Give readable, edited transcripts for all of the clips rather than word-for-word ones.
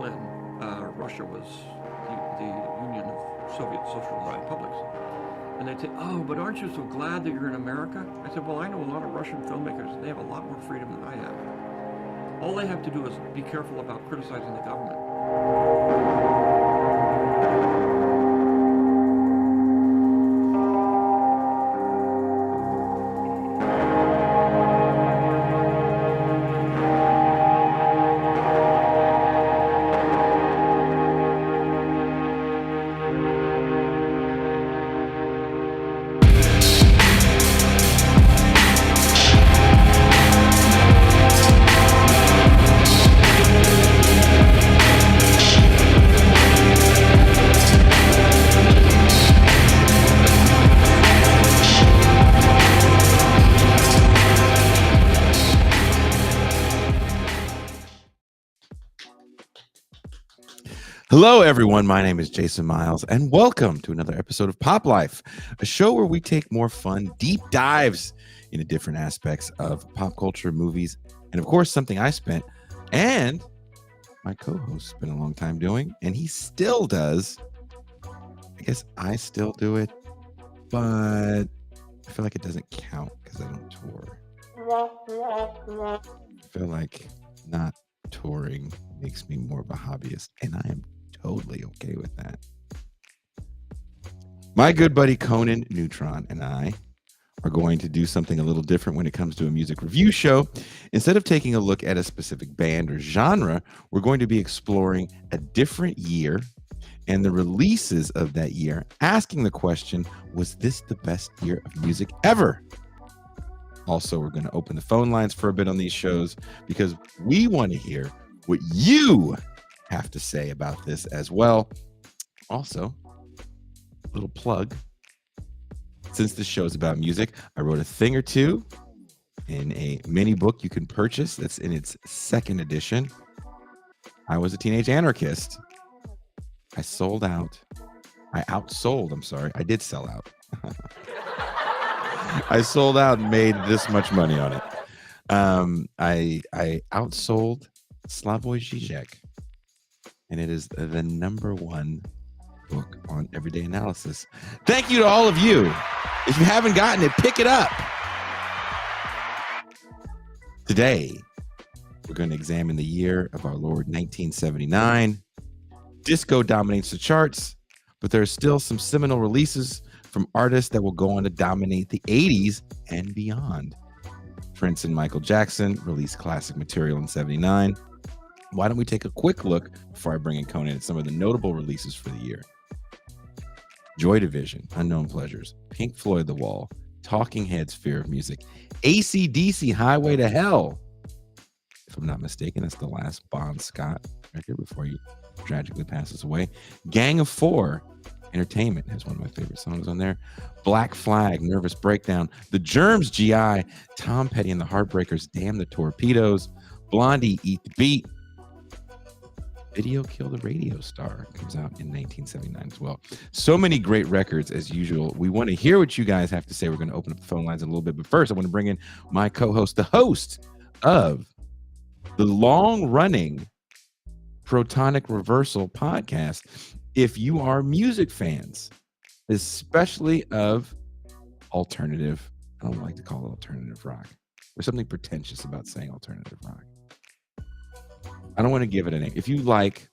Berlin, Russia was the Union of Soviet Social Republics. And they'd say, "Oh, but aren't you so glad that you're in America?" I said, "Well, I know a lot of Russian filmmakers, and they have a lot more freedom than I have. All they have to do is be careful about criticizing the government." Hello, everyone. My name is Jason Myles, and welcome to another episode of Pop Life, a show where we take more fun, deep dives into different aspects of pop culture, movies, and of course, something I spent and my co-host spent a long time doing, and he still does. I guess I still do it, but I feel like it doesn't count because I don't tour. I feel like not touring makes me more of a hobbyist, and I am totally okay with that. My good buddy Conan Neutron and I are going to do something a little different when it comes to a music review show. Instead of taking a look at a specific band or genre, we're going to be exploring a different year and the releases of that year, asking the question, was this the best year of music ever? Also, we're going to open the phone lines for a bit on these shows because we want to hear what you have to say about this as well. Also, a little plug. Since this show is about music, I wrote a thing or two in a mini book you can purchase that's in its second edition. I was a teenage anarchist. I sold out. I outsold. I'm sorry. I did sell out. I sold out and made this much money on it. I outsold Slavoj Žižek, and it is the number one book on everyday analysis. Thank you to all of you. If you haven't gotten it, pick it up. Today, we're going to examine the year of our Lord 1979. Disco dominates the charts, but there are still some seminal releases from artists that will go on to dominate the 80s and beyond. Prince and Michael Jackson released classic material in 79. Why don't we take a quick look before I bring in Conan at some of the notable releases for the year? Joy Division, Unknown Pleasures, Pink Floyd The Wall, Talking Heads, Fear of Music, AC/DC, Highway to Hell. If I'm not mistaken, that's the last Bon Scott record before he tragically passes away. Gang of Four, Entertainment has one of my favorite songs on there. Black Flag, Nervous Breakdown, The Germs, GI, Tom Petty and the Heartbreakers, Damn the Torpedoes, Blondie, Eat the Beat. Video Kill the Radio Star comes out in 1979 as well. So many great records as usual. We want to hear what you guys have to say. We're going to open up the phone lines in a little bit, but first I want to bring in my co-host, the host of the long-running Protonic Reversal podcast. If you are music fans, especially of alternative, I don't like to call it alternative rock. There's something pretentious about saying alternative rock. I don't want to give it a name. If you like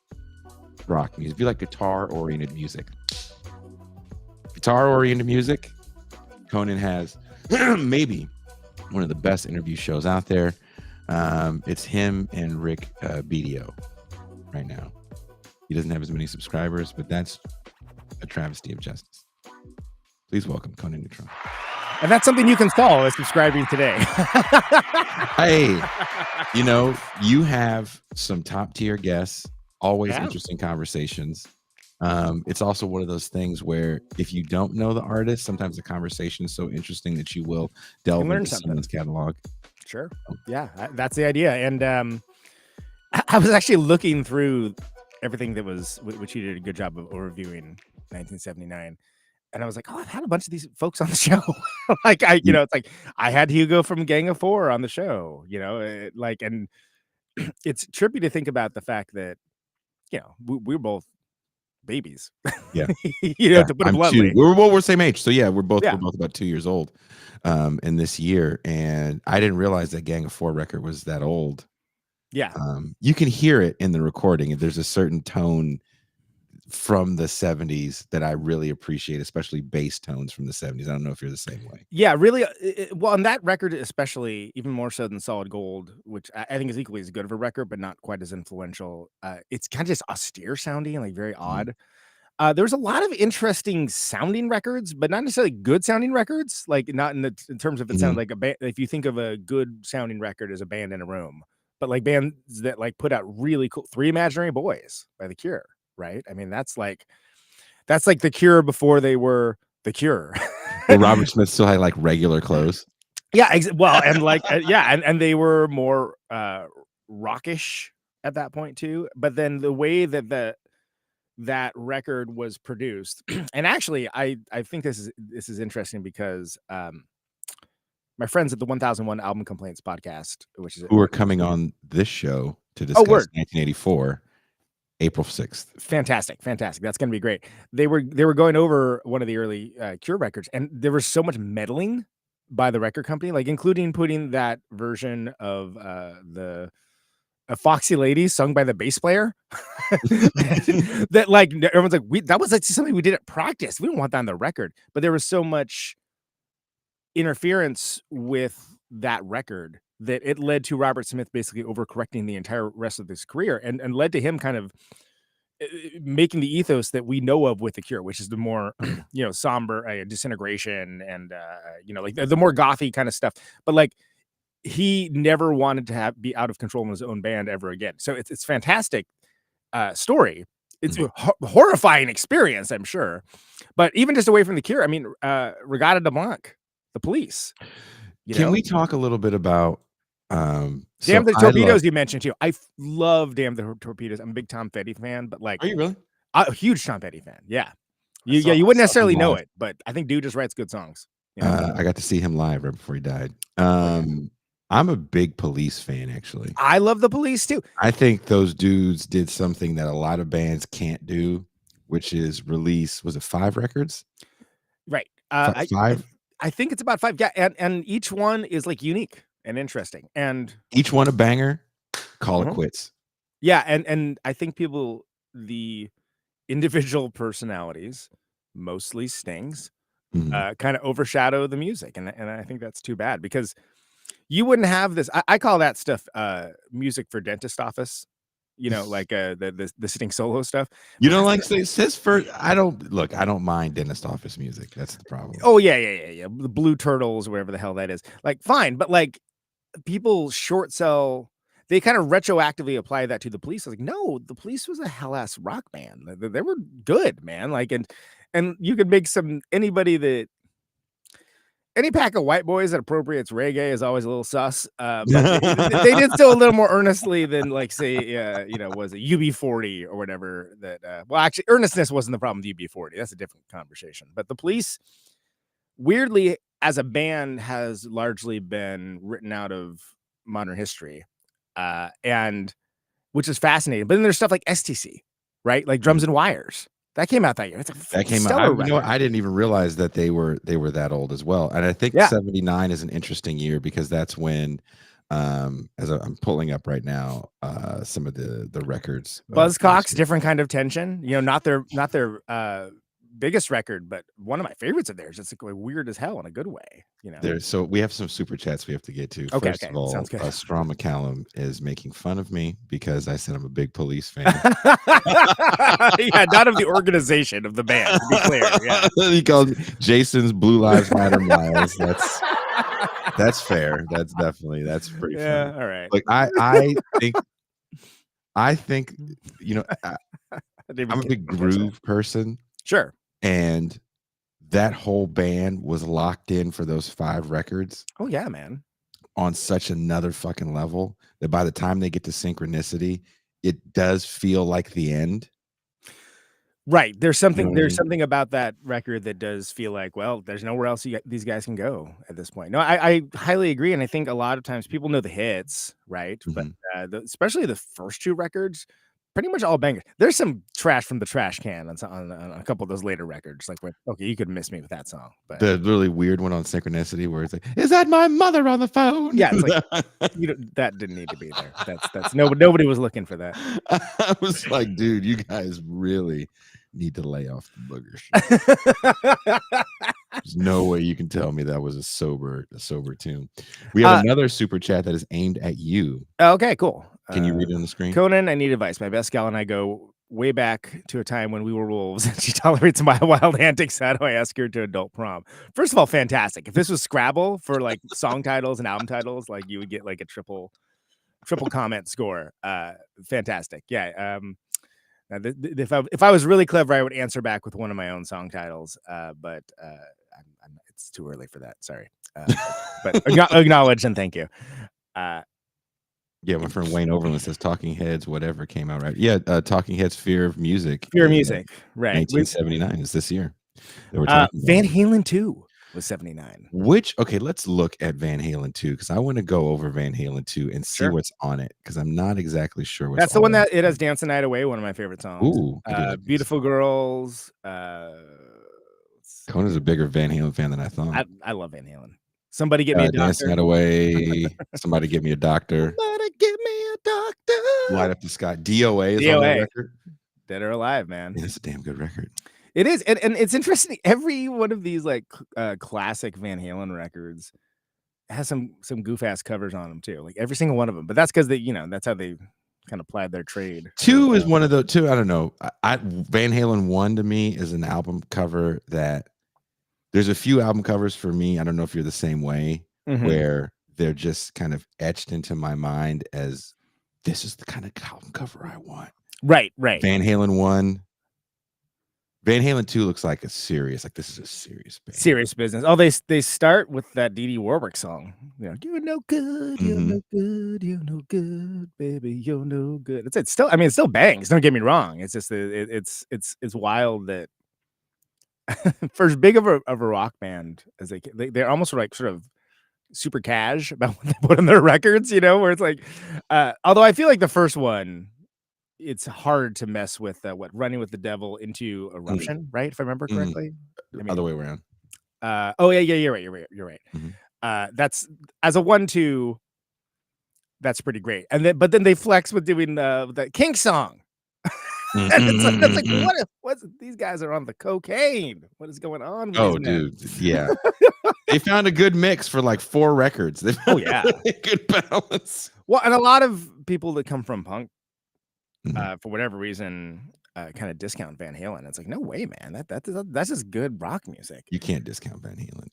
rock music, if you like guitar-oriented music, Conan has maybe one of the best interview shows out there. It's him and Rick Bedio right now. He doesn't have as many subscribers, but that's a travesty of justice. Please welcome Conan Neutron. And that's something you can solve is subscribing today. Hey, you have some top tier guests, always interesting conversations. It's also one of those things where if you don't know the artist, sometimes the conversation is so interesting that you will delve into someone's catalog. Sure. Yeah, that's the idea. And I was actually looking through everything that was, which you did a good job of overviewing 1979. And I was like, oh, I've had a bunch of these folks on the show. It's like I had Hugo from Gang of Four on the show, and it's trippy to think about the fact that we're both babies. Yeah. To put it I'm 2. bluntly. We're same age. So yeah, we're both Yeah. about 2 years old in this year. And I didn't realize that Gang of 4 record was that old. Yeah. You can hear it in the recording. There's a certain tone from the 70s that I really appreciate, especially bass tones from the 70s. I don't know if you're the same way. Yeah, really. Well, on that record, especially, even more so than Solid Gold, which I think is equally as good of a record, but not quite as influential. It's kind of just austere sounding and like very odd. There's a lot of interesting sounding records, but not necessarily good sounding records. Like not in terms of it sounds like a band. If you think of a good sounding record as a band in a room, but like bands that like put out really cool. Three Imaginary Boys by The Cure, right? I mean, that's like The Cure before they were The Cure. Well, Robert Smith still had like regular clothes. Yeah, well, and like and they were more rockish at that point too. But then the way that record was produced, and actually, I think this is interesting because my friends at the 1001 Album Complaints podcast, which is Who are coming on this show to discuss 1984. April 6th. Fantastic. That's going to be great. They were going over one of the early Cure records, and there was so much meddling by the record company, like including putting that version of the Foxy Lady sung by the bass player. that like everyone's like, that was like something we did at practice. We don't want that on the record. But there was so much interference with that record that it led to Robert Smith basically overcorrecting the entire rest of his career, and led to him kind of making the ethos that we know of with The Cure, which is the more somber Disintegration and like the more gothy kind of stuff. But like he never wanted to be out of control in his own band ever again. So it's fantastic story. It's a horrifying experience, I'm sure. But even just away from The Cure, I mean, Regatta de Blanc, The Police. Can we talk a little bit about Damn the Torpedoes you mentioned too? I love Damn the Torpedoes. I'm a big Tom Petty fan, but like, are you really? A huge Tom Petty fan. Yeah. You wouldn't necessarily know it, but I think dude just writes good songs. I got to see him live right before he died. I'm a big Police fan, actually. I love the Police too. I think those dudes did something that a lot of bands can't do, which is release, was it 5 records? Right. 5? I think it's about 5. Yeah, and each one is like unique and interesting, and each one a banger. Call it quits. Yeah, and I think the individual personalities, mostly Sting's, kind of overshadow the music, and I think that's too bad, because you wouldn't have this. I call that stuff music for dentist office. Like the Sting solo stuff. You don't like says for I don't mind dentist office music. That's the problem. Oh yeah. The Blue Turtles, wherever the hell that is. Like fine, but like people short sell. They kind of retroactively apply that to the Police. I was like, no, the Police was a hell ass rock band. They were good, man. Like and you could make any pack of white boys that appropriates reggae is always a little sus, but they did so a little more earnestly than, like, say, was it UB40 or whatever that, well, actually, earnestness wasn't the problem with UB40. That's a different conversation. But the Police, weirdly, as a band, has largely been written out of modern history, and which is fascinating. But then there's stuff like STC, right? Like Drums and Wires. That came out that year. That came out. I didn't even realize that they were that old as well. And I think 79 is an interesting year, because that's when, as I'm pulling up right now, some of the records. Buzzcocks, Different Kind of Tension. Not their biggest record, but one of my favorites of theirs. It's like weird as hell in a good way. So we have some super chats we have to get to. Okay, First of all, sounds good. Strom McCallum is making fun of me because I said I'm a big Police fan. Yeah, not of the organization of the band, to be clear. Yeah. He called Jason's Blue Lives Matter Myles. That's fair. That's pretty funny. Yeah, all right. Like I think I'm a big groove person. Sure. And that whole band was locked in for those 5 records. Oh yeah, man. On such another fucking level that by the time they get to Synchronicity, it does feel like the end. Right. There's something about that record that does feel like, well, there's nowhere else these guys can go at this point. No, I highly agree. And I think a lot of times people know the hits, right? But especially the first 2 records, pretty much all bangers. There's some trash from the trash can on a couple of those later records. Like, okay, you could miss me with that song, but The really weird one on Synchronicity where it's like, "Is that my mother on the phone?" yeah, it's like that didn't need to be there. That's nobody was looking for that. I was like, dude, you guys really need to lay off the booger shit. There's no way you can tell me that was a sober tune. We have another super chat that is aimed at you. Okay, cool. Can you read it on the screen? Conan, I need advice. My Pascal and I go way back to a time when we were wolves, and she tolerates my wild antics. How do I ask her to adult prom? First of all, fantastic. If this was Scrabble for like song titles and album titles, like you would get like a triple comment score. Fantastic. Yeah. If I was really clever, I would answer back with one of my own song titles. But it's too early for that. Sorry. But acknowledge and thank you. Yeah, my friend Wayne Overland says Talking Heads, whatever came out, right? Yeah, Talking Heads, Fear of Music. Fear of Music, right. 1979 is this year. Van Halen 2 was 79. Okay, let's look at Van Halen 2 because I want to go over Van Halen 2 and see what's on it because I'm not exactly sure what's That's the one that it has Dance the Night Away, one of my favorite songs. Ooh, Beautiful Girls. Conan's a bigger Van Halen fan than I thought. I love Van Halen. Somebody get me a doctor. Dance the Night Away. Somebody get me a doctor. Somebody get me a doctor. Light Up the Sky. DOA is on that record. Dead or Alive, man. Yeah, it's a damn good record. It is, and it's interesting. Every one of these like classic Van Halen records has some goof ass covers on them too. Like every single one of them. But that's because they, that's how they kind of plied their trade. 2 is one of the 2. I don't know. Van Halen 1 to me is an album cover that there's a few album covers for me. I don't know if you're the same way, where they're just kind of etched into my mind as this is the kind of album cover I want. Right. Van Halen 1. Van Halen 2 looks like this is a serious band. Serious business. Oh, they start with that Dee Dee Warwick song. You're no good, you're no good, you're no good, baby, you're no good. It still bangs. Don't get me wrong. It's just it's wild that for as big of a rock band as they're almost like sort of super cash about what they put on their records, where it's like, although I feel like the first one, it's hard to mess with Running with the Devil into Eruption, right? If I remember correctly. Other way around. Yeah, you're right. That's as a 1-2, that's pretty great. But then they flex with doing the Kink song. And it's like what's these guys are on the cocaine? What is going on with these men? Dude, yeah. They found a good mix for like 4 records. Oh yeah. Good balance. Well, and a lot of people that come from punk for whatever reason kind of discount Van Halen. It's like, no way, man. That's just good rock music. You can't discount Van Halen.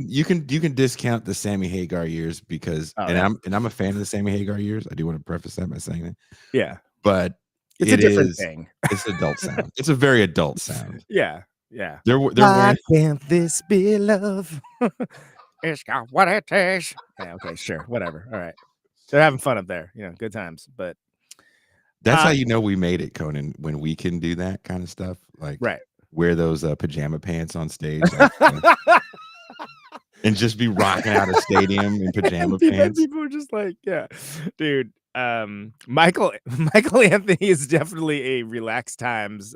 You can discount the Sammy Hagar years because I'm a fan of the Sammy Hagar years. I do want to preface that by saying that. Yeah. But it's a different thing. It's adult sound. It's a very adult sound. Yeah. Why can't this be love? It's got what it takes. Yeah, okay, sure. Whatever. All right. They're having fun up there. Good times. But that's how you know we made it, Conan, when we can do that kind of stuff. Like wear those pajama pants on stage. And just be rocking out a stadium in pajama pants. People are just like, yeah, dude. Michael Anthony is definitely a relaxed times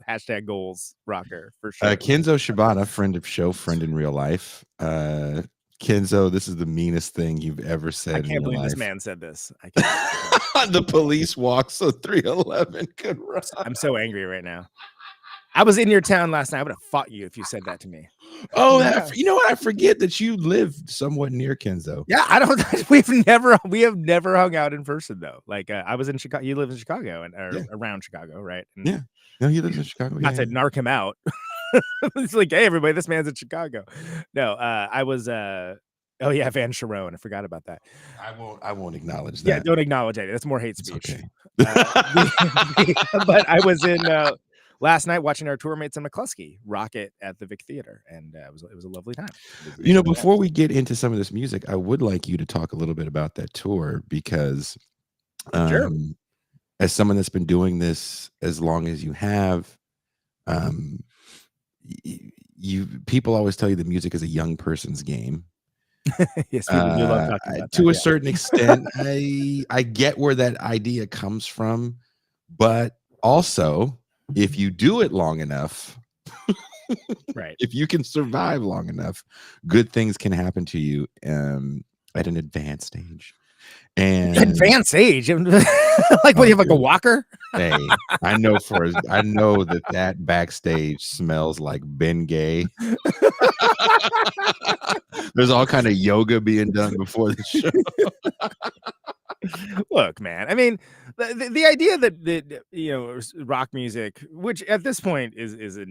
hashtag goals rocker for sure. Kenzo Shibata, friend of show, friend in real life. Kenzo, this is the meanest thing you've ever said. I can't believe this man said this. I can't. The police walk so 311 could run. I'm so angry right now. I was in your town last night. I would have fought you if you said that to me. Oh, you know what? I forget that you live somewhat near Kenzo. Yeah, we have never hung out in person though. Like I was in Chicago. You live in Chicago and around Chicago, right? And yeah. No, he lives in Chicago. Not to narc him out. It's like, hey, everybody, this man's in Chicago. No, I was. Oh yeah, Van Sharon. I forgot about that. I won't acknowledge that. Yeah, don't acknowledge it. That's more hate speech. Okay. But I was in. Last night, watching our tour mates in McCluskey rock it at the Vic Theater, and it was a lovely time. Before we get into some of this music, I would like you to talk a little bit about that tour because, as someone that's been doing this as long as you have, people always tell you that music is a young person's game. Yes, people do love talking about to a certain extent. I get where that idea comes from. But also, if you do it long enough, Right. if you can survive long enough, good things can happen to you at an advanced age. And Advanced age. Like, what, you have like a walker? hey, I know that backstage smells like Bengay. There's all kind of yoga being done before the show. Look, man. I mean, the idea that rock music, which at this point is a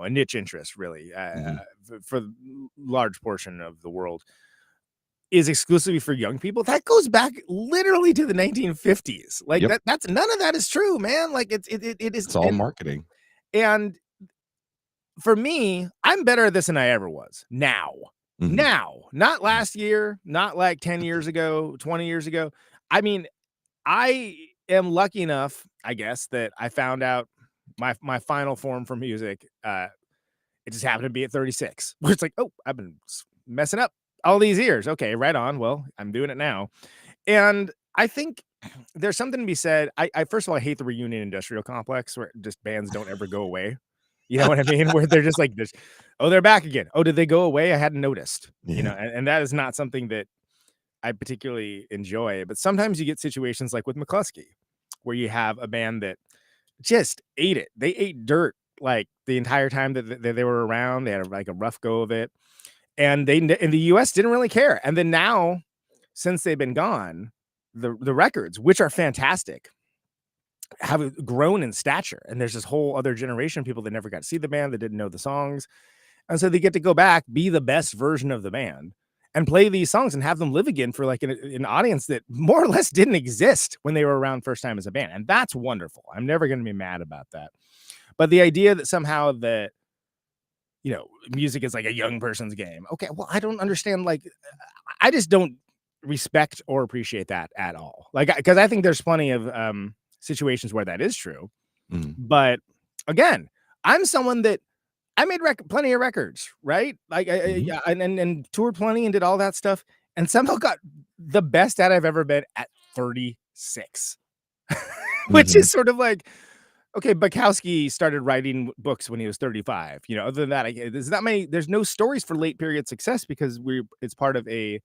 a niche interest, really, for the large portion of the world, is exclusively for young people. That goes back literally to the 1950s. Like Yep. that's none of that is true, man. Like it is. It's all marketing. And for me, I'm better at this than I ever was. Now, not last year, not like 10 years ago, 20 years ago. I mean, I am lucky enough, I guess, that I found out my final form for music. It just happened to be at 36, where it's like, oh, I've been messing up all these years. Okay, right on. Well, I'm doing it now. And I think there's something to be said. I first of all, I hate the reunion industrial complex where just bands don't ever go away. You know what I mean? Where they're just like, oh, they're back again. Oh, did they go away? I hadn't noticed. Yeah. And that is not something that I particularly enjoy. But sometimes you get situations like with McCluskey, where you have a band that just ate it. They ate dirt like the entire time that they were around. They had like a rough go of it. And they in the US didn't really care. And then now, since they've been gone, the records, which are fantastic, have grown in stature. And there's this whole other generation of people that never got to see the band, that didn't know the songs. And so they get to go back, be the best version of the band, and play these songs and have them live again for like an audience that more or less didn't exist when they were around first time as a band. And that's wonderful. I'm never going to be mad about that. But the idea that somehow that music is like a young person's game. Okay, well, I don't understand. Like, I just don't respect or appreciate that at all. Like, because I think there's plenty of situations where that is true. But again, I'm someone that I made plenty of records, right? Like, and toured plenty and did all that stuff, and somehow got the best at I've ever been at 36, which is sort of like, okay, Bukowski started writing books when he was 35. Other than that, there's no stories for late period success because it's part of a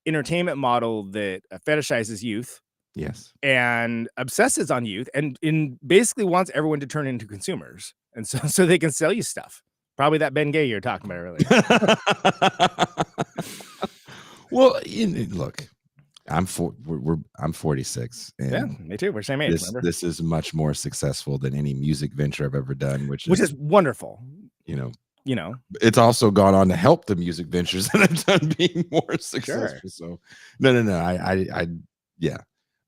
entertainment model that fetishizes youth. Yes. And obsesses on youth and basically wants everyone to turn into consumers. And so they can sell you stuff. Probably that Bengay you're talking about earlier. Well, look, I'm 46. And yeah, me too. We're same age. This is much more successful than any music venture I've ever done, which is wonderful. It's also gone on to help the music ventures that I've done being more successful. Sure. So no. I yeah.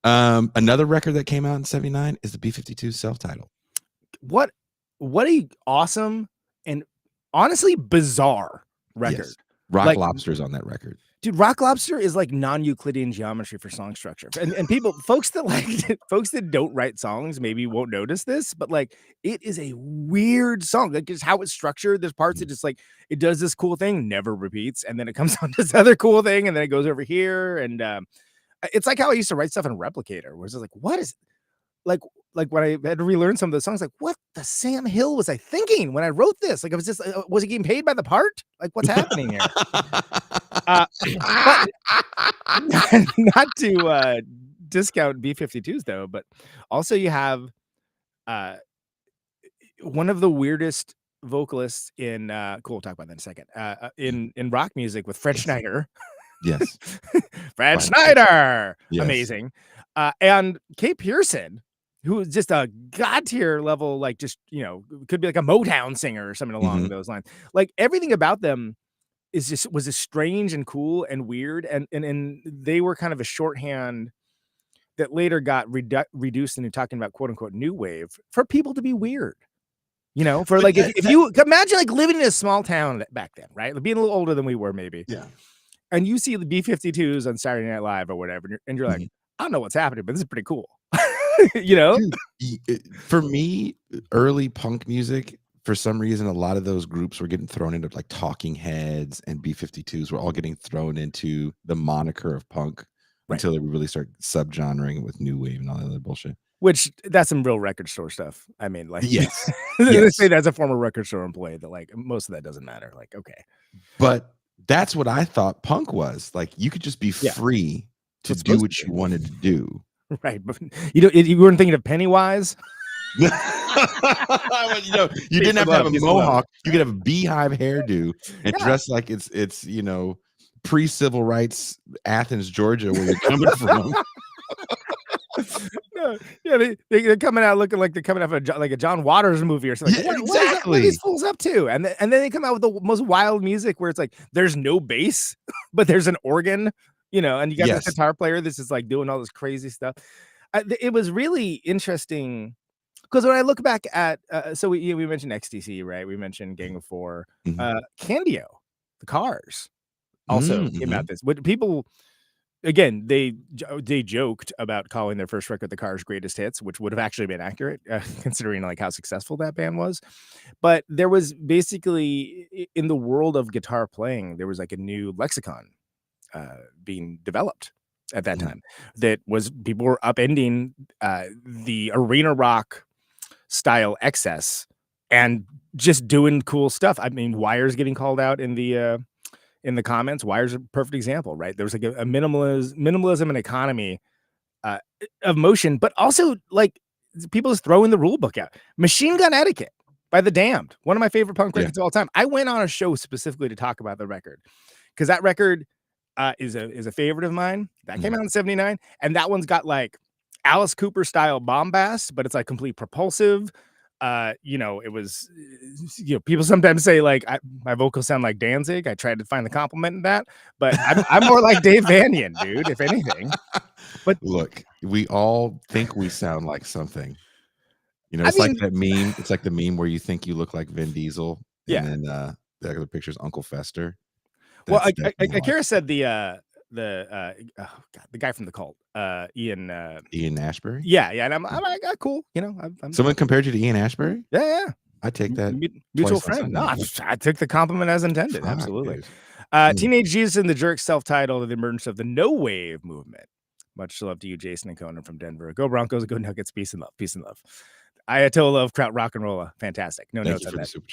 Another record that came out in 79 is the B-52 self-titled. What a awesome and honestly bizarre record. Yes. Rock Lobster's on that record. Dude, Rock Lobster is like non-Euclidean geometry for song structure. And folks that don't write songs maybe won't notice this, but like it is a weird song. Like just how it's structured. There's parts that just like it does this cool thing, never repeats, and then it comes on this other cool thing, and then it goes over here. And it's like how I used to write stuff in Replicator, where it's like, what is like when I had to relearn some of the songs, like what the Sam Hill was I thinking when I wrote this? Like I was just, was he getting paid by the part? Like what's happening here? But not to discount B-52s though, but also you have one of the weirdest vocalists in we'll talk about that in a second. In rock music with Fred Schneider. Yes. Fred Schneider. Yes. Amazing. And Kate Pearson, who is just a god tier level, like just, could be like a Motown singer or something along those lines. Like everything about them was just strange and cool and weird. And they were kind of a shorthand that later got reduced into talking about quote unquote new wave for people to be weird. For like, if you imagine like living in a small town back then, right? Like being a little older than we were maybe. Yeah. And you see the B-52s on Saturday Night Live or whatever, and you're like, I don't know what's happening, but this is pretty cool. Dude, for me, early punk music, for some reason, a lot of those groups were getting thrown into like Talking Heads, and B-52s were all getting thrown into the moniker of punk until they really start subgenring with new wave and all that other bullshit. Which that's some real record store stuff. I mean, like, Yes. they Yes. say that's a former record store employee that like most of that doesn't matter. Like, okay, But that's what I thought punk was. Like you could just be Yeah. free to It's do supposed what to you be. wanted to do. Right? But you weren't thinking of Pennywise? Well, you Peace didn't have and to have love, a peace and love. mohawk. You could have a beehive hairdo and Yeah. dress like it's pre-civil rights Athens, Georgia, where you're coming from. No, yeah, they're coming out looking like they're coming out of a John Waters movie or something. Yeah, What are exactly. these fools up to? And then they come out with the most wild music where it's like there's no bass, but there's an organ, and you got Yes. this guitar player. This is like doing all this crazy stuff. It was really interesting because when I look back at, so we mentioned XTC, right? We mentioned Gang of Four, Mhm. Candio, the Cars also came Mhm. out this. What people. Again, they joked about calling their first record The Cars' Greatest Hits, which would have actually been accurate, considering like how successful that band was. But there was basically in the world of guitar playing, there was like a new lexicon being developed at that Mhm. time. That was people were upending the arena rock style excess and just doing cool stuff. I mean, Wire's getting called out in the comments. Wire's a perfect example, right? There was like a minimalism and economy uh, of motion, but also like people just throwing the rule book out. Machine Gun Etiquette by The Damned, one of my favorite punk Yeah. records of all time. I went on a show specifically to talk about the record because that record is a favorite of mine. That came out in '79, and that one's got like Alice Cooper style bombast, but it's like complete propulsive. It was, people sometimes say like my vocals sound like Danzig. I tried to find the compliment in that, but I'm more like Dave Vanian, dude, if anything. But Look, we all think we sound like something. I It's like mean, that meme. It's like the meme where you think you look like Vin Diesel, and yeah. then the other picture's Uncle Fester. Well, That's definitely how I Akira feel. said oh God, the guy from the cult, Ian. Ian Ashbury. Yeah, and I'm like, cool. I'm Someone compared you to Ian Ashbury? yeah. I take that Mutual twice on friend. No, Sunday. I took the compliment as intended. Fuck, Absolutely. dude. Mm. Teenage Jesus and the Jerks, self-titled, the emergence of the no wave movement. Much love to you, Jason and Conan from Denver. Go Broncos, go Nuggets. Peace and love. Peace and love. Ayatollah of Kraut Rock and Rolla. Fantastic. No Thank notes you on for the that. super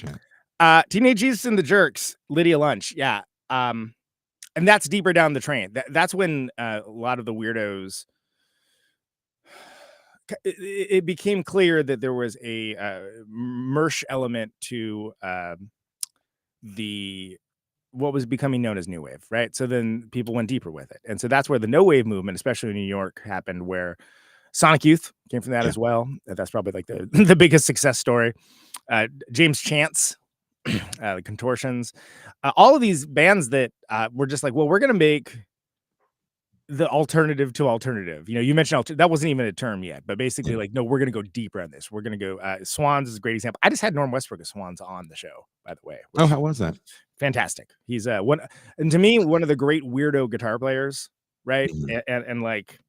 chat. Teenage Jesus and the Jerks, Lydia Lunch. Yeah. And that's deeper down the train. That's when a lot of the weirdos. It became clear that there was a Mersh element to what was becoming known as new wave, right? So then people went deeper with it, and so that's where the no wave movement, especially in New York, happened. Where Sonic Youth came from that Yeah. as well. That's probably like the biggest success story. James Chance, the Contortions, all of these bands that were just like, well, we're gonna make the alternative to alternative. You mentioned that wasn't even a term yet, but basically, Yeah. like, no, we're gonna go deeper on this. We're gonna go. Swans is a great example. I just had Norm Westbrook of Swans on the show, by the way. Oh, how was that? Fantastic. He's one, and to me, one of the great weirdo guitar players, right? Mhm. And like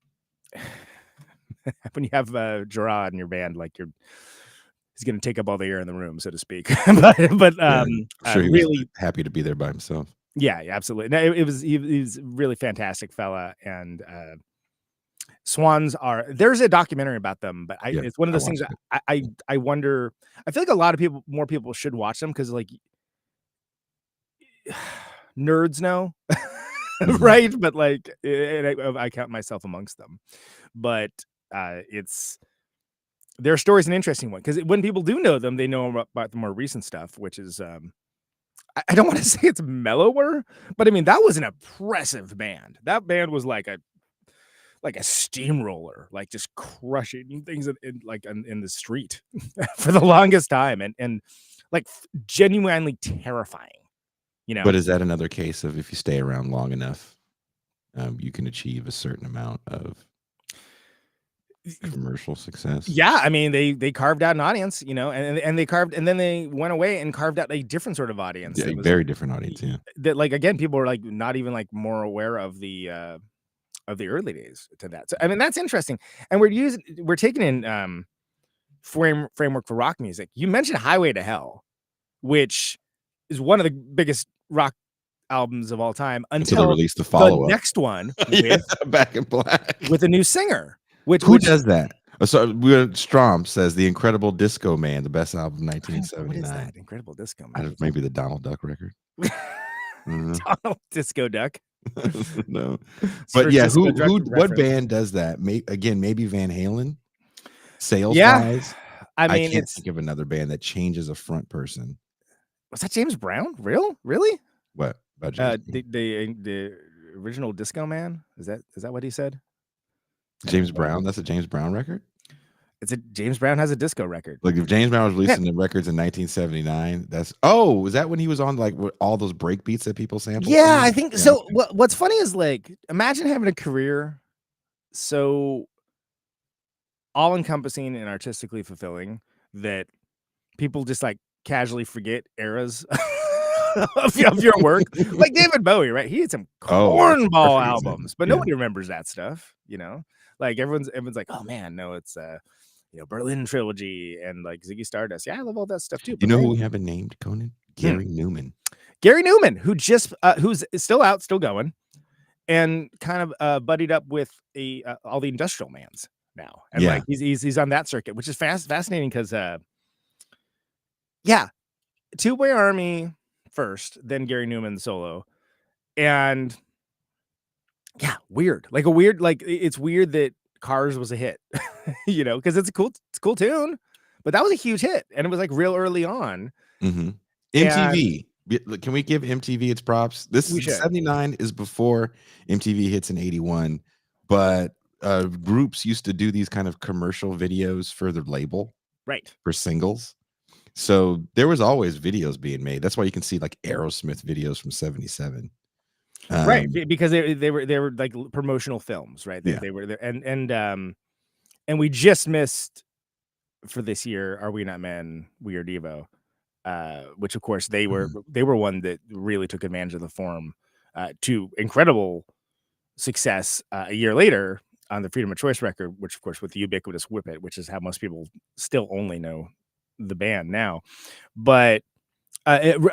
when you have Gerard in your band, like he's gonna take up all the air in the room, so to speak. but Yeah, I'm sure he was really, happy to be there by himself. yeah, absolutely. No, he was a really fantastic fella, and Swans there's a documentary about them, but Yeah, it's one of I those things watched that it. I wonder. I feel like a lot of more people should watch them because like nerds know, Mhm. right? But like, and I count myself amongst them. But their story's an interesting one because when people do know them, they know about the more recent stuff, which is I don't want to say it's mellower, but I mean that was an oppressive band. That band was like a steamroller, like just crushing things in the street for the longest time, and like genuinely terrifying. But is that another case of if you stay around long enough, you can achieve a certain amount of commercial success? Yeah, I mean they carved out an audience, and then they went away and carved out a different sort of audience. Yeah, That a was very different audience, yeah. that like again people were like not even like more aware of the early days to that. So I mean that's interesting, and we're taking in framework for rock music. You mentioned Highway to Hell, which is one of the biggest rock albums of all time Until they until released the the follow-up. next one Yeah, Back in Black. with a new singer, which Who does that? So Strom says the Incredible Disco Man, the best album of What is 1979. that? Incredible Disco Out Man. of maybe the Donald Duck record. I don't know. Donald Disco Duck. No, It's but for yeah, disco who duck what reference. band does that? Again, maybe Van Halen. Sales Yeah. wise, I I mean, can't it's think of another band that changes a front person. was that James Brown? Really? What about James? The original Disco Man? Is that what he said? James Brown? That's a James Brown record. It's a James Brown has a disco record. Like if James Brown was Yeah. releasing the records in 1979, was that when he was on like all those break beats that people sample? Yeah, I think Yeah, so. okay. What's funny is like imagine having a career so all encompassing and artistically fulfilling that people just like casually forget eras of your work. Like David Bowie, right? He had some Oh, that's a cornball perfect example. albums, but Yeah. nobody remembers that stuff, you know? Like everyone's like, oh man, no, it's Berlin Trilogy and like Ziggy Stardust. Yeah, I love all that stuff too. You But know man, who we haven't named, Conan? Gary Newman. Gary Newman, who just who's still out, still going, and kind of buddied up with all the industrial mans now, and Yeah. like he's on that circuit, which is fascinating because yeah, Two-Way Army first, then Gary Newman solo, and yeah, weird, like it's weird that Cars was a hit, because it's a cool tune, but that was a huge hit, and it was like real early on. Mm-hmm. And MTV. Can we give MTV its props? This We is should. 79 is before MTV hits in 81, but groups used to do these kind of commercial videos for their label, right? for singles. So there was always videos being made. That's why you can see like Aerosmith videos from 77. Right, because they were like promotional films, right? Yeah. They were there, and we just missed for this year. Are We Not Men? We Are Devo, which of course they were one that really took advantage of the forum to incredible success a year later on the Freedom of Choice record, which of course with the ubiquitous Whip It, which is how most people still only know the band now, but.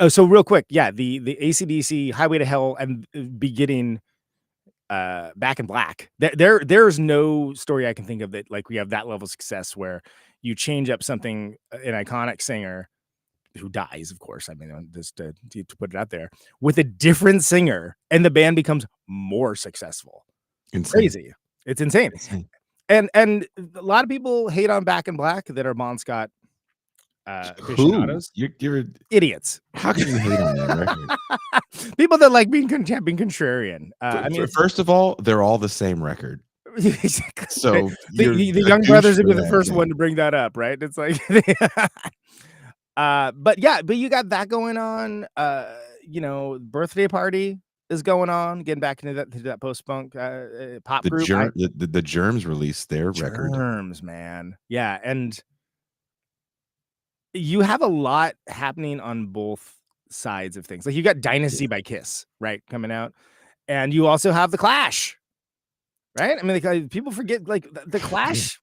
So real quick, yeah, the AC/DC Highway to Hell and beginning Back in Black. There's no story I can think of that like we have that level of success where you change up something, an iconic singer who dies, of course. I mean, just to put it out there, with a different singer, and the band becomes more successful. Insane. Crazy. It's insane. And a lot of people hate on Back in Black that are Bon Scott aficionados. You're idiots. How can you hate on that record? People that like being contrarian. I mean, first of all, they're all the same record. So the Young Brothers would be the first one to bring that up, right? It's like, but you got that going on. Birthday Party is going on. Getting back into that post punk pop group. The Germs released their record. Germs, man, yeah, and. You have a lot happening on both sides of things. Like you got Dynasty by Kiss, right, coming out, and you also have the Clash, right? I mean, like, people forget like the Clash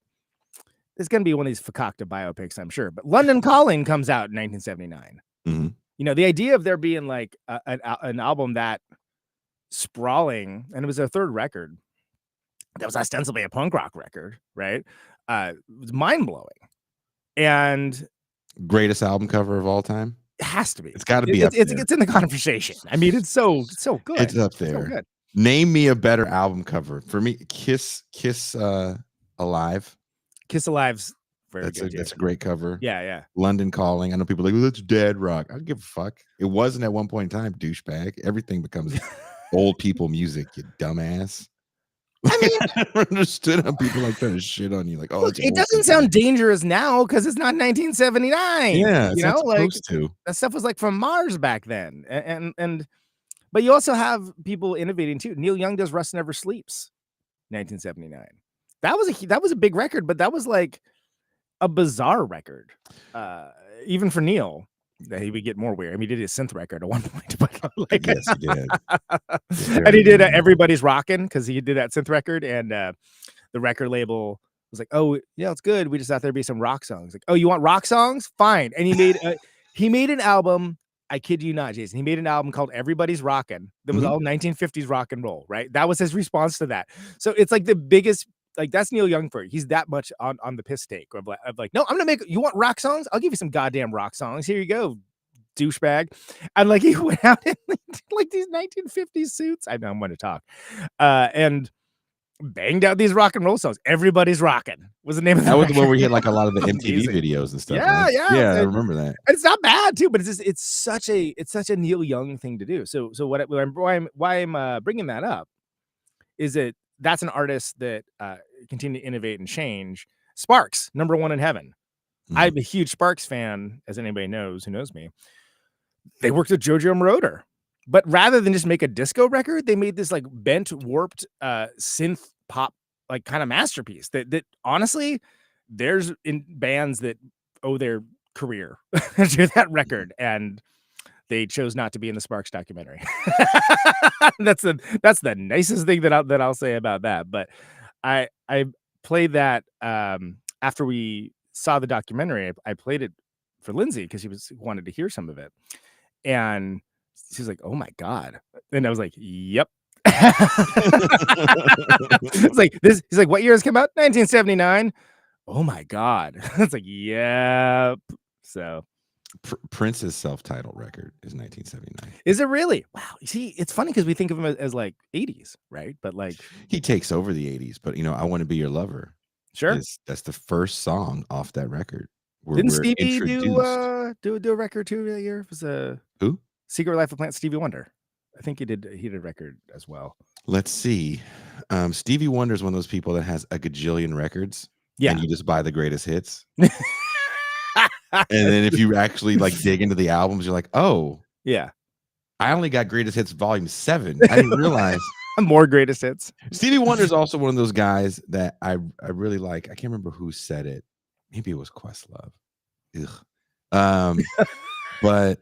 is going to be one of these Fakakta biopics, I'm sure. But London Calling comes out in 1979. Mm-hmm. The idea of there being like an album that sprawling, and it was their third record that was ostensibly a punk rock record, right? It was mind blowing, and. Greatest album cover of all time? It has to be. It's got to be up there. It's in the conversation. I mean, it's so good. It's up there. So good. Name me a better album cover. For me, Kiss Alive. Kiss Alive's very good. That's a great cover. Yeah. London Calling. I know people are like, well, that's dead rock. I don't give a fuck. It wasn't at one point in time, douchebag. Everything becomes old people music, you dumbass. I mean, I never understood how people like trying to shit on you. Like, oh, it doesn't sound dangerous now because it's not 1979. Yeah, it's not supposed to. That stuff was like from Mars back then. And but you also have people innovating too. Neil Young does Rust Never Sleeps, 1979. That was a big record, but that was like a bizarre record, even for Neil. That he would get more weird. I mean, he did his synth record at one point, but like, yes, he did. And he did Everybody's Rockin' because he did that synth record, and the record label was like, "Oh, yeah, it's good. We just thought there'd be some rock songs." Like, "Oh, you want rock songs? Fine." And he made an album. I kid you not, Jason. He made an album called Everybody's Rockin' that was all 1950s rock and roll. Right? That was his response to that. So it's like the biggest like that's Neil Young for you. He's that much on the piss take of like, no, I'm gonna make you want rock songs? I'll give you some goddamn rock songs. Here you go, douchebag. And like he went out in like these 1950s suits. I know I'm going to talk. And banged out these rock and roll songs. Everybody's Rocking was the name of the That was the one record. where we had like a lot of the MTV Amazing. videos and stuff. Yeah, right? yeah. Yeah, I And remember that. it's not bad too, but it's such a Neil Young thing to do. So why I'm bringing that up is that that's an artist that continue to innovate and change. Sparks, number one in heaven. I'm a huge Sparks fan, as anybody knows who knows me. They worked with Jojo Moroder, but rather than just make a disco record, they made this like bent, warped synth pop like kind of masterpiece that honestly, there's in bands that owe their career to that record, and they chose not to be in the Sparks documentary. That's the nicest thing that I'll say about that. But I played that after we saw the documentary. I played it for Lindsay because she wanted to hear some of it, and she's like, "Oh my god!" And I was like, "Yep." It's like this. He's like, "What year has come out?" 1979. Oh my god! It's like, "Yep." So Prince's self-titled record is 1979. is it really? Wow. You see, it's funny because we think of him as like 80s, right? But like, He takes over the 80s, but I Want to Be Your Lover. sure. That's the first song off that record. Didn't We're Stevie introduced. do a record too that year? It was a Who? Secret Life of Plant. Stevie Wonder. I think he did a record as well. Let's see. Stevie Wonder is one of those people that has a gajillion records. Yeah. And you just buy the greatest hits. And then if you actually like dig into the albums, you're like, oh, yeah. I only got Greatest Hits Volume 7. I didn't realize. More greatest hits. Stevie Wonder is also one of those guys that I really like. I can't remember who said it. Maybe it was Questlove. Ugh. But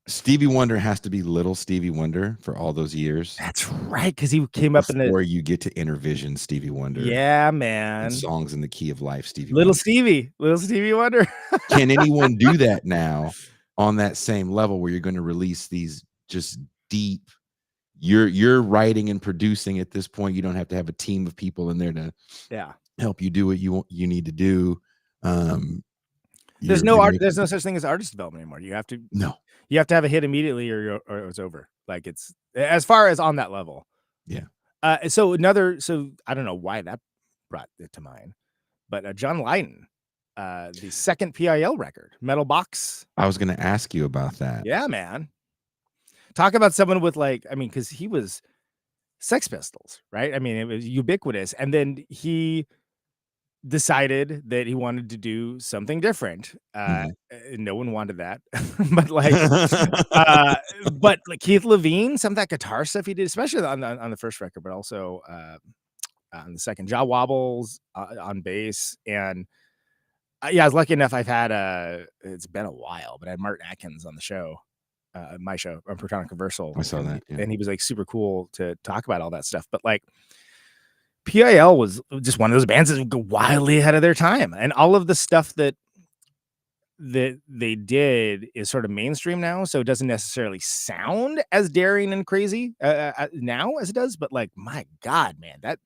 Stevie Wonder has to be little Stevie Wonder for all those years. That's right, because he came up in before you get to Intervision Stevie Wonder. Yeah, man. And Songs in the Key of Life Stevie Little Wonder. Little Stevie Wonder. Can anyone do that now on that same level where you're going to release these just deep? You're writing and producing at this point. You don't have to have a team of people in there to help you do what you need to do. There's no such thing as artist development anymore. You have to have a hit immediately or it's over. Like it's as far as on that level. Yeah. So I don't know why that brought it to mind, but John Lydon, the second PIL record, Metal Box. I was going to ask you about that. Yeah, man. Talk about someone with because he was Sex Pistols, right? I mean, it was ubiquitous. And then he decided that he wanted to do something different. No one wanted that. But Keith Levine, some of that guitar stuff he did, especially on the first record, but also on the second, Jaw Wobbles on bass. And I was lucky enough. I've had it's been a while, but I had Martin Atkins on the show. My show on Patron Conversal. I saw that. Yeah. And he was like super cool to talk about all that stuff. But like PIL was just one of those bands that go wildly ahead of their time. And all of the stuff that they did is sort of mainstream now. So it doesn't necessarily sound as daring and crazy now as it does. But like, my God, man,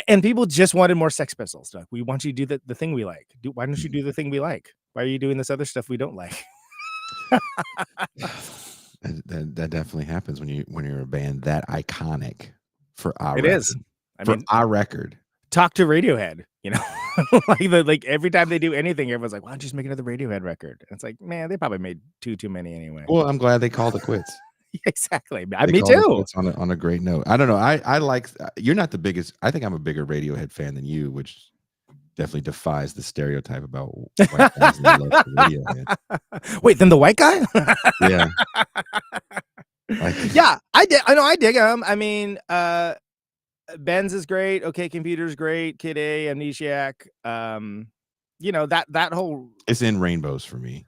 and people just wanted more Sex Pistols. Like, we want you to do the thing we like. Why don't you do the thing we like? Why are you doing this other stuff we don't like? that definitely happens when you're a band that iconic for our our record. Talk to Radiohead, like every time they do anything, everyone's like, why don't you just make another Radiohead record? And it's like, man, they probably made too many anyway. Well, I'm glad they called it quits. Exactly. Me too. On a great note. I don't know. I like, you're not the biggest. I think I'm a bigger Radiohead fan than you, which definitely defies the stereotype about white guys that love Radiohead. Wait, then the white guy? Yeah. I dig him. I mean, Benz is great. Okay, Computer's great. Kid A, Amnesiac. That whole. It's In Rainbows for me.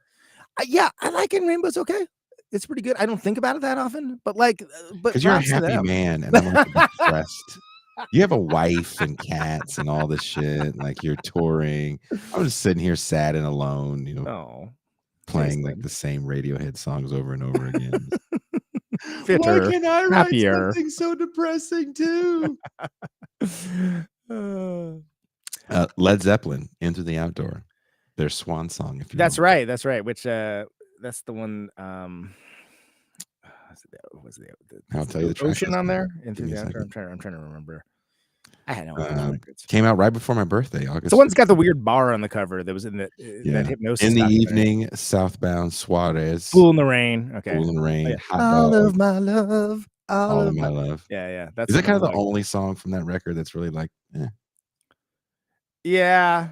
I like In Rainbows. Okay, it's pretty good. I don't think about it that often, but because you're a happy man and I'm like depressed. You have a wife and cats and all this shit. Like you're touring. I'm just sitting here sad and alone, playing like the same Radiohead songs over and over again. Fitter, Why can I write happier. something so depressing too? Led Zeppelin, Into the Outdoor, their swan song, if you That's will. right. That's right. Which that's the one. Was the I'll tell you the track Ocean on listing. there? Give Into me the a Outdoor. second. I'm trying to remember. I had all those records. Came out right before my birthday, It's August. the one that's got the weird bar on the cover that was in that Yeah. Hypnosis In the documentary. Evening, Southbound Suarez, Fool in the Rain. Okay. Fool in the Rain, Oh, yeah. Hot All Dog, of my love. All of My Love. Yeah. That's Is that the one kind of I the like. only song from that record that's really like, eh? Yeah.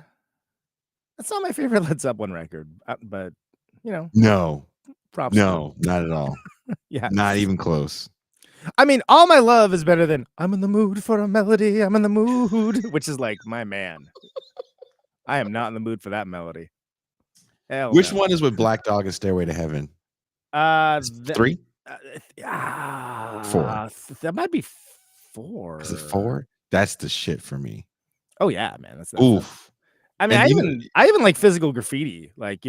That's not my favorite Led Zeppelin record, but No, props. no, not at all. Yeah. Not even close. I mean, All My Love is better than I'm in the mood for a melody. I'm in the mood, which is like, my man. I am not in the mood for that melody. Hell Which no. one is with Black Dog and Stairway to Heaven? That 3? 4. that might be 4. Is it 4? That's the shit for me. Oh yeah, man. That's Oof. I mean, And I even like Physical Graffiti. Like,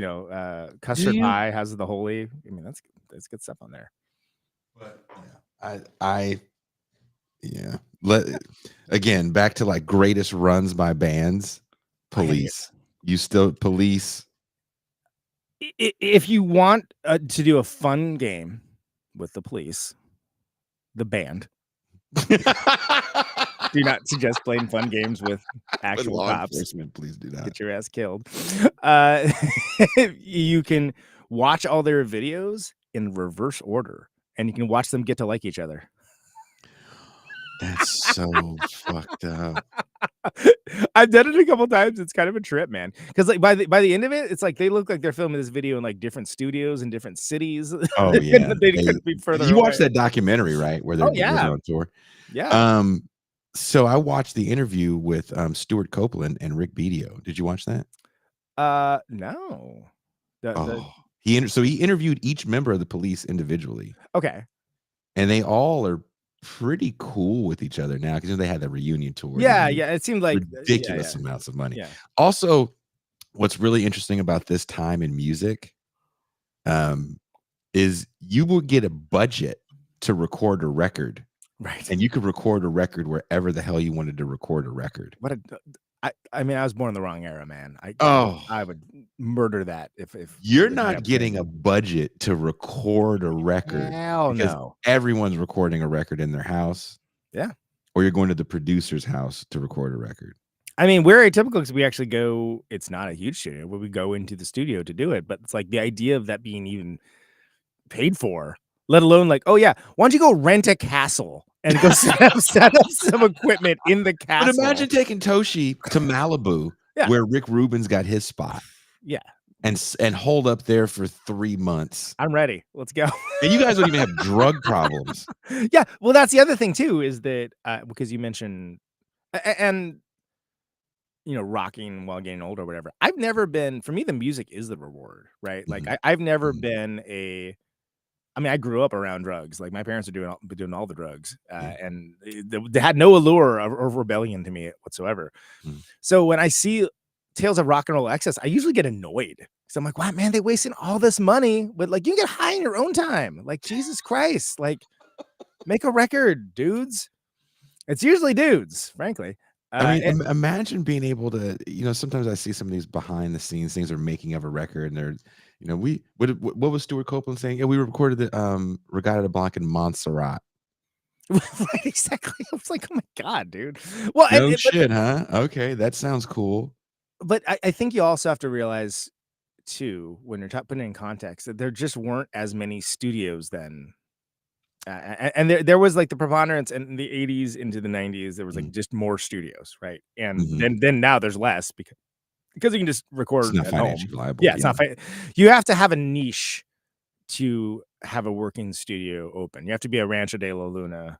Custard you? Pie has the Holy. I mean, that's good stuff on there. But yeah. Again, back to like greatest runs by bands. Police. Police. If you want to do a fun game with the Police, the band. Do not suggest playing fun games with actual law cops. enforcement, please do not. Get your ass killed. You can watch all their videos in reverse order, and you can watch them get to like each other. That's so fucked up. I've done it a couple times. It's kind of a trip, man. Because like by the end of it, it's like they look like they're filming this video in like different studios in different cities. Oh yeah, they couldn't be further. You away. watched that documentary, right? Where they're on tour. Yeah. So I watched the interview with Stuart Copeland and Rick Beato. Did you watch that? No. He interviewed each member of the Police individually. Okay. And they all are pretty cool with each other now because they had that reunion tour. Yeah. It seemed like ridiculous amounts of money. Yeah. Also, what's really interesting about this time in music is you will get a budget to record a record. Right. And you could record a record wherever the hell you wanted to record a record. I mean, I was born in the wrong era, man. I would murder that if you're not getting a budget to record a record. Hell no. Everyone's recording a record in their house. Yeah. Or you're going to the producer's house to record a record. I mean, we're atypical because we actually go, it's not a huge studio, but we go into the studio to do it. But it's like the idea of that being even paid for, let alone like, oh yeah, why don't you go rent a castle and go set up some equipment in the castle? But imagine taking Toshi to Malibu, where Rick Rubin's got his spot. Yeah. And hold up there for 3 months. I'm ready. Let's go. And you guys don't even have drug problems. Yeah. Well, that's the other thing too, is that because you mentioned and rocking while getting older or whatever. I've never been, for me, the music is the reward, right? Like I've never been I grew up around drugs. Like my parents are doing all the drugs, and they had no allure or rebellion to me whatsoever. So when I see Tales of Rock and Roll Excess, I usually get annoyed because I'm like, wow, man, they wasting all this money, but like you can get high in your own time. Like Jesus Christ, like make a record, dudes. It's usually dudes, frankly. Imagine being able to, sometimes I see some of these behind the scenes things are making of a record, and they're, what was Stuart Copeland saying? Yeah, we recorded the Regatta de Blanc in Montserrat. Right, exactly. I was like, oh my God, dude. Well, no shit, huh? Okay, that sounds cool. But I think you also have to realize too, when you're putting it in context, that there just weren't as many studios then. And there was like the preponderance in the 80s into the 90s. There was like just more studios, right? And then now there's less because you can just record. It's not at financially home. viable. Yeah, it's not. You have to have a niche to have a working studio open. You have to be a Rancho de la Luna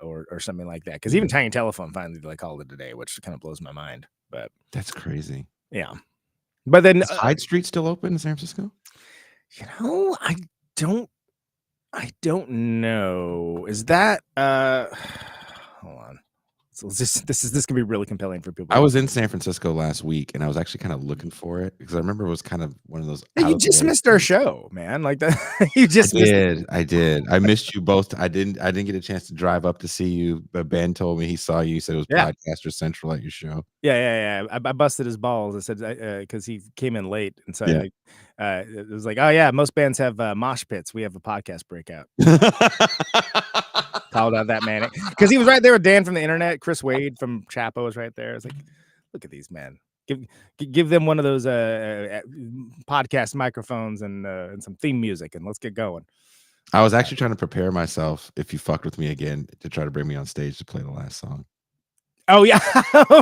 or something like that. Because even Tiny Telephone finally called it a day, which kind of blows my mind. But that's crazy. Yeah. But then is Hyde Street still open in San Francisco? I don't know. Is that hold on. So this can be really compelling for people. I was in San Francisco last week, and I was actually kind of looking for it because I remember it was kind of one of those. Hey, out you of the just way missed our things. show, man. Like that, you just missed it. I did. I missed you both. I didn't get a chance to drive up to see you, but Ben told me he saw you. He said it was Yeah. Podcaster Central at your show. Yeah. I busted his balls. I said because he came in late, and so Yeah. it was like, oh yeah, most bands have mosh pits. We have a podcast breakout. Called out that man because he was right there with Dan from the internet. Chris Wade from Chapo was right there. It's like, look at these men. Give them one of those podcast microphones and some theme music, and let's get going. I was actually trying to prepare myself if you fucked with me again to try to bring me on stage to play the last song. Oh yeah,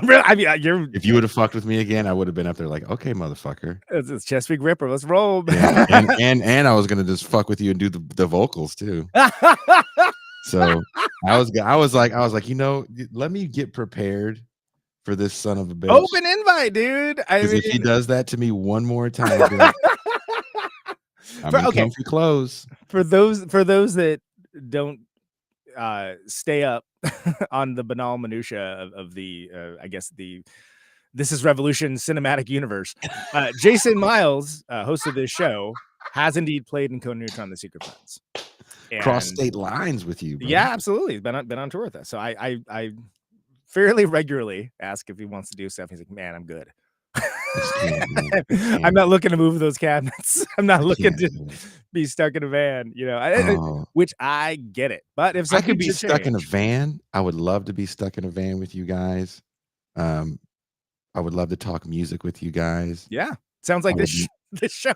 really? I mean, if you would have fucked with me again, I would have been up there like, okay, motherfucker. It's Chesapeake Ripper. Let's roll. Yeah. and I was gonna just fuck with you and do the vocals too. So I was like, you know, let me get prepared for this son of a bitch. Open invite, dude. Because if he does that to me one more time, I'm gonna come for clothes. For those that don't stay up on the banal minutia of the I guess the This Is Revolution cinematic universe, Jason Myles, host of this show, has indeed played in Conan and Neutron: The Secret Friends. Cross state lines with you, bro. Yeah, absolutely. He's been on tour with us. So I fairly regularly ask if he wants to do stuff. He's like, man, I'm good. I'm not looking to move those cabinets. I'm not looking to be stuck in a van, you know, which I get it. But if I could be stuck in a van, I would love to be stuck in a van with you guys. I would love to talk music with you guys. Yeah. Sounds like this show.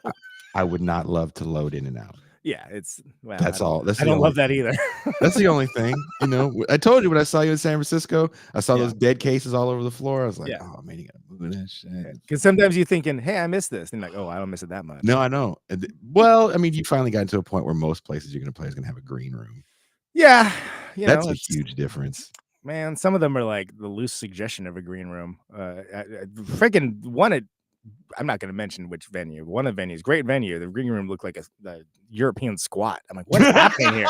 I would not love to load in and out. Yeah, it's that's all. I don't love that either. That's the only thing, you know. I told you when I saw you in San Francisco, I saw those dead cases all over the floor. I was like, oh man, you gotta move that shit. Because sometimes you're thinking, hey, I miss this, and you're like, oh, I don't miss it that much. No, I know. Well, I mean, you finally got to a point where most places you're gonna play is gonna have a green room. Yeah, that's a huge difference. Man, some of them are like the loose suggestion of a green room. Freaking one I'm not going to mention which venue. One of the venues, great venue. The green room looked like a European squat. I'm like, what is happening here?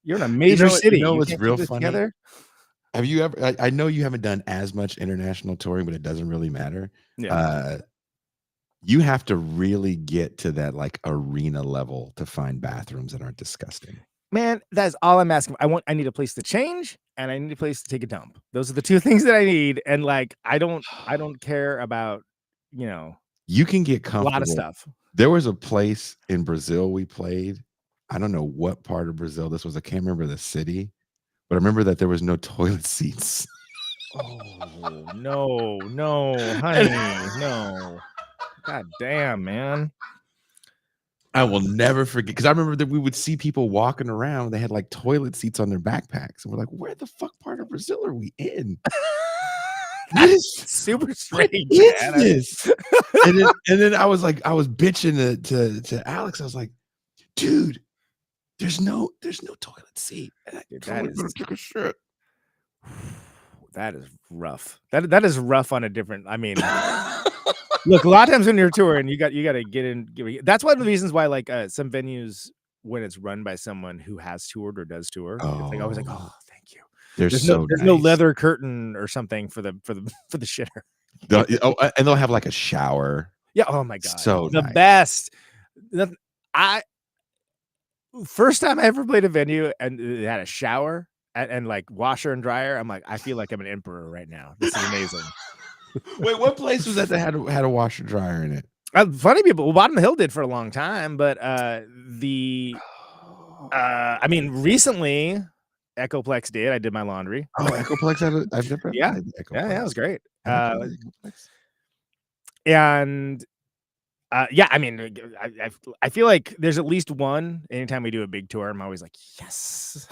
You're in a major city. You know what's real funny? Together? Have you ever? I know you haven't done as much international touring, but it doesn't really matter. Yeah. You have to really get to that like arena level to find bathrooms that aren't disgusting. Man, that's all I'm asking. I need a place to change, and I need a place to take a dump. Those are the two things that I need. And like, I don't care about, you know, you can get comfortable. A lot of stuff. There was a place in Brazil we played. I don't know what part of Brazil this was. I can't remember the city, but I remember that there was no toilet seats. Oh no, honey, no. God damn, man. I will never forget, because I remember that we would see people walking around. They had like toilet seats on their backpacks, and we're like, "Where the fuck part of Brazil are we in?" That is super strange. What is this? and then I was bitching to Alex. I was like, "Dude, there's no toilet seat." And I took a shit. That is rough. That is rough on a different. I mean. Look, a lot of times when you're touring, you got to get in. That's one of the reasons why, like, some venues when it's run by someone who has toured or does tour, it's like I was like, oh, thank you. There's no leather curtain or something for the shitter. And they'll have like a shower. Yeah. Oh my god. So the best. First time I ever played a venue and it had a shower and like washer and dryer. I'm like, I feel like I'm an emperor right now. This is amazing. Wait, what place was that had a washer dryer in it? Funny people. Well, Bottom Hill did for a long time, but I mean, recently Echoplex did. I did my laundry. Oh, Echoplex I've never. Yeah, it was great. And I mean, I feel like there's at least one. Anytime we do a big tour, I'm always like, yes.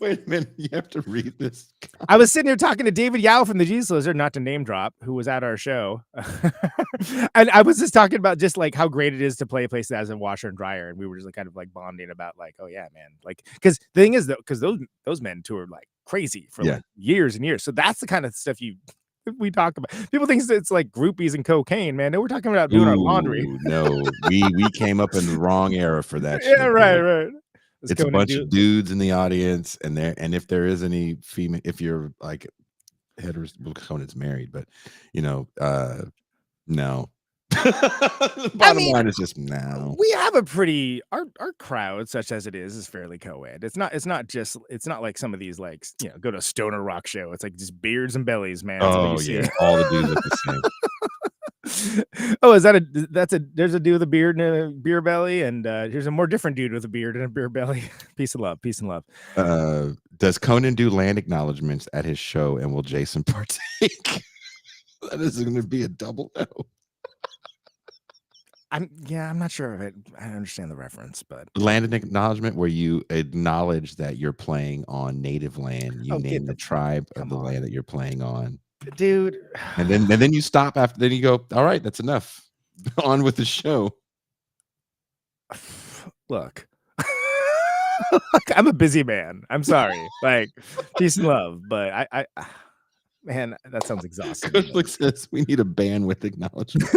Wait a minute, you have to read this. I was sitting here talking to David Yao from the Jesus Lizard, not to name drop, who was at our show. And I was just talking about just like how great it is to play a place that has a washer and dryer. And we were just like kind of like bonding about like, oh yeah, man. Like, because the thing is that because those men toured like crazy for like years and years. So that's the kind of stuff we talk about. People think it's like groupies and cocaine, man. No, we're talking about doing our laundry. No, we came up in the wrong era for that. Yeah, right. Does It's a Conan bunch do? of dudes in the audience, and if there is any female, if you're like well, Conan's married, but no. I Bottom mean, line is just no. we have a pretty our crowd, such as it is fairly co-ed. It's not like some of these like go to a stoner rock show. It's like just beards and bellies, man. That's all you Oh see. yeah, all the dudes look the same. Oh, is that there's a dude with a beard and a beer belly, and here's a more different dude with a beard and a beer belly. Peace and love, peace and love. Does Conan do land acknowledgments at his show, and will Jason partake? That is going to be a double no. I'm not sure of it. I understand the reference, but Land an acknowledgement where you acknowledge that you're playing on native land. You name the tribe of the land that you're playing on, dude. And then you stop after. Then you go, all right, that's enough. On with the show. Look. I'm a busy man. I'm sorry. Like, peace and love, but I man, that sounds exhausting. Coach says we need a bandwidth acknowledgement.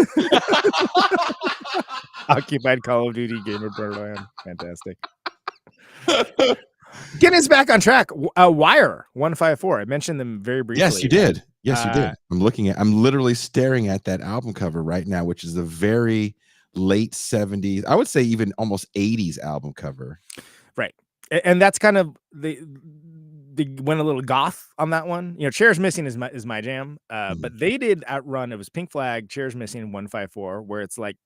Occupied Call of Duty gamer Borderland. Fantastic. Getting us back on track. Wire 154. I mentioned them very briefly. Yes, you did. Yes, you did. I'm literally staring at that album cover right now, which is a very late 70s. I would say even almost 80s album cover. Right. And that's kind of they went a little goth on that one. Chairs Missing is my jam. But they did outrun. It was Pink Flag, Chairs Missing, 154, where it's like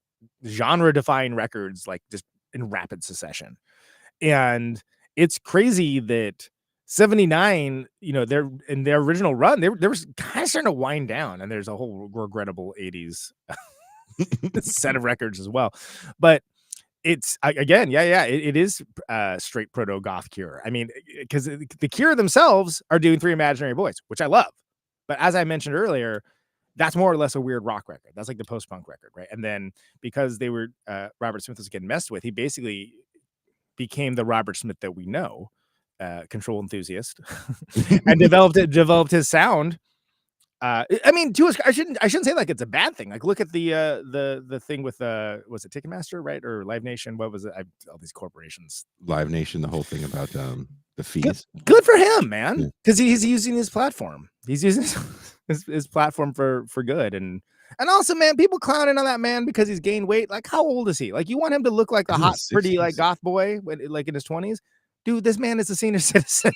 genre-defying records, like just in rapid succession. And it's crazy that 79, they're in their original run, they were kind of starting to wind down, and there's a whole regrettable 80s set of records as well. But it's again, it is straight proto goth Cure. I mean, because the Cure themselves are doing Three Imaginary Boys, which I love. But as I mentioned earlier, that's more or less a weird rock record. That's like the post-punk record, right? And then because they were Robert Smith was getting messed with, he basically became the Robert Smith that we know, control enthusiast, and developed his sound. I mean, I shouldn't say like it's a bad thing. Like, look at the thing with was it Ticketmaster, right, or Live Nation? What was it? All these corporations. Live Nation, the whole thing about the fees. Good for him, man, because he's using his platform. He's using his platform for good, and also, man, people clowning on that man because he's gained weight. Like, how old is he? Like, you want him to look like the hot, pretty, like goth boy, like in his 20s? Dude, this man is a senior citizen.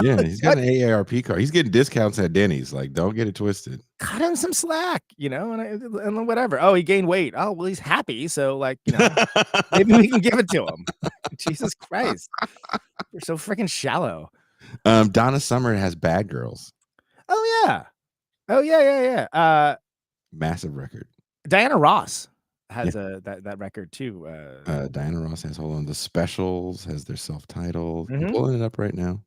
Yeah, he's got an AARP card. He's getting discounts at Denny's. Like, don't get it twisted. Cut him some slack, and whatever. Oh, he gained weight. Oh, well, he's happy. So, like, maybe we can give it to him. Jesus Christ. You're so freaking shallow. Donna Summer has Bad Girls. Oh, yeah. Oh, yeah. Massive record. Diana Ross has that record too. Diana Ross has Hold On. The Specials has their self-titled. I'm pulling it up right now.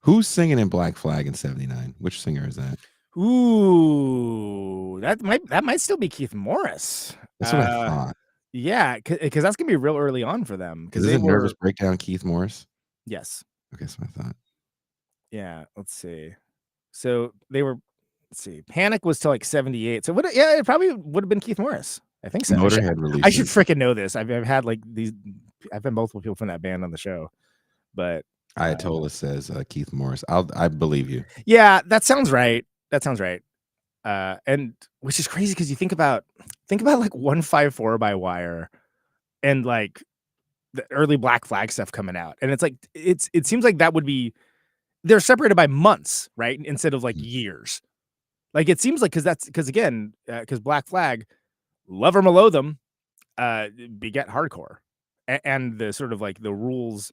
Who's singing in Black Flag in 79? Which singer is that? Ooh, that might still be Keith Morris. That's what I thought. Yeah, because that's gonna be real early on for them. Because is it Nervous Breakdown Keith Morris? Yes. Okay, so I thought. Yeah, let's see. So they were. Let's see. Panic was till like 78. So it probably would have been Keith Morris. I think so. Motorhead release. I should freaking know this. I've had like these. I've had multiple people from that band on the show, but Ayatollah says Keith Morris. I believe you. Yeah, that sounds right. And which is crazy because you think about like 154 by Wire, and like the early Black Flag stuff coming out, and it's like it seems like that would be they're separated by months, right, instead of like years. Like, it seems like because Black Flag, love 'em or loathe 'em, beget hardcore, and the sort of like the rules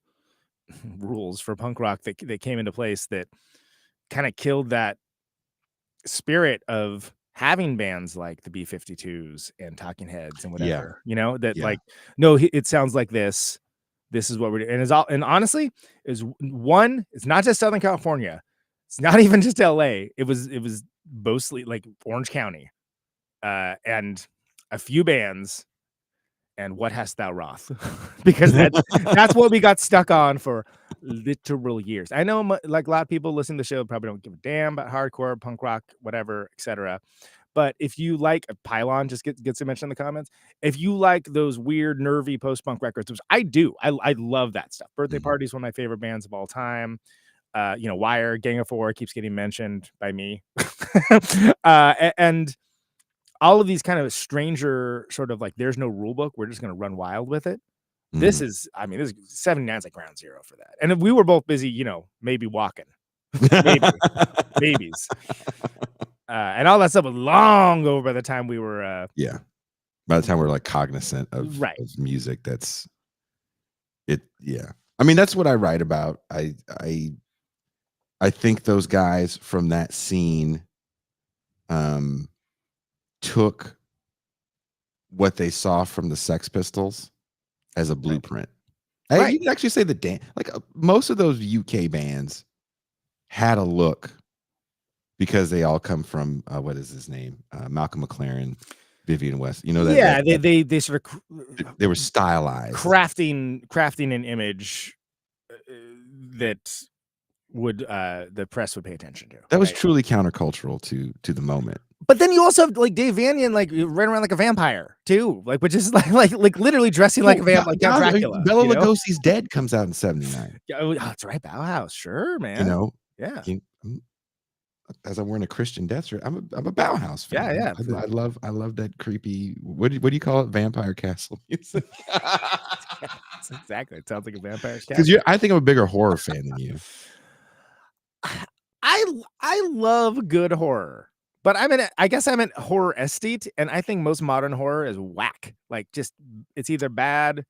for punk rock that came into place that kind of killed that spirit of having bands like the B-52s and Talking Heads and whatever, like, no, it sounds like this. This is what we're doing, and honestly, it's not just Southern California. It's not even just LA. It was mostly like Orange County, and a few bands, and What Hast Thou Wrought? Because that's what we got stuck on for literal years. I know, like, a lot of people listening to the show probably don't give a damn about hardcore, punk rock, whatever, etc. But if you like Pylon, just gets a mention in the comments. If you like those weird, nervy post-punk records, which I do, I love that stuff. Birthday Party is one of my favorite bands of all time. Wire, Gang of Four keeps getting mentioned by me. And all of these kind of stranger sort of like, there's no rule book. We're just going to run wild with it. This is 79 is like ground zero for that. And if we were both busy, maybe walking, babies. And all that stuff was long over by the time we were. By the time we're like cognizant of music, that's it. Yeah. I mean, that's what I write about. I think those guys from that scene took what they saw from the Sex Pistols as a blueprint. You can actually say most of those UK bands had a look because they all come from what is his name? Malcolm McLaren, Vivian West. You know that? Yeah, they sort of they were stylized, crafting an image that would the press would pay attention to. That was truly countercultural to the moment. But then you also have like Dave Vanian, like ran around like a vampire too, like which is like literally dressing like a vampire, like Count Dracula. Bela Lugosi's Dead comes out in 79. Oh, that's right, Bauhaus, sure, man. As I'm wearing a Christian Death shirt, I'm a Bauhaus fan. Yeah. I love that creepy. What do you call it? Vampire castle music. Exactly. It sounds like a vampire castle. Because I think I'm a bigger horror fan than you. I love good horror. But I guess I'm an horror aesthete, and I think most modern horror is whack. Like, just it's either bad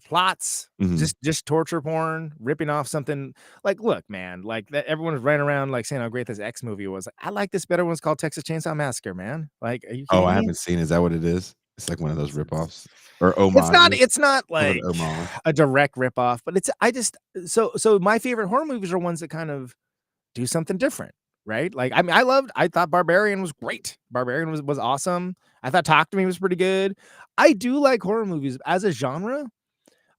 plots, just torture porn, ripping off something. Like, look, man, like that everyone was running around like saying how great this X movie was. I like this better. One's called Texas Chainsaw Massacre, man. Like, are you kidding me? I haven't seen. Is that what it is? It's like one of those ripoffs or homage. It's not like a direct ripoff, but so my favorite horror movies are ones that kind of do something different. Right? Like, I mean, I thought Barbarian was great. Barbarian was awesome. I thought Talk to Me was pretty good. I do like horror movies as a genre.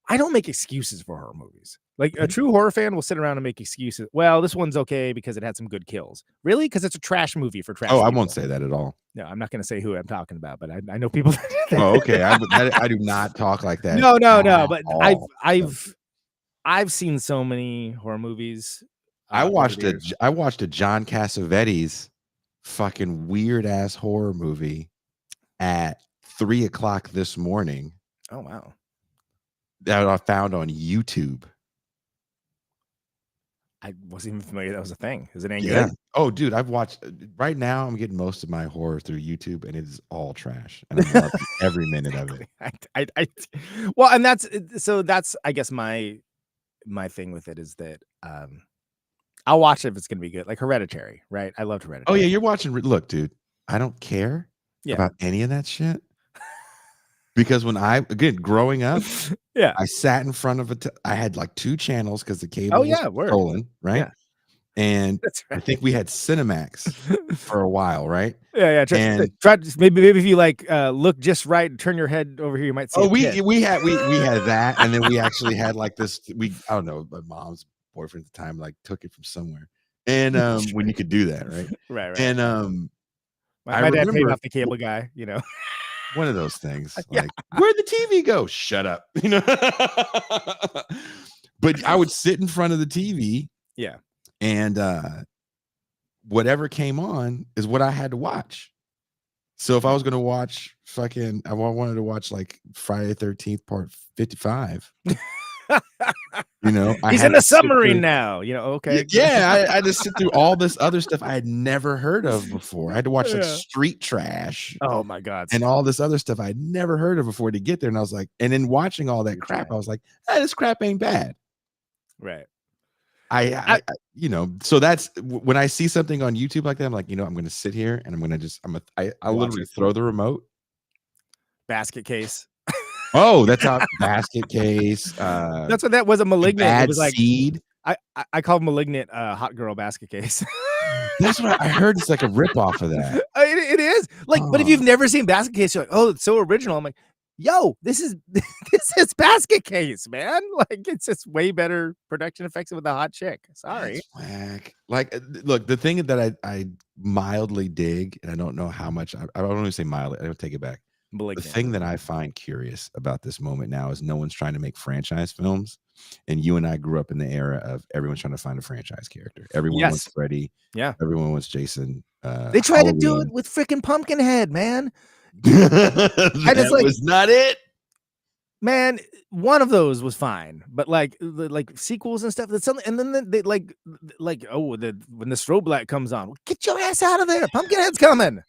I don't make excuses for horror movies. Like, a true horror fan will sit around and make excuses. Well, this one's okay because it had some good kills. Really? Because it's a trash movie for trash. I won't say that at all. No, I'm not going to say who I'm talking about, but I know people. Okay. I do not talk like that. No. But I've seen so many horror movies. I watched a John Cassavetes fucking weird ass horror movie at 3:00 this morning. Oh wow! That I found on YouTube. I wasn't even familiar that was a thing. Is it any good? Oh, dude, I've watched. Right now, I'm getting most of my horror through YouTube, and it is all trash, and I'm loving every minute of it. Well, and that's I guess my thing with it is that I'll watch it if it's gonna be good, like Hereditary, right? I loved Hereditary. Oh yeah, you're watching. Look, dude, I don't care about any of that shit because when growing up, I sat in front of I had like 2 channels because the cable was stolen, right? Yeah. And I think we had Cinemax for a while, right? Yeah. Try maybe if you like look just right and turn your head over here, you might see. We had that, and then we actually had like this. I don't know, my mom's boyfriend at the time like took it from somewhere, and when you could do that, right? And my dad paid off the cable guy, one of those things. Like, where'd the TV go? Shut up, But I would sit in front of the TV, and whatever came on is what I had to watch. So if I was going to watch I wanted to watch like Friday the 13th part 55. He's in a submarine now. Okay. Yeah, I just sit through all this other stuff I had never heard of before. I had to watch like Street Trash. Oh my god! And all this other stuff I had never heard of before to get there. And I was like, and then watching all that crap, I was like, this crap ain't bad. Right. So that's when I see something on YouTube like that, I'm like, I'm going to sit here and I'm going to I literally throw the remote. Basket Case. Oh, that's a basket case. That's what that was. A Malignant. Bad it was like Seed. I called Malignant hot girl basket case. That's what I heard. It's like a rip off of that. It is like, but if you've never seen Basket Case, you're like, oh, it's so original. I'm like, yo, this is this is basket case, man. Like it's just way better production effects with a hot chick. Sorry. That's whack. Like, look, the thing that I mildly dig, and I don't know how much. I don't want to say mildly. I don't take it back. The Malignant. thing that I find curious about this moment now is no one's trying to make franchise films, and you and I grew up in the era of everyone's trying to find a franchise character. Everyone wants Yes. Freddy. Yeah. Everyone wants Jason. They tried to do Halloween. it with freaking Pumpkinhead, man. That like- was not it. Man, one of those was fine, but like sequels and stuff. That's something, and then they like when the strobe light comes on, get your ass out of there! Pumpkinhead's coming.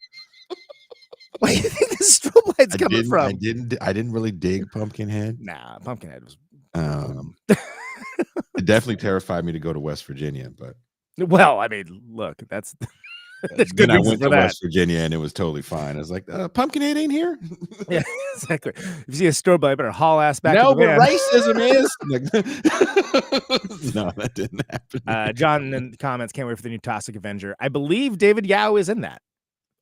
Where do you think the strobe light's coming from? I didn't really dig Pumpkinhead. Nah, Pumpkinhead was. It definitely terrified me to go to West Virginia, but Well, I mean, look, that's there's good then I reason went for to that. West Virginia and it was totally fine. I was like, Pumpkinhead ain't here. Yeah, exactly. If you see a strobe light, better haul ass back. No, to the but van. racism is. Like, no, that didn't happen. John in the comments, can't wait for the new Toxic Avenger. I believe David Yao is in that.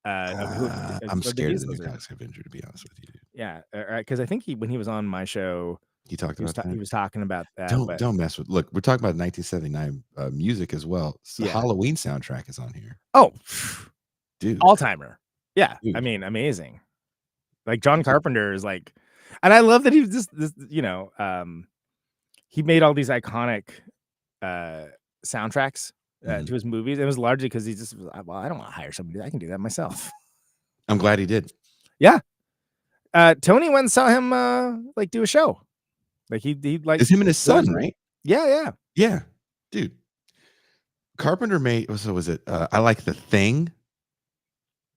I'm scared of the new Toxic Avenger, to be honest with you. Yeah, because I think when he was on my show, He talked he was, about that. he was talking about that. Don't mess with. Look, we're talking about 1979 music as well. So Yeah. Halloween soundtrack is on here, Oh, dude. all timer. Yeah, Dude. I mean, amazing. Like John Carpenter is like, and I love that he was just this. He made all these iconic soundtracks Mhm. to his movies. It was largely because he just, well, I don't want to hire somebody. I can do that myself. I'm glad he did. Tony went and saw him like do a show. Like he like It's him and his son, right? Yeah. Yeah, dude. Carpenter made. So was it? I like The Thing.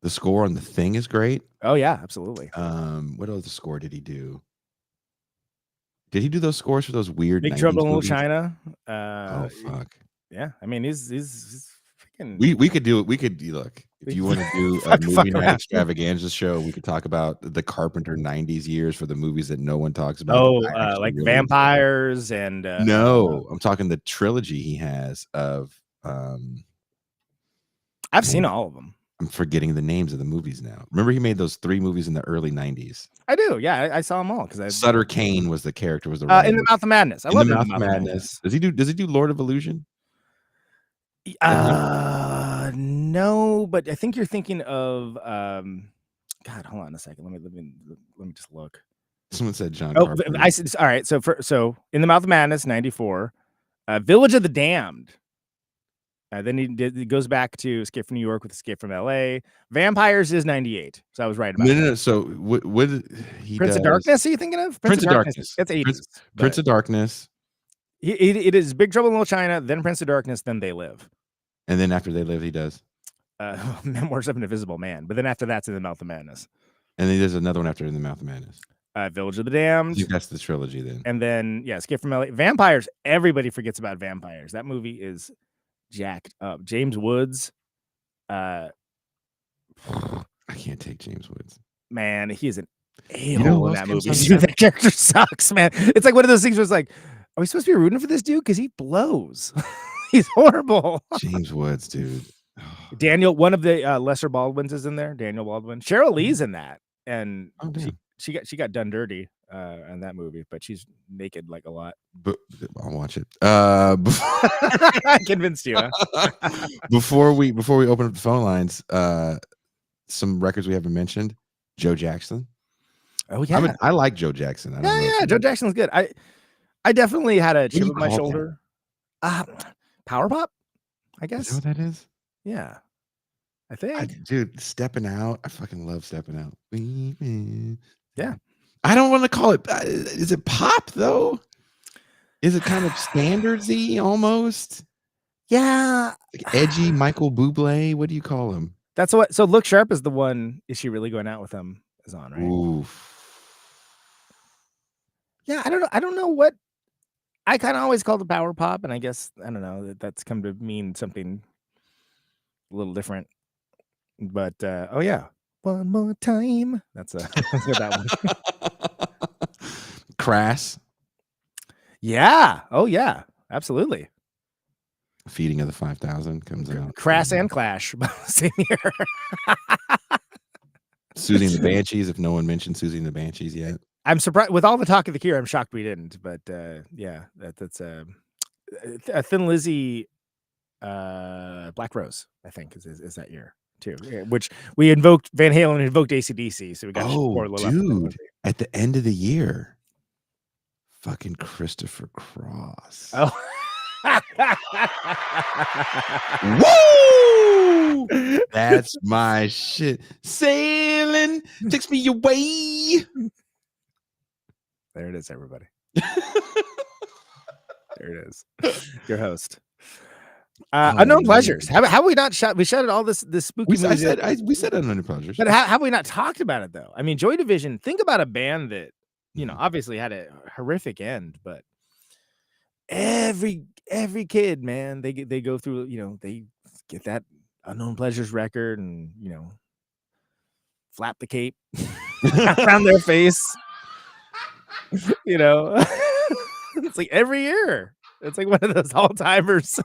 The score on The Thing is great. Oh yeah, absolutely. What other score did he do? Did he do those scores for those weird Big 90s Trouble in Little movies? China. Oh fuck. Yeah, I mean he's freaking. We could do it. We could look if you want to do a Fuck movie night around. extravaganza show. We could talk about the Carpenter 90s years for the movies that no one talks about. Oh, that I actually like really enjoy. vampires and No, I'm talking the trilogy he has of. I've seen all of them. I'm forgetting the names of the movies now. Remember, he made those 3 movies in the early 90s. I do. Yeah, I saw them all because I Sutter Kane was the character. Was the in writer. the Mouth of Madness. I In love the In Mouth of Madness. Does he do Lord of Illusion? No, but I think you're thinking of God. Hold on a second. Let me just look. Someone said John. Oh, Carpenter. I said all right. So In the Mouth of Madness, 94. Village of the Damned. Then he goes back to Escape from New York with Escape from LA. Vampires is 98. So I was right about No. So what he Prince does, of Darkness, are you thinking of? Prince of Darkness. It's 80s. Prince of Darkness, It is Big Trouble in Little China, then Prince of Darkness, then They Live. and then after They Live, he does, Memoirs of an Invisible Man. But then after that's In the Mouth of Madness. and then there's another one after In the Mouth of Madness. Village of the I Damned. think that's the trilogy then. And then, Escape from LA. Vampires. Everybody forgets about Vampires. That movie is jacked up. James Woods. I can't take James Woods. Man, he is an a-hole know who in else that comes movie. on That character sucks, man. It's like one of those things where it's like, are we supposed to be rooting for this dude? Because he blows. He's horrible. James Woods, dude. Daniel, one of the lesser Baldwins is in there. Daniel Baldwin. Cheryl Lee's in that. And Oh, damn. she got done dirty in that movie, but she's naked like a lot. But I'll watch it. I convinced you. Huh? Before we open up the phone lines, some records we haven't mentioned. Joe Jackson. Oh yeah, I like Joe Jackson. I don't know if yeah. you- Joe Jackson's good. I definitely had a do chip you on my call that? shoulder. Power pop, I Is guess. that what that is? Yeah, I think. Dude, Stepping Out. I fucking love Stepping Out. Yeah. I don't want to call it. Is it pop though? Is it kind of standardsy almost? Yeah, Like edgy Michael Bublé? What do you call him? that's what. So Look Sharp is the one. Is she really going out with him? Is on right. Oof. Yeah, I don't know. I don't know what. I kind of always called it power pop, and I guess I don't know that's come to mean something a little different. But oh yeah, one more time. That's that one. Crass. Yeah. Oh yeah. Absolutely. Feeding of the 5,000 comes out. Crass and Clash. Same year. Susie and the Banshees. If no one mentioned Susie and the Banshees yet. I'm surprised with all the talk of the Cure. I'm shocked we didn't, but yeah, that's a Thin Lizzy, Black Rose. I think is that year too. Which we invoked Van Halen, invoked AC/DC, so we got more Oh, a little after Thin dude, Lizzy. at the end of the year, fucking Christopher Cross. Oh. Woo! That's my shit. Sailing takes me away. There it is, everybody. There it is. Your host. Unknown Pleasures. Have we not shot? We shot at all this spooky We movie. said Unknown Pleasures. But have we not talked about it though? I mean, Joy Division. Think about a band that obviously had a horrific end, but every kid, man, they go through. They get that Unknown Pleasures record and flap the cape around their face. It's like every year. It's like one of those all-timers.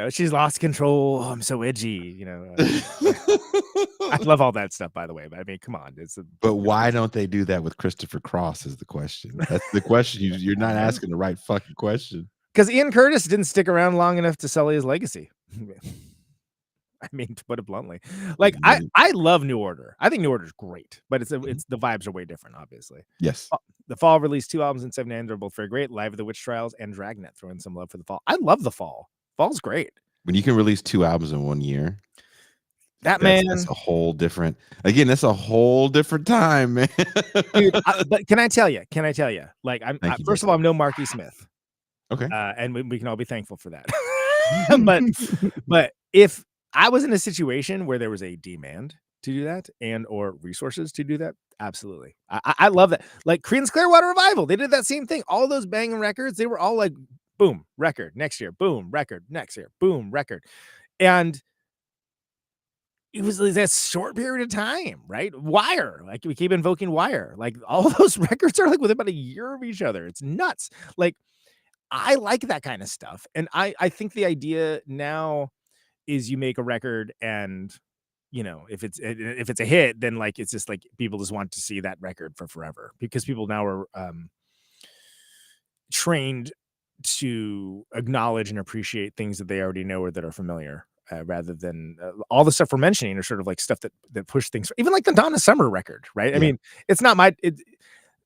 She's lost control. Oh, I'm so edgy. I love all that stuff, by the way. But I mean, come on. But why don't they do that with Christopher Cross? Is the question. That's the question. You're not asking the right fucking question. Because Ian Curtis didn't stick around long enough to sully his legacy. I mean, to put it bluntly, like I love New Order. I think New Order's great, but it's the vibes are way different, obviously. Yes. The Fall released 2 albums in '79. They're both very great. Live at the Witch Trials and Dragnet. Throw in some love for the Fall. I love the Fall. Fall's great. When you can release 2 albums in 1 year, that's a whole different. Again, that's a whole different time, man. Dude, but can I tell you? Like, first of all, I'm no Marky Smith. Okay. And we can all be thankful for that. but if I was in a situation where there was a demand to do that and or resources to do that, absolutely. I love that. Like Creedence Clearwater Revival, they did that same thing. All those banging records, they were all like, boom, record next year, boom, record next year, boom, record. And it was like that short period of time, right? Wire, like we keep invoking Wire. Like all those records are like within about a year of each other. It's nuts. Like I like that kind of stuff. And I think the idea now is you make a record and if it's a hit, then like it's just like people just want to see that record for forever because people now are trained to acknowledge and appreciate things that they already know or that are familiar rather than all the stuff we're mentioning are sort of like stuff that push things, even like the Donna Summer record, right? Yeah. I mean, it's not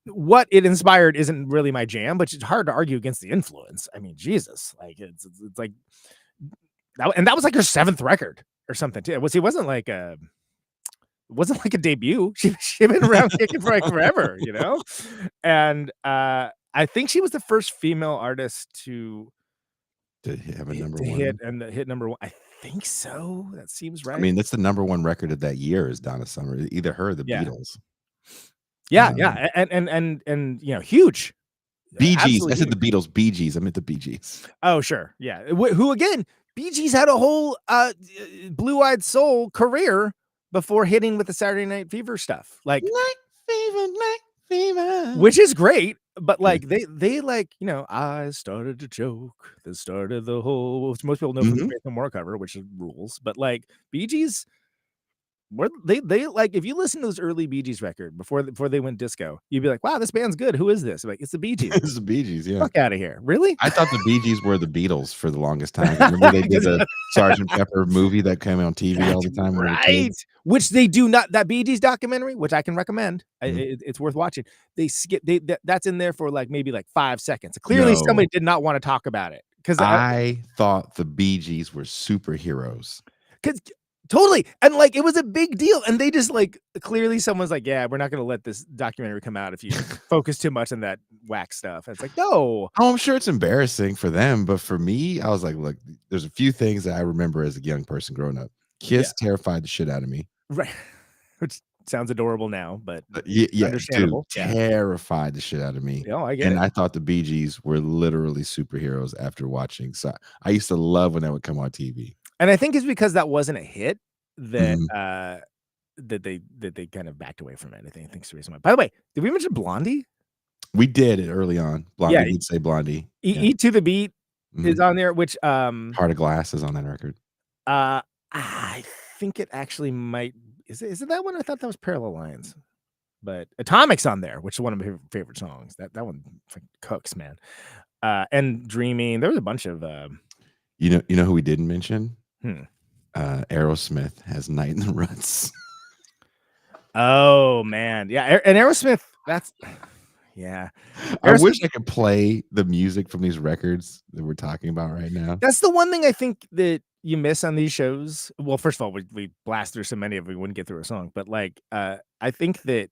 what it inspired isn't really my jam, but it's hard to argue against the influence. I mean, Jesus, like it's like that, and that was like her 7th record or something too. It wasn't like a debut. She'd been around kicking for like forever, and I think she was the first female artist to have a number 1 hit and hit number 1. I think so. That seems right. I mean, that's the number 1 record of that year is Donna Summer, either her or the Beatles. Yeah, and huge. Bee Gees. I said the Beatles. Bee Gees. I meant the Bee Gees. Oh, sure. Yeah. Who again? Bee Gees had a whole Blue-Eyed Soul career before hitting with the Saturday Night Fever stuff. Like Night Fever, which is great, but like they like I started to choke. That started the whole. Which most people know from the Faith No More cover, which rules. But like Bee Gees. They like if you listen to this early Bee Gees record before they went disco, you'd be like, wow, this band's good. Who is this? Like, it's the Bee Gees. It's the Bee Gees, yeah. Fuck out of here. Really? I thought the Bee Gees were the Beatles for the longest time. Remember they did the Sgt. Pepper movie that came on TV all the time. Right. Which they do not, that Bee Gees documentary, which I can recommend. It's worth watching. They skip that's in there for like maybe like 5 seconds. Clearly somebody did not want to talk about it. Because I thought the Bee Gees were superheroes. Because totally. And like it was a big deal. And they just like clearly someone's like, yeah, we're not going to let this documentary come out if you focus too much on that whack stuff. And it's like, no. Oh, I'm sure it's embarrassing for them. But for me, I was like, look, there's a few things that I remember as a young person growing up. Kiss terrified the shit out of me. Right. Which sounds adorable now, but understandable. Dude, terrified the shit out of me. I get it. I thought the Bee Gees were literally superheroes after watching. So I used to love when that would come on TV. And I think it's because that wasn't a hit that that they kind of backed away from it. I think it's the reason why. By the way, did we mention Blondie? We did it early on. Blondie did say Blondie. Eat to the Beat is on there, which Heart of Glass is on that record. I think it actually might. is it that one? I thought that was Parallel Lines, but Atomic's on there, which is one of my favorite songs. That one cooks, man. And Dreaming. There was a bunch of You know who we didn't mention? hmm. Aerosmith has Night in the Ruts. Oh man, yeah, and Aerosmith. That's yeah. I Aerosmith, wish I could play the music from these records that we're talking about right now. that's the one thing I think that you miss on these shows. Well, first of all, we blast through so many of them, we wouldn't get through a song. But like, I think that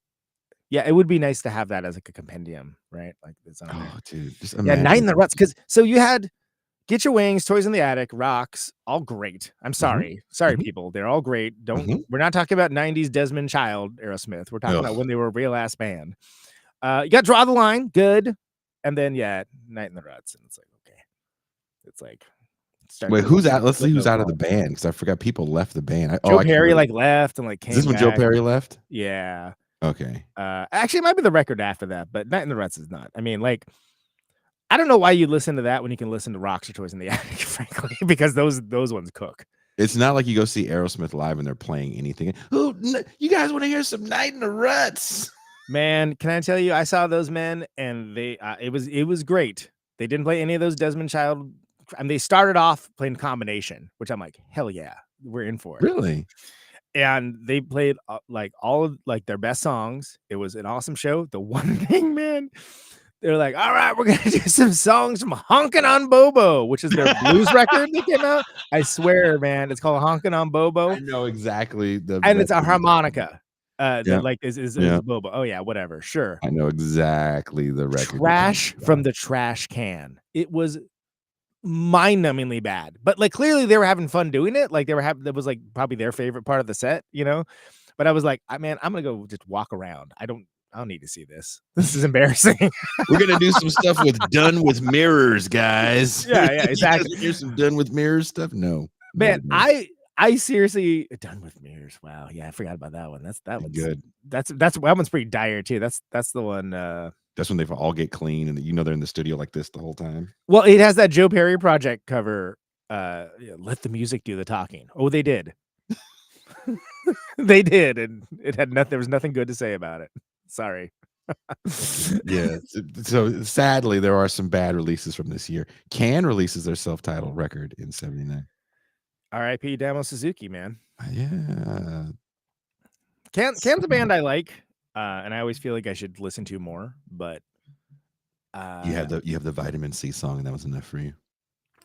it would be nice to have that as like a compendium, right? Like it's on there. Oh, dude, just Yeah, Night in imagine. the Ruts. Because so you had Get Your Wings, Toys in the Attic, Rocks, all great. I'm sorry, Mhm. people, they're all great. Mhm. We're not talking about '90s Desmond Child, Aerosmith. We're talking about Ugh. when they were a real ass band. You got Draw the Line, good, and then Night in the Ruts, and it's like okay, it's like Wait, who's out? Let's see who's out of the band. band because I forgot people left the band. Joe I can't Perry remember. like left and like came Is this when Joe back. Perry left? Yeah. Okay. Actually, it might be the record after that, but Night in the Ruts is not. I mean, like, I don't know why you listen to that when you can listen to Rocks or Toys in the Attic, frankly, because those ones cook. It's not like you go see Aerosmith live and they're playing anything. You guys want to hear some Night in the Ruts? Man, can I tell you, I saw those men and they it was great. They didn't play any of those Desmond Child. And they started off playing Combination, which I'm like, hell yeah, we're in for it. Really? And they played like all of like their best songs. It was an awesome show. The one thing, man, they're like, all right, we're gonna do some songs from Honkin' on Bobo, which is their blues record that came out. I swear, man, it's called Honkin' on Bobo. I know exactly and it's a harmonica. Yeah. That like is Yeah. Bobo. Oh yeah, whatever, sure. I know exactly the record. Trash from the trash can. It was mind-numbingly bad, but like clearly they were having fun doing it. Like that was like probably their favorite part of the set, you know. But I was like, man, I'm gonna go just walk around. I don't need to see this. This is embarrassing. We're gonna do some stuff with Done with Mirrors, guys. Yeah, exactly. Here's some Done with Mirrors stuff. No, man, no. I seriously Done with Mirrors. Wow, yeah, I forgot about that one. That one's good. That one's pretty dire too. That's the one. That's when they all get clean and they're in the studio like this the whole time. Well, it has that Joe Perry project cover. Let the music do the talking. Oh, they did. They did, and it had nothing. There was nothing good to say about it. Sorry. Yeah. So sadly, there are some bad releases from this year. Can releases their self-titled record in '79. R.I.P. Damo Suzuki, man. Yeah. Can's a band I like, and I always feel like I should listen to more. But you have the Vitamin C song, and that was enough for you.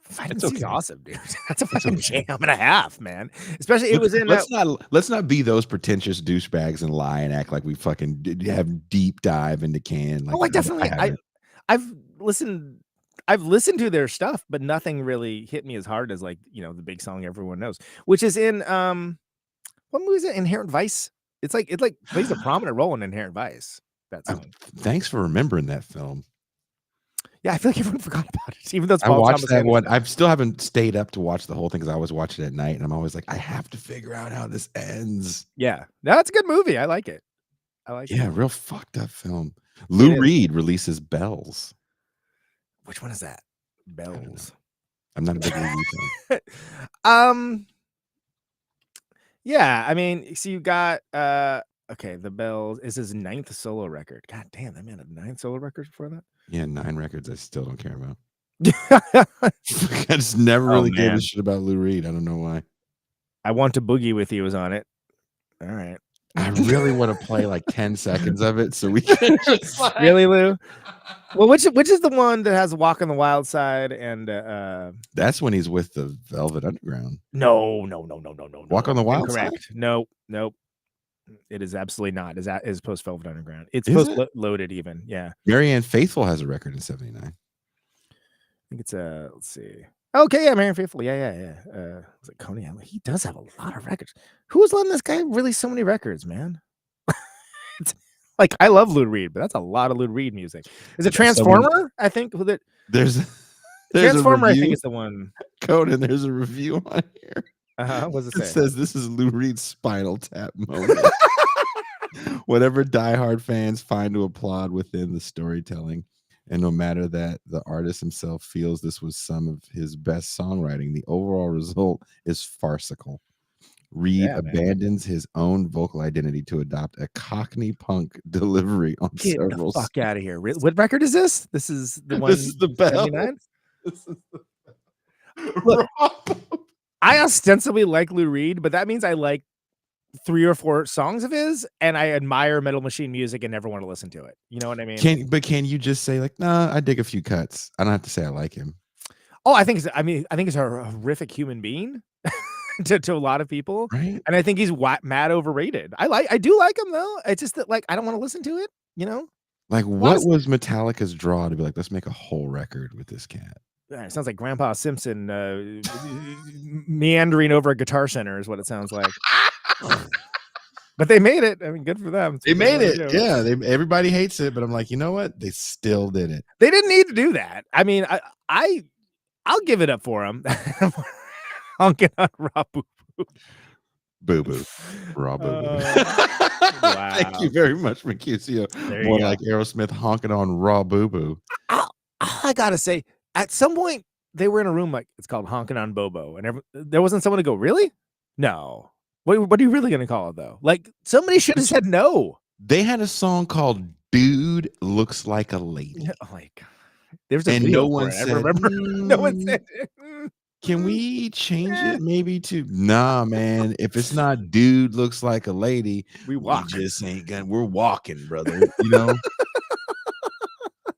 Vitamin C's awesome, dude. That's a fucking jam and a half, man. Especially it was in. Let's not be those pretentious douchebags and lie and act like we fucking have deep dive into Can. Like, I definitely. I've listened to their stuff, but nothing really hit me as hard as like the big song everyone knows, which is in what movie is it? Inherent Vice. It's like plays a prominent role in Inherent Vice. That song. Thanks for remembering that film. Yeah, I feel like everyone forgot about it. Even though it's I watched that one. I still haven't stayed up to watch the whole thing because I always watch it at night, and I'm always like, I have to figure out how this ends. Yeah, no, it's a good movie. I like it. Yeah, real fucked up film. Lou Reed releases Bells. Which one is that? Bells. I'm not a big Lou Reed fan. Yeah, I mean, so you got okay, the Bells is his 9th solo record. God damn, that man had 9 solo records before that. Yeah, 9 records I still don't care about. I just never really gave a shit about Lou Reed. I don't know why. I Want to Boogie With You was on it. All right. I really want to play like 10 seconds of it so we can just like... Really, Lou? Well, which is the one that has Walk on the Wild Side and that's when he's with the Velvet Underground. No. Walk on the Wild Incorrect. Side? Nope. It is absolutely not. Is post Velvet Underground. It's post Loaded even. Yeah. Marianne Faithfull has a record in '79. I think it's let's see. Okay, yeah, Marianne Faithfull. Yeah. Was it Conan? He does have a lot of records. Who was letting this guy release so many records, man? It's like I love Lou Reed, but that's a lot of Lou Reed music. Is it Transformer? I think with it. There's Transformer. I think it's the one. Conan, there's a review on here. What's it say? It says this is Lou Reed's Spinal Tap moment. Whatever diehard fans find to applaud within the storytelling, and no matter that the artist himself feels this was some of his best songwriting, the overall result is farcical. Reed Yeah, man. abandons his own vocal identity to adopt a Cockney punk delivery on Get the several. fuck out of here. What record is this? This is the one. This is the bell. 79? This is Look, Rob. I ostensibly like Lou Reed, but that means I like 3 or 4 songs of his, and I admire Metal Machine music and never want to listen to it. You know what I mean? Can you just say like, nah, I dig a few cuts. I don't have to say I like him. Oh, I think he's a horrific human being to a lot of people. Right? And I think he's mad overrated. I do like him though. It's just that like I don't want to listen to it, you know? Like, what was Metallica's draw to be like, let's make a whole record with this cat? It sounds like Grandpa Simpson meandering over a Guitar Center is what it sounds like. But they made it. I mean, good for them. They made it. Yeah. Everybody hates it, but I'm like, you know what? They still did it. They didn't need to do that. I mean, I'll give it up for them. Honking on Raw Boo Boo. Boo Boo. Raw Boo Boo. Wow. Thank you very much, Mercutio. More like Aerosmith honking on Raw Boo Boo. I gotta say, at some point, they were in a room like it's called Honking on Bobo, and there wasn't someone to go, really? No. What are you really gonna call it though? Like somebody should have said no. They had a song called "Dude Looks Like a Lady." Oh my god. There's a and video no for one it. said, I remember. No one said can we change it maybe to nah, man? If it's not "Dude Looks Like a Lady," we walk. We just ain't gonna. We're walking, brother. You know.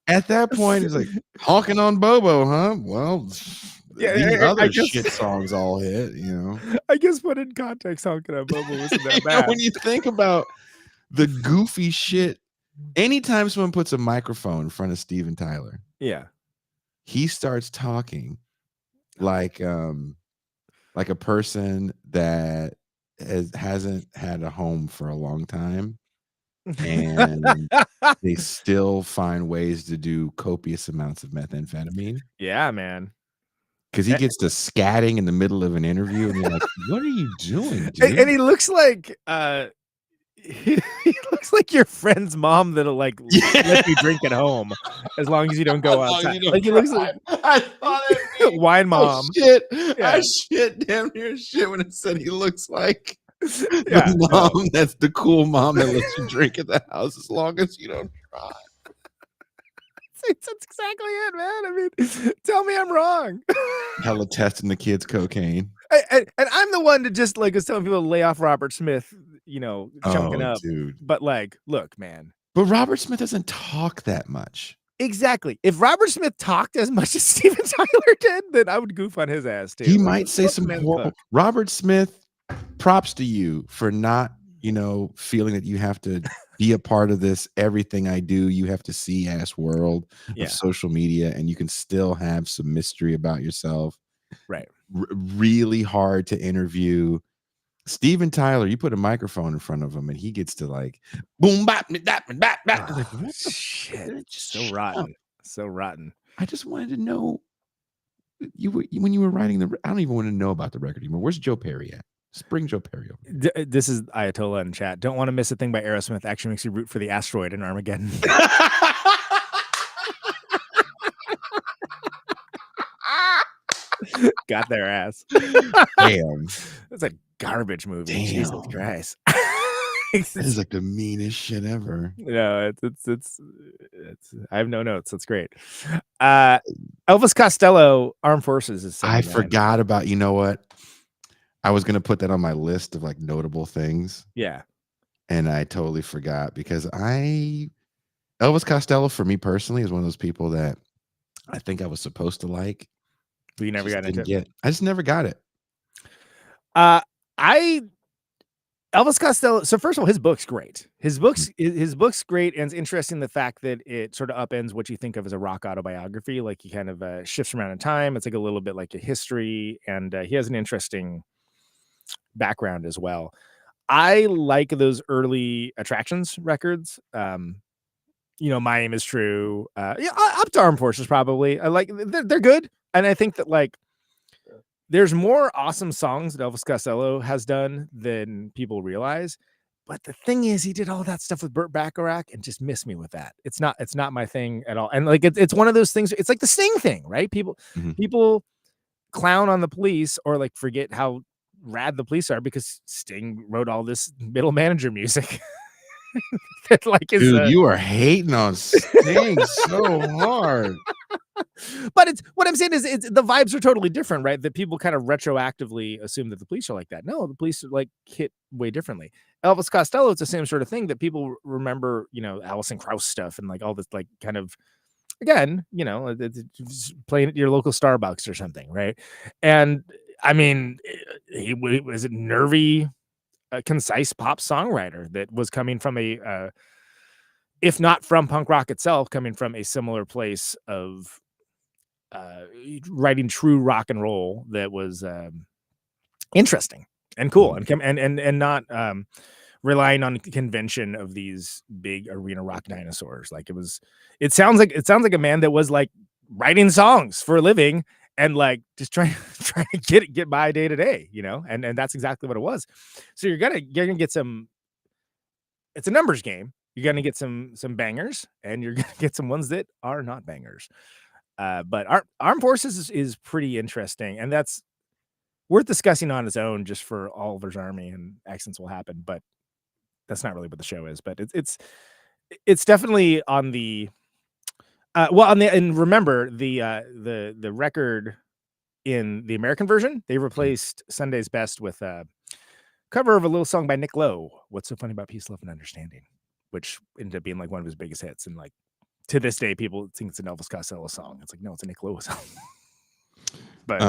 At that point, it's like honking on Bobo, huh? Well, these other shit songs all hit, you know. I guess put in context, honking on Bobo wasn't that bad. When you think about the goofy shit, anytime someone puts a microphone in front of Steven Tyler, yeah, he starts talking like a person that hasn't had a home for a long time. And they still find ways to do copious amounts of methamphetamine. Yeah, man. Because he gets to scatting in the middle of an interview, and you're like, "What are you doing, dude?" And he looks like he looks like your friend's mom that'll like let you drink at home as long as you don't go outside. Like he looks like wine mom. Oh, shit. Yeah. I shit damn near shit when it said he looks like. The mom, that's the cool mom that lets you drink at the house as long as you don't try. That's exactly it, man. I mean, tell me I'm wrong. Hella testing the kids' cocaine. And I'm the one to just like is telling people to lay off Robert Smith, you know, chunking up. Dude. But like, look, man. But Robert Smith doesn't talk that much. Exactly. If Robert Smith talked as much as Steven Tyler did, then I would goof on his ass too. He might say some Robert Smith. Props to you for not, you know, feeling that you have to be a part of this everything I do. You have to see ass world of social media, and you can still have some mystery about yourself. Right. Really hard to interview. Steven Tyler, you put a microphone in front of him, and he gets to like boom bop bop bop bop. Like, what shit? So rotten. So rotten. I just wanted to know when you were writing I don't even want to know about the record anymore. Where's Joe Perry at? Bring Joe Perry over. This is Ayatollah in chat. Don't want to miss a thing by Aerosmith. Actually makes you root for the asteroid in Armageddon. Got their ass. Damn. It's a garbage movie. Damn. Jesus Christ. This is like the meanest shit ever. No, it's I have no notes. That's great. Elvis Costello, Armed Forces is 79. I forgot about, you know what? I was going to put that on my list of like notable things. Yeah. And I totally forgot because Elvis Costello for me personally is one of those people that I think I was supposed to like. But you never got into it. I just never got it. Elvis Costello. So first of all, his book's great. His book's great, and it's interesting the fact that it sort of upends what you think of as a rock autobiography. Like he kind of shifts around in time. It's like a little bit like a history, and he has an interesting background as well. I like those early Attractions records. You know, My Aim Is True. Up to Armed Forces probably. I like they're good, and I think that like. There's more awesome songs that Elvis Costello has done than people realize. But the thing is, he did all that stuff with Burt Bacharach and just missed me with that. It's not my thing at all. And like, it's one of those things. It's like the Sting thing, right? People clown on the Police or like forget how rad the Police are because Sting wrote all this middle manager music. That like is Dude, you are hating on Sting so hard. but it's what I'm saying is it's the vibes are totally different, right? That people kind of retroactively assume that the Police are like that. No, the Police are like hit way differently. Elvis Costello, it's the same sort of thing that people remember, Alison Krauss stuff and like all this like kind of again, it's playing at your local Starbucks or something, right? And I mean, he was a nervy, concise pop songwriter that was coming from a if not from punk rock itself, coming from a similar place of writing true rock and roll that was interesting and cool and not relying on convention of these big arena rock dinosaurs. Like it sounds like a man that was like writing songs for a living and like just trying to get by day to day, and that's exactly what it was. So you're gonna get some. It's a numbers game. You're gonna get some bangers, and you're gonna get some ones that are not bangers. But our armed forces is pretty interesting, and that's worth discussing on its own, just for Oliver's Army and accidents will happen. But that's not really what the show is. But it's definitely on the and remember the record in the American version, they replaced Sunday's Best with a cover of a little song by Nick Lowe, What's So Funny About Peace, Love, and Understanding, which ended up being like one of his biggest hits. And like to this day, people think it's an Elvis Costello song. It's like, no, it's a Nick Lowe song. But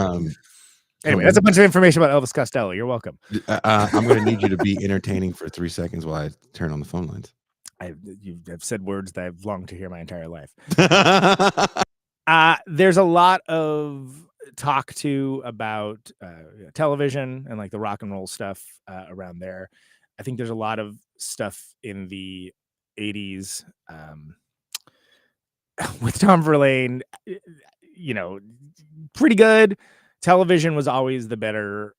anyway, that's a bunch of information about Elvis Costello. You're welcome. I'm going to need you to be entertaining for 3 seconds while I turn on the phone lines. You've said words that I've longed to hear my entire life. There's a lot of talk too about television and like the rock and roll stuff around there. I think there's a lot of stuff in the 80s with Tom Verlaine, pretty good. Television was always the better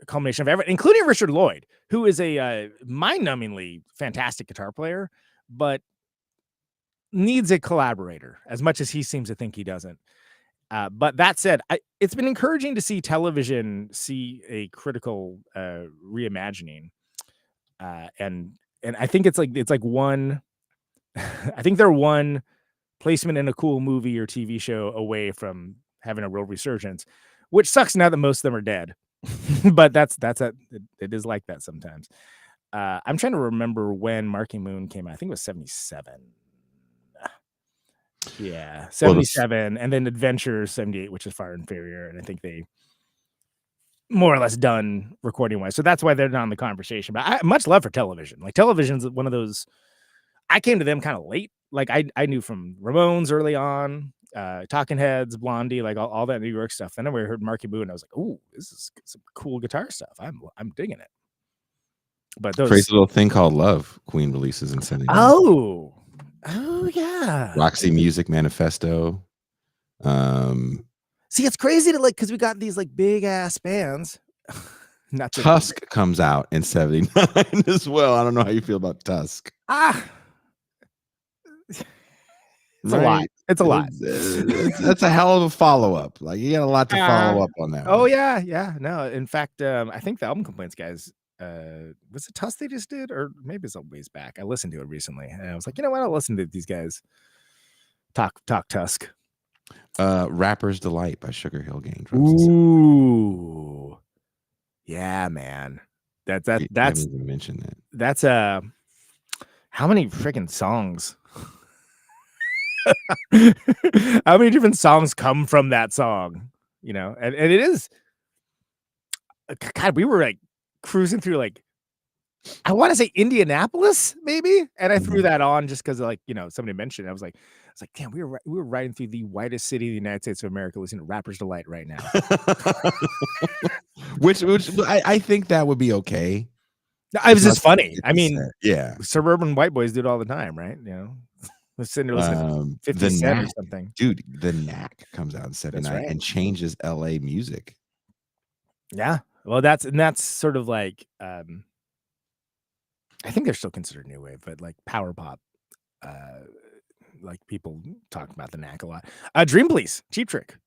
culmination of everything, including Richard Lloyd, who is a mind-numbingly fantastic guitar player, but needs a collaborator as much as he seems to think he doesn't. But that said, it's been encouraging to see television see a critical reimagining, and I think it's like one. I think they're one placement in a cool movie or TV show away from having a real resurgence, which sucks now that most of them are dead. But it is like that sometimes. I'm trying to remember when Marky Moon came out. I think it was 77. Yeah, 77, and then Adventures 78, which is far inferior, and I think they more or less done recording wise. So that's why they're not in the conversation. But I much love for television. Like television's one of those. I came to them kind of late. Like I knew from Ramones early on, Talking Heads, Blondie, like all that New York stuff. Then I heard Marky Moon, and I was like, "Ooh, this is some cool guitar stuff. I'm digging it." But those crazy little thing called Love, Queen releases in 79. Oh yeah, Roxy Music Manifesto. See, it's crazy to like because we got these like big ass bands. Not Tusk comes out in 79 as well. I don't know how you feel about Tusk. It's a lot. It's a lot. That's a hell of a follow-up. Like you got a lot to follow up on that. Oh yeah. No, in fact, I think the Album Complaints guys, was it Tusk they just did, or maybe it's a ways back. I listened to it recently, and I was like, you know what? I'll listen to these guys talk Tusk. Rapper's Delight by Sugar Hill Gang. Ooh, yeah, man. That's even mentioned that. That's how many freaking songs? How many different songs come from that song? And it is. God, we were like cruising through like I want to say Indianapolis, maybe, and I threw that on just because like somebody mentioned it. I was like, damn, we were riding through the whitest city in the United States of America, listening to Rapper's Delight right now. which I think that would be okay. It was just funny. I mean, yeah, suburban white boys do it all the time, right? Sitting there listening to 50 Cent or something. Dude, the Knack comes out in 79 and changes LA music. Yeah. Well, that's sort of like I think they're still considered new wave, but like power pop. Like people talk about the Knack a lot. Dream Police, Cheap Trick.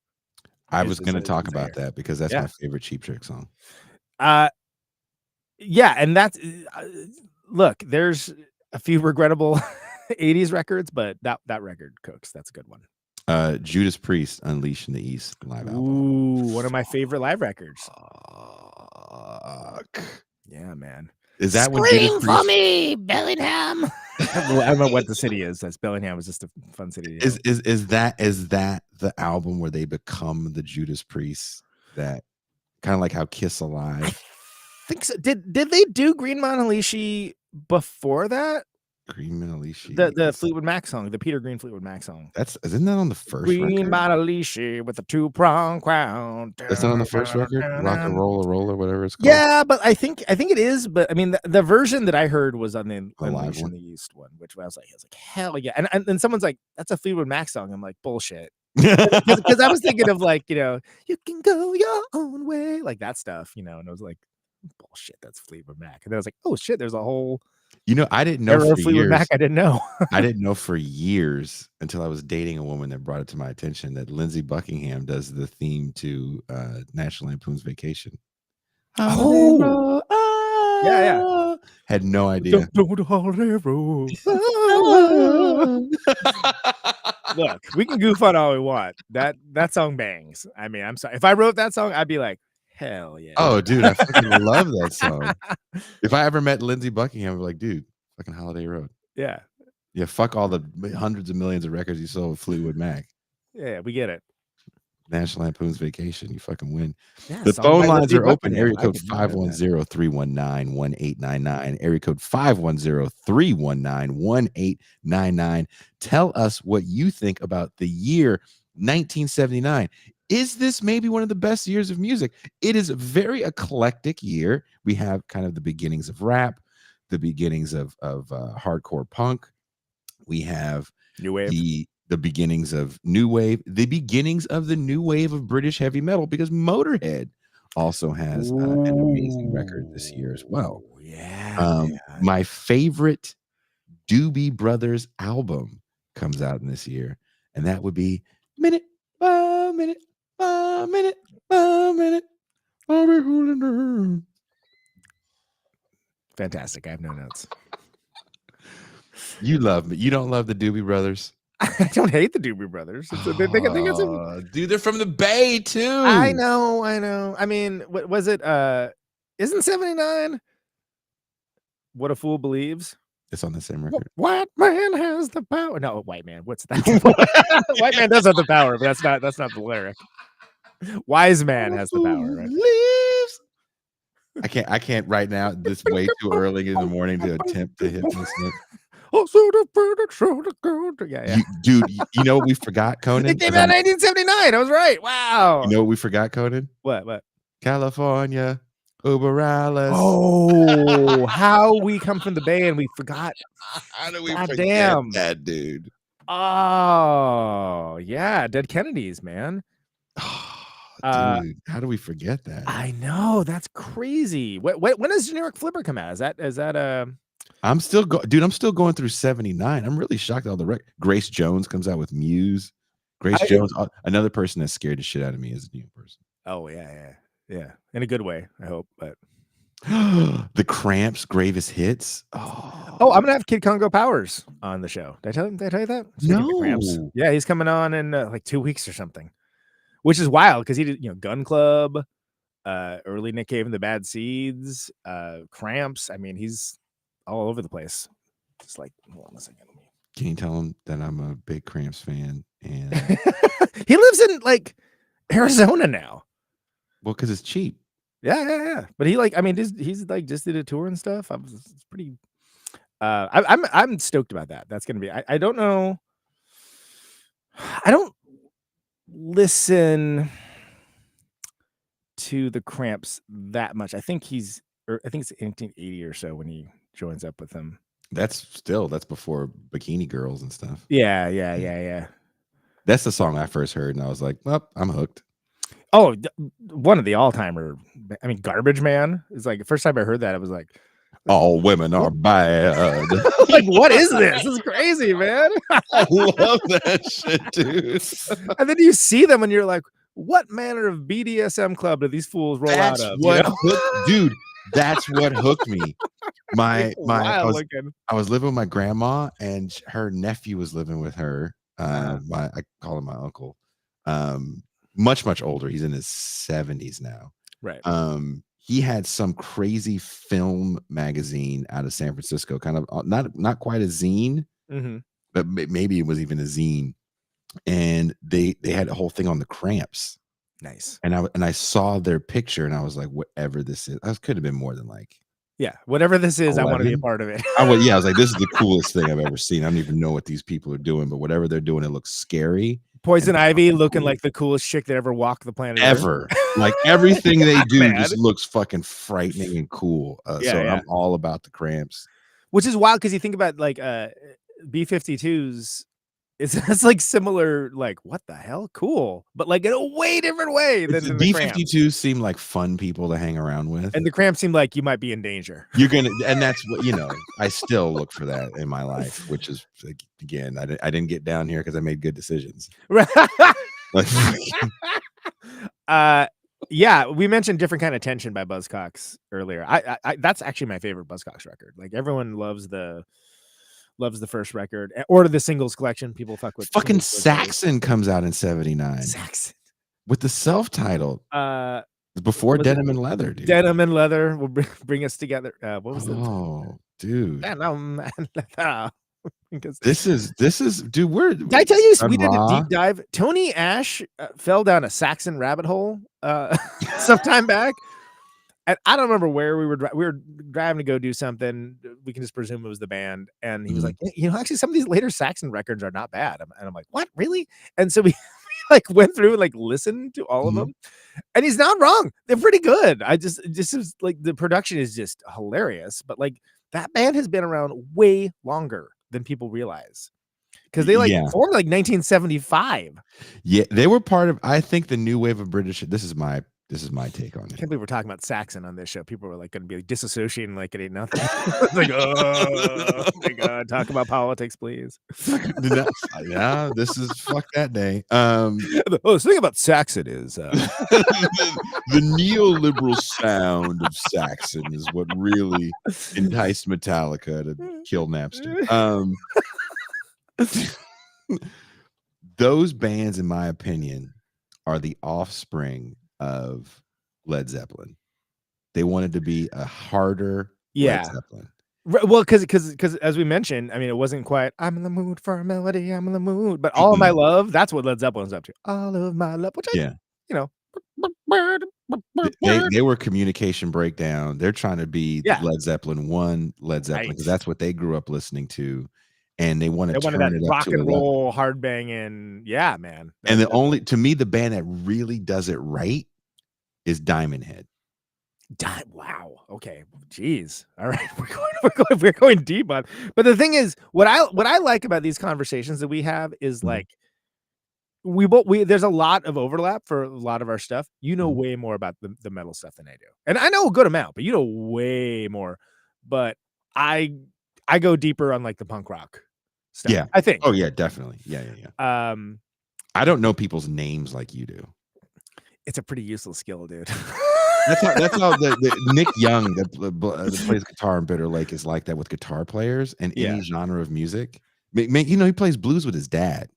I was going to talk about that because that's my favorite Cheap Trick song. Yeah, and that's look, there's a few regrettable 80s records, but that record cooks. That's a good one. Judas Priest, Unleashed in the East live album. Ooh, one of my favorite live records. Fuck. Yeah, man. Is that when Scream Judas for Priest me, Bellingham? I don't know what the city is. That's Bellingham was just a fun city. To is that the album where they become the Judas Priests? That kind of like how Kiss Alive. I think so. Did they do Green Manalishi before that? Green Manalishi. The Fleetwood Mac song, the Peter Green Fleetwood Mac song. Isn't that on the first Green record? Manalishi with a 2-prong crown. That's not on the first record? Rock and Roller, whatever it's called. Yeah, but I think it is. But I mean, the version that I heard was on the live one? the East one, which I was like, hell yeah! And then someone's like, that's a Fleetwood Mac song. I'm like, bullshit. Because I was thinking of like, you can go your own way, like that stuff, and I was like, bullshit, that's Fleetwood Mac. And then I was like, oh shit, there's a whole I didn't know for Fleetwood years. Mac. I didn't know. I didn't know for years until I was dating a woman that brought it to my attention that Lindsey Buckingham does the theme to National Lampoon's Vacation. Oh, yeah. Had no idea. Look, we can goof on all we want. That song bangs. I mean, I'm sorry. If I wrote that song, I'd be like, hell yeah. Oh, dude, I fucking love that song. If I ever met Lindsey Buckingham, I'd be like, dude, fucking Holiday Road. Yeah. Yeah, fuck all the hundreds of millions of records you sold with Fleetwood Mac. Yeah, we get it. National Lampoon's Vacation, you fucking win. Yeah, the phone lines are open. Area code Buckingham. 510-319-1899. Area code 510-319-1899. Tell us what you think about the year 1979. Is this maybe one of the best years of music? It is a very eclectic year. We have kind of the beginnings of rap, the beginnings of hardcore punk. We have New wave. The beginnings of new wave, the beginnings of the new wave of British heavy metal, because Motorhead also has an amazing record this year as well. Yeah. My favorite Doobie Brothers album comes out in this year, and that would be Minute by Minute by Minute by Minute. I'll be holding her. Fantastic. I have no notes. You love me. You don't love the Doobie Brothers? I don't hate the Doobie Brothers. They got some... Dude, they're from the Bay too. I know. I mean, what was it? Isn't 79 What a Fool Believes? It's on the same record. White man has the power. No, white man. What's that? White man does have the power, but that's not the lyric. Wise man has the power. Right? I can't right now. This way too early in the morning to attempt to hit this note. Yeah. Dude, you know what we forgot, Conan? It came out in 1979. I was right. Wow. You know what we forgot, Conan? What? California, Uber Alice. Oh, how we come from the Bay and we forgot. How do we God forget damn. that, dude? Oh, yeah. Dead Kennedys, man. Dude, how do we forget that? I know. That's crazy. When does Generic Flipper come out? Is that I'm still going through 79. I'm really shocked at all the Grace Jones comes out with Muse. Jones, another person that's scared the shit out of me as a new person. Oh yeah. In a good way, I hope. But the Cramps' Gravest Hits. Oh, I'm gonna have Kid Congo Powers on the show. Did I tell you that? No. Cramps. Yeah, he's coming on in like 2 weeks or something, which is wild because he did Gun Club, early Nick Cave and the Bad Seeds, Cramps. I mean, he's all over the place. Just like, hold on a second. Can you tell him that I'm a big Cramps fan? And he lives in like Arizona now. Well, because it's cheap. Yeah. But he's like just did a tour and stuff. It's pretty. I'm stoked about that. That's gonna be. I don't know. I don't listen to the Cramps that much. I think it's 1980 or so when he joins up with them. That's before Bikini Girls and stuff. Yeah. That's the song I first heard, and I was like, well, I'm hooked. Oh, one of the all-timer. I mean, Garbage Man is like the first time I heard that, I was like, all women are bad. Like, what is this? This is crazy, man. I love that shit, dude. And then you see them and you're like, what manner of BDSM club do these fools roll out That's of? what hooked, dude. That's what hooked me. Like, wild looking. I was living with my grandma, and her nephew was living with her. I call him my uncle. Much older. He's in his 70s now. Right. He had some crazy film magazine out of San Francisco, kind of not quite a zine, but maybe it was even a zine. And they had a whole thing on the Cramps. Nice. And I saw their picture, and I was like, whatever this is, that could have been more than like, yeah, whatever this is, 11? I want to be a part of it. I was like, this is the coolest thing I've ever seen. I don't even know what these people are doing, but whatever they're doing, it looks scary. Poison Ivy looking like the coolest chick that ever walked the planet ever. Like everything they do Man. just looks fucking frightening and cool. I'm all about the Cramps. Which is wild because you think about like B-52s. It's like similar, like what the hell, cool, but like in a way different way than the B-52s seem like fun people to hang around with, and the Cramps seem like you might be in danger. And that's what I still look for that in my life, which is like, again, I didn't get down here because I made good decisions. Yeah, we mentioned Different Kind of Tension by Buzzcocks earlier. I that's actually my favorite Buzzcocks record. Like everyone loves the first record or the singles collection. People fuck with fucking Saxon comes out in 79. Saxon with the self-titled before Denim and Leather, dude. Denim and Leather will bring us together. What was it? Oh, dude. Denim and Leather. This is dude. Did I tell you we did a deep dive? Tony Ash fell down a Saxon rabbit hole some time back. And I don't remember where we were driving to go do something. We can just presume it was the band. And he was like, actually some of these later Saxon records are not bad. And I'm like, what, really? And so we like went through and like listened to all of them. And he's not wrong. They're pretty good. This is like the production is just hilarious. But like that band has been around way longer than people realize. Because they formed like 1975. Yeah, they were part of, I think, the new wave of British. This is my take on it. I can't believe we're talking about Saxon on this show. People were like going to be like disassociating like it ain't nothing. Like, oh my God, talk about politics, please. Yeah, this is fuck that day. The thing about Saxon is the neoliberal sound of Saxon is what really enticed Metallica to kill Napster. Those bands, in my opinion, are the offspring of Led Zeppelin. They wanted to be a harder Led Zeppelin. Well, because as we mentioned, I mean, it wasn't quite I'm in the mood for a melody, I'm in the mood, but all of my love, that's what Led Zeppelin's up to. All of my love, which they were communication breakdown. They're trying to be Led Zeppelin 1 Led Zeppelin because that's what they grew up listening to. And they want to turn that it up rock to and roll, hard banging. Yeah, man. And to me, the band that really does it right is Diamond Head. Wow. Okay. Jeez. All right. We're going deep on. But the thing is, what I like about these conversations that we have is like there's a lot of overlap for a lot of our stuff. You know way more about the metal stuff than I do, and I know a good amount, but you know way more. But I go deeper on like the punk rock stuff. Yeah, I think. Oh yeah, definitely. Yeah. I don't know people's names like you do. It's a pretty useless skill, dude. That's how the Nick Young that plays guitar in Bitter Lake is like that with guitar players and any genre of music. He plays blues with his dad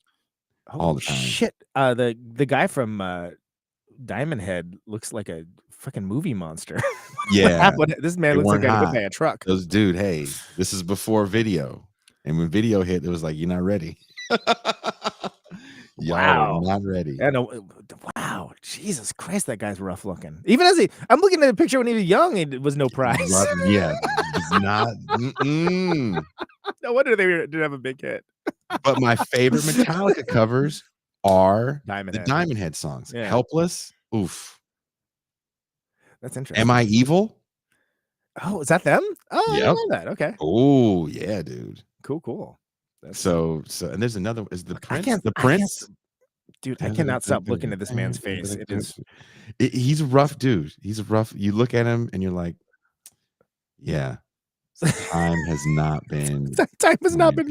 all the time. Shit, the guy from Diamond Head looks like a fucking movie monster. Yeah, this man looks like a hit by a truck. Dude, hey, this is before video, and when video hit, it was like you're not ready. Wow, not ready. Wow, Jesus Christ, that guy's rough looking. Even as I'm looking at a picture when he was young, it was no prize. Yeah, it's not. No wonder they didn't have a big hit. But my favorite Metallica covers are Diamond Head songs. Yeah. Helpless. Oof. That's interesting. Am I Evil? Oh, is that them? Oh, yep. I love that. Okay. Oh, yeah, dude. Cool. So and there's another is the Prince. The Prince. Dude, I cannot stop looking at this man's face. He's a rough dude. You look at him and you're like, yeah. Time has not been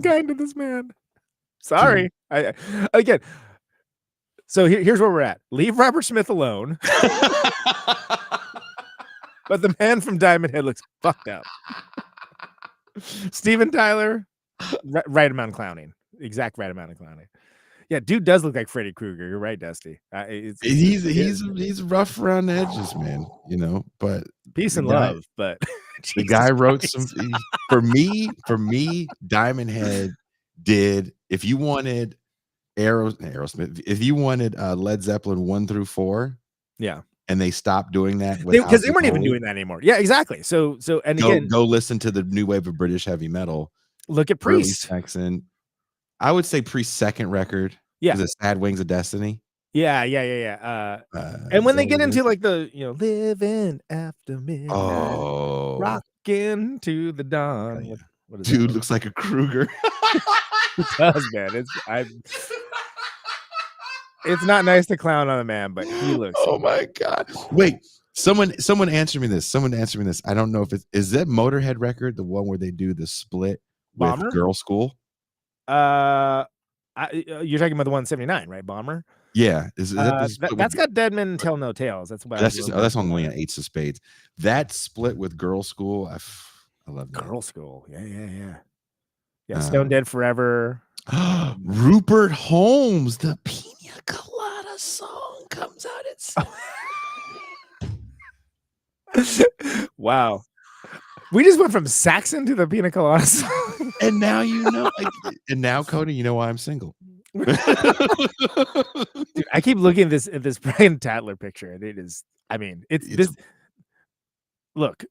kind to this man. Sorry. Again, So here's where we're at. Leave Robert Smith alone, but the man from Diamond Head looks fucked up. Steven Tyler, right amount of clowning. Exact right amount of clowning. Yeah, dude does look like Freddy Krueger. You're right, Dusty. He's rough around the edges, man. You know, but Peace the and guy, love, but the Jesus guy wrote Christ. for me, Diamond Head did. If you wanted Aerosmith, if you wanted Led Zeppelin 1 through 4, Yeah, and they stopped doing that because they weren't even doing that anymore. Yeah, exactly. So and again, go listen to the new wave of British heavy metal. look at Early Priest. Saxon. I would say Priest's second record. Yeah. Was it Sad Wings of Destiny? Yeah. And when they get into like the living after midnight, rocking to the dawn. Yeah. What is Dude that? looks like a Kruger. It does, man. It's not nice to clown on a man, but he looks. Oh my god! Wait, someone answer me this. I don't know if is that Motorhead record the one where they do the split with Bomber? Girl School? You're talking about the 179, right? Bomber. Yeah, is that the split that's got Dead Men Tell No Tales. That's what that's only an Eights of Spades. That split with Girl School, I love that. Girl School. Yeah. Stone Dead Forever. Rupert Holmes, the Pina Colada song comes out. Wow. We just went from Saxon to the Pina Colada song. And now and now Cody, you know why I'm single. Dude, I keep looking at this Brian Tatler picture, and it is. I mean, it's this. Look,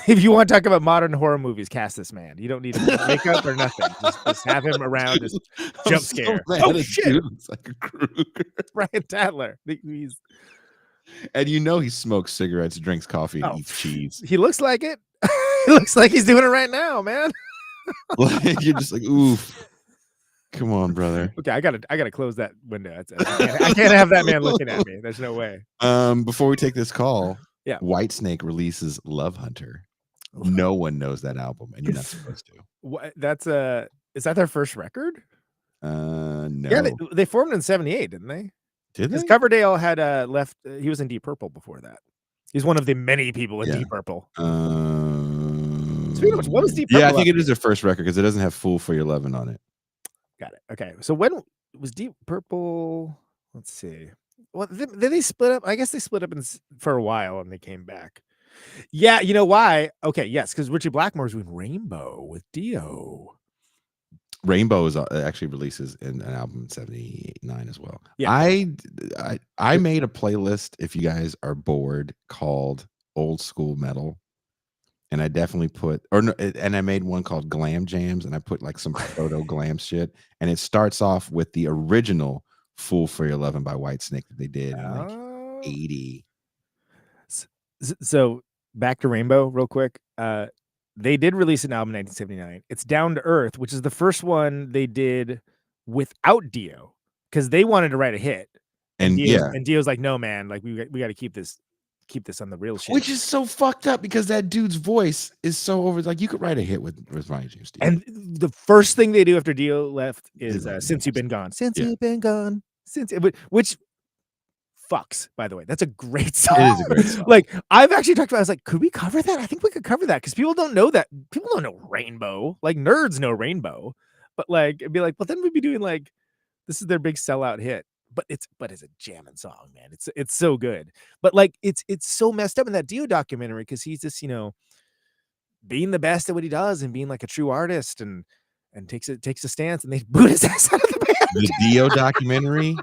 if you want to talk about modern horror movies, cast this man. You don't need makeup or nothing. Just have him around. Just jump scare. Oh shit! Dude looks like a Kruger. Brian Tatler. And he smokes cigarettes, drinks coffee, and eats cheese. He looks like it. He looks like he's doing it right now, man. Like, you're just like, oof. Come on, brother. Okay, I gotta close that window. I can't have that man looking at me. There's no way. Before we take this call, yeah, Whitesnake releases Love Hunter. No one knows that album, and you're not supposed to. What? Is that their first record? No. Yeah, they formed in '78, didn't they? Did they? Because Coverdale had left. He was in Deep Purple before that. He's one of the many people in Deep Purple. Speaking of which, what was Deep Purple? Yeah, I think it is their first record because it doesn't have "Fool for Your Lovin'" on it. Got it. Okay, so when was Deep Purple? Let's see. Well, did they split up? I guess they split up for a while and they came back. Yeah, you know why? Okay, yes, because Richie Blackmore's doing Rainbow with Dio. Rainbow is actually releases in an album in '79 as well. Yeah. I made a playlist, if you guys are bored, called Old School Metal. And I definitely I made one called Glam Jams, and I put like some proto glam shit. And it starts off with the original Fool for Your Lovin' by Whitesnake that they did in like 80. So back to Rainbow real quick. They did release an album in 1979. It's Down to Earth, which is the first one they did without Dio because they wanted to write a hit. And Dio's like, no, man, like we got to keep this on the real shit. Which is so fucked up because that dude's voice is so over. Like you could write a hit with Ryan James Dio. And the first thing they do after Dio left is Since You've Been Gone. You've been gone. Which fucks, by the way. That's a great song. It is a great song. Like I've actually talked about, I was like, could we cover that? I think we could cover that because people don't know that. People don't know Rainbow. Like nerds know Rainbow. But like it'd be like, well, then we'd be doing like this is their big sellout hit. But it's a jamming song, man. It's so good. But like it's so messed up in that Dio documentary because he's just, being the best at what he does and being like a true artist and takes a stance and they boot his ass out of the band. The Dio documentary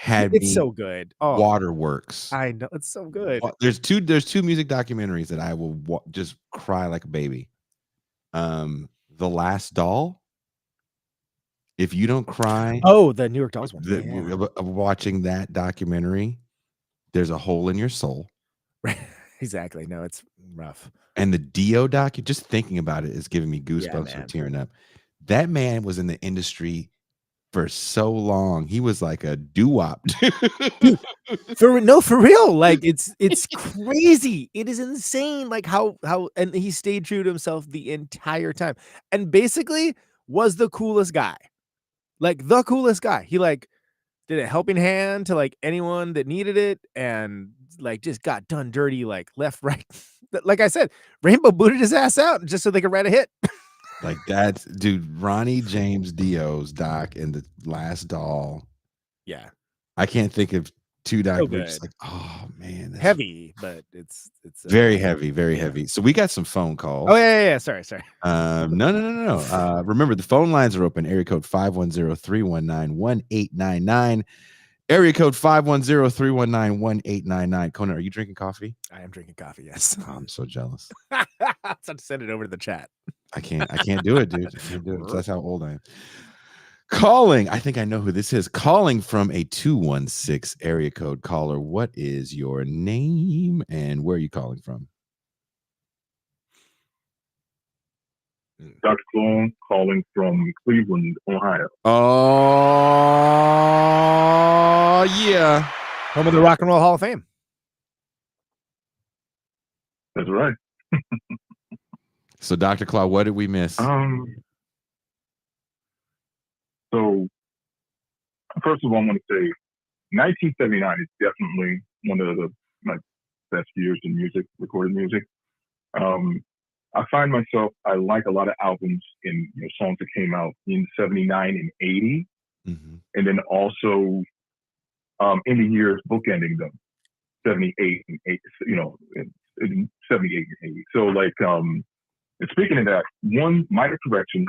it's so good. Waterworks. I know, it's so good. There's two music documentaries that I will just cry like a baby. The Last Doll. If you don't cry, the New York Dolls one. Watching that documentary, there's a hole in your soul. Right. Exactly. No, it's rough. And the Dio just thinking about it is giving me goosebumps for tearing up. That man was in the industry for so long. He was like a doo-wop. For real. Like it's crazy. It is insane. Like how and he stayed true to himself the entire time and basically was the coolest guy. Like the coolest guy. He like did a helping hand to like anyone that needed it, and like just got done dirty, like left, right. Like I said, Rainbow booted his ass out just so they could write a hit. Like that's dude, Ronnie James Dio's Doc and the Last Doll. Yeah, I can't think of two so documentaries. good. Just like, oh man, that's Heavy, but it's very heavy, very yeah. heavy. So we got some phone calls. Oh yeah. Sorry. No. Remember, the phone lines are open. Area code 510-319-1899. Area code 510-319-1899. Conan, are you drinking coffee? I am drinking coffee. Yes. Oh, I'm so jealous. So to send it over to the chat. I can't do it, dude. I can't do it. That's how old I am. Calling. I think I know who this is. Calling from a 216 area code. Caller, what is your name and where are you calling from? Dr. Sloan calling from Cleveland, Ohio. Oh, yeah. Home of the Rock and Roll Hall of Fame. That's right. So, Dr. Claw, what did we miss? So, first of all, I want to say 1979 is definitely one of my best years in music, recorded music. I find myself, I like a lot of albums in songs that came out in 79 and 80, and then also in the years bookending them, 78 and 8, in 78 and 80. So like, and speaking of that, one minor correction,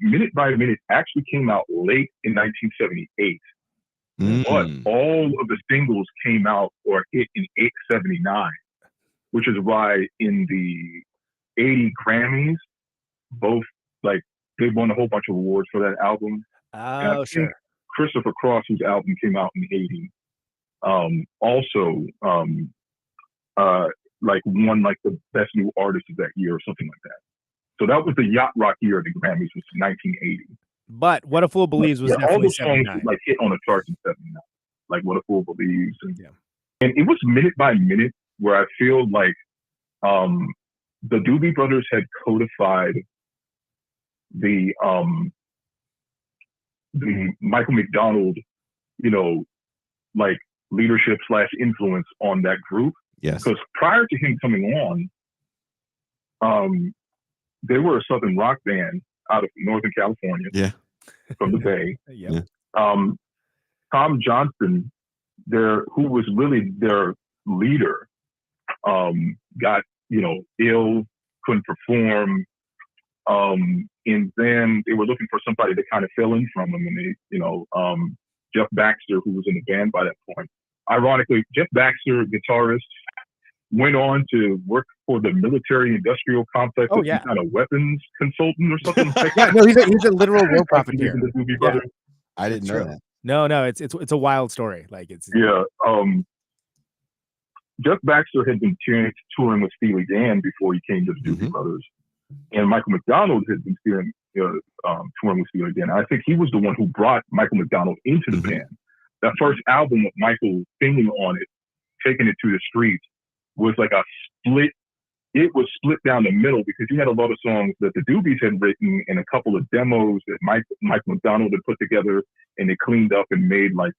Minute by Minute actually came out late in 1978, but all of the singles came out or hit in 79, which is why in the 80 Grammys, both like they won a whole bunch of awards for that album. Oh, sure. Christopher Cross, whose album came out in 80, also like won like the best new artist of that year or something like that. So that was the yacht rock year of the Grammys, was 1980. But What a Fool Believes was definitely all those songs 79. like hit on the charts in 79, like What a Fool Believes, and it was Minute by Minute where I feel like the Doobie Brothers had codified the Michael McDonald, like leadership / influence on that group. Yes. Because prior to him coming on, they were a Southern rock band out of Northern California. Yeah. From the Bay. Yeah. Tom Johnson, who was really their leader, got, ill, couldn't perform. And then they were looking for somebody to kind of fill in from him. And they, Jeff Baxter, who was in the band by that point. Ironically, Jeff Baxter, guitarist, went on to work for the military industrial complex as some kind of weapons consultant or something like that. No, he's a literal war profiteer. I didn't know that. No, it's a wild story. Like Jeff Baxter had been touring with Steely Dan before he came to the Doobie Brothers, and Michael McDonald had been touring with Steely Dan. I think he was the one who brought Michael McDonald into the band. That first album with Michael singing on it, taking it to the streets, was like a split. It was split down the middle because you had a lot of songs that the Doobies had written and a couple of demos that Michael McDonald had put together, and they cleaned up and made like,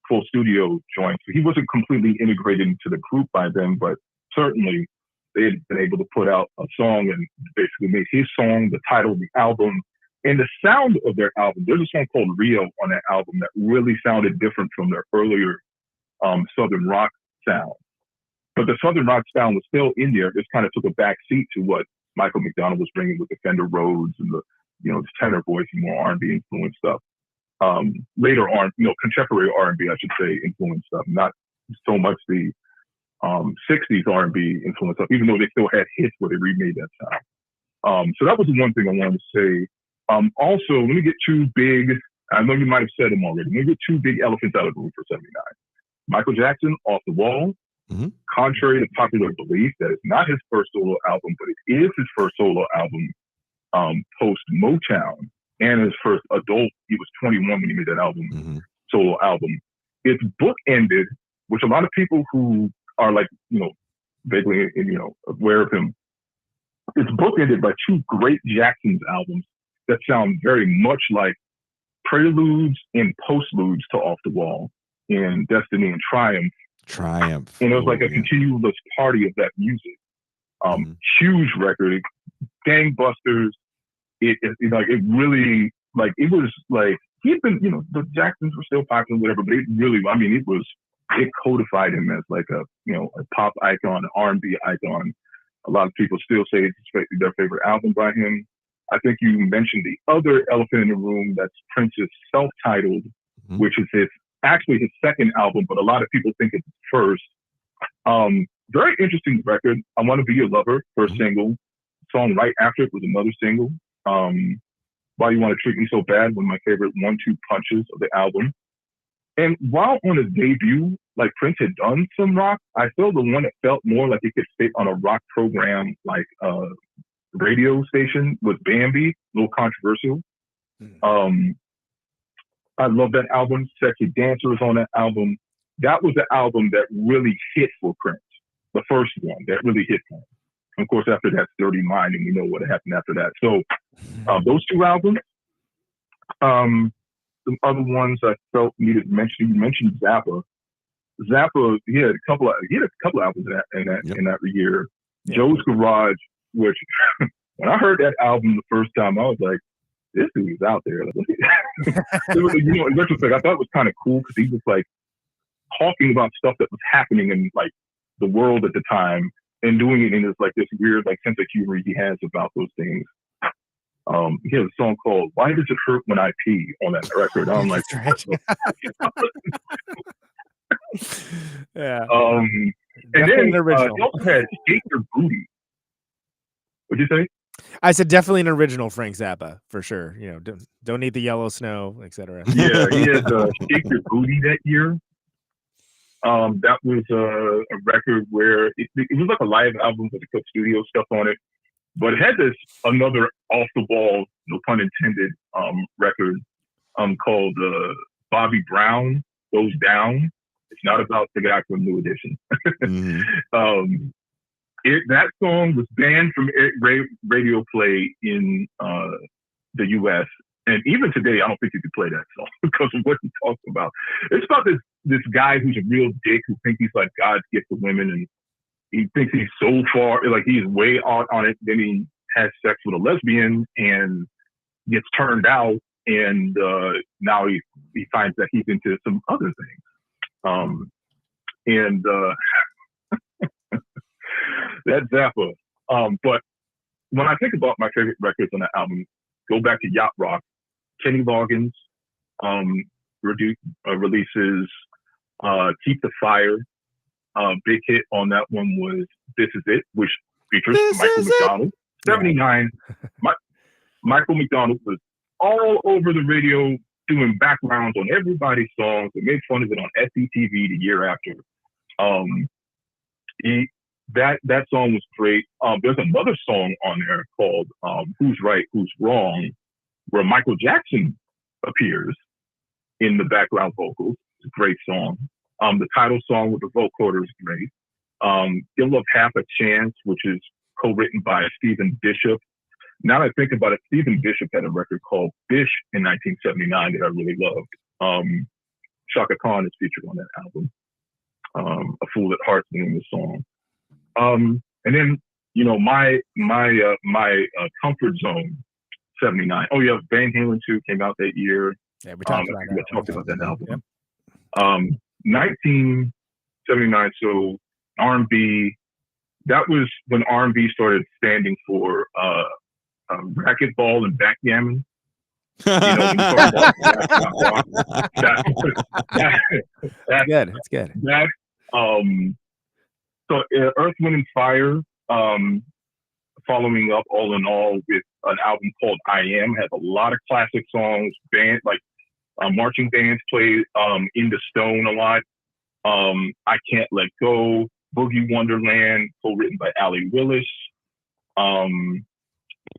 full studio joints. So he wasn't completely integrated into the group by then, but certainly they had been able to put out a song and basically make his song the title of the album. And the sound of their album, there's a song called Rio on that album that really sounded different from their earlier Southern rock sound. But the Southern rock sound was still in there. It just kind of took a back seat to what Michael McDonald was bringing with the Fender Rhodes and the, his tenor voice and more R&B influenced stuff. Later on, contemporary R&B, I should say, influenced stuff, not so much the 60s R&B influence stuff, even though they still had hits where they remade that sound. So that was the one thing I wanted to say. Also, let me get two big, I know you might have said them already, let me get two big elephants out of the room for 79. Michael Jackson, Off the Wall. Contrary to popular belief, that is not his first solo album, but it is his first solo album post Motown, and his first adult. He was 21 when he made that album, solo album. It's bookended, which a lot of people who are like, vaguely, aware of him, it's bookended by two great Jackson's albums that sound very much like preludes and postludes to Off the Wall and Destiny and Triumph. Triumph. And it was like Ooh, a continuous party of that music. Huge record, gangbusters. It really, like, it was like, he'd been, the Jacksons were still popular, whatever, but it really, I mean, it codified him as like a pop icon, an R&B icon. A lot of people still say it's their favorite album by him. I think you mentioned the other elephant in the room, that's Prince's self-titled, which is actually his second album, but a lot of people think it's his first. Very interesting record. I Want to Be Your Lover, first single. Song right after it was another single. Why You Want to Treat Me So Bad, one of my favorite 1-2 punches of the album. And while on his debut, like, Prince had done some rock, I feel the one that felt more like it could fit on a rock program, like radio station, was Bambi, a little controversial. I love that album. Sexy Dancer was on that album. That was the album that really hit for Prince. The first one that really hit for him. Of course, after that, Dirty Mind, and we know what happened after that. So those two albums. Some other ones I felt needed mention. You mentioned Zappa. Zappa, he had a couple albums in that year. Yep. Joe's Garage, which when I heard that album the first time, I was like, this dude is out there. In retrospect, I thought it was kind of cool because he was like talking about stuff that was happening in like the world at the time and doing it in this weird like sense of humor he has about those things. He has a song called "Why Does It Hurt When I Pee" on that record. I'm like, right. Yeah. And then he also had "Shake Your Booty." What'd you say? I said definitely an original Frank Zappa for sure. Don't need the yellow snow, etc. Yeah, he had "Shake Your Booty" that year. That was a record where it was like a live album with the studio stuff on it, but it had this another off the wall, no pun intended, record called Bobby Brown Goes Down. It's not about the guy from New Edition. That song was banned from radio play in the U.S. And even today, I don't think you could play that song because of what he talks about. It's about this guy who's a real dick who thinks he's like God's gift to women, and he thinks he's so far, like he's way out on it. Then he has sex with a lesbian and gets turned out, and now he finds that he's into some other things. That's Zappa. But when I think about my favorite records on that album, go back to Yacht Rock. Kenny Loggins releases Keep the Fire. Big hit on that one was This Is It, which features Michael McDonald. 79. Michael McDonald was all over the radio doing backgrounds on everybody's songs and made fun of it on SCTV the year after. That song was great. There's another song on there called Who's Right, Who's Wrong, where Michael Jackson appears in the background vocals. It's a great song. The title song with the vocoder is great. Give Love Half a Chance, which is co-written by Stephen Bishop. Now that I think about it, Stephen Bishop had a record called Bish in 1979 that I really loved. Shaka Khan is featured on that album. A Fool at Heart's the name of the song. And then, my comfort zone, 79. Oh yeah, Van Halen 2 came out that year. Yeah, we talked about that album. Yep. 1979, so R&B, that was when R&B started standing for racquetball and backgammon. That's good. That's good. So Earth, Wind, and Fire, following up All in All with an album called I Am, has a lot of classic songs. Marching bands play In the Stone a lot. I Can't Let Go, Boogie Wonderland, co-written by Allie Willis.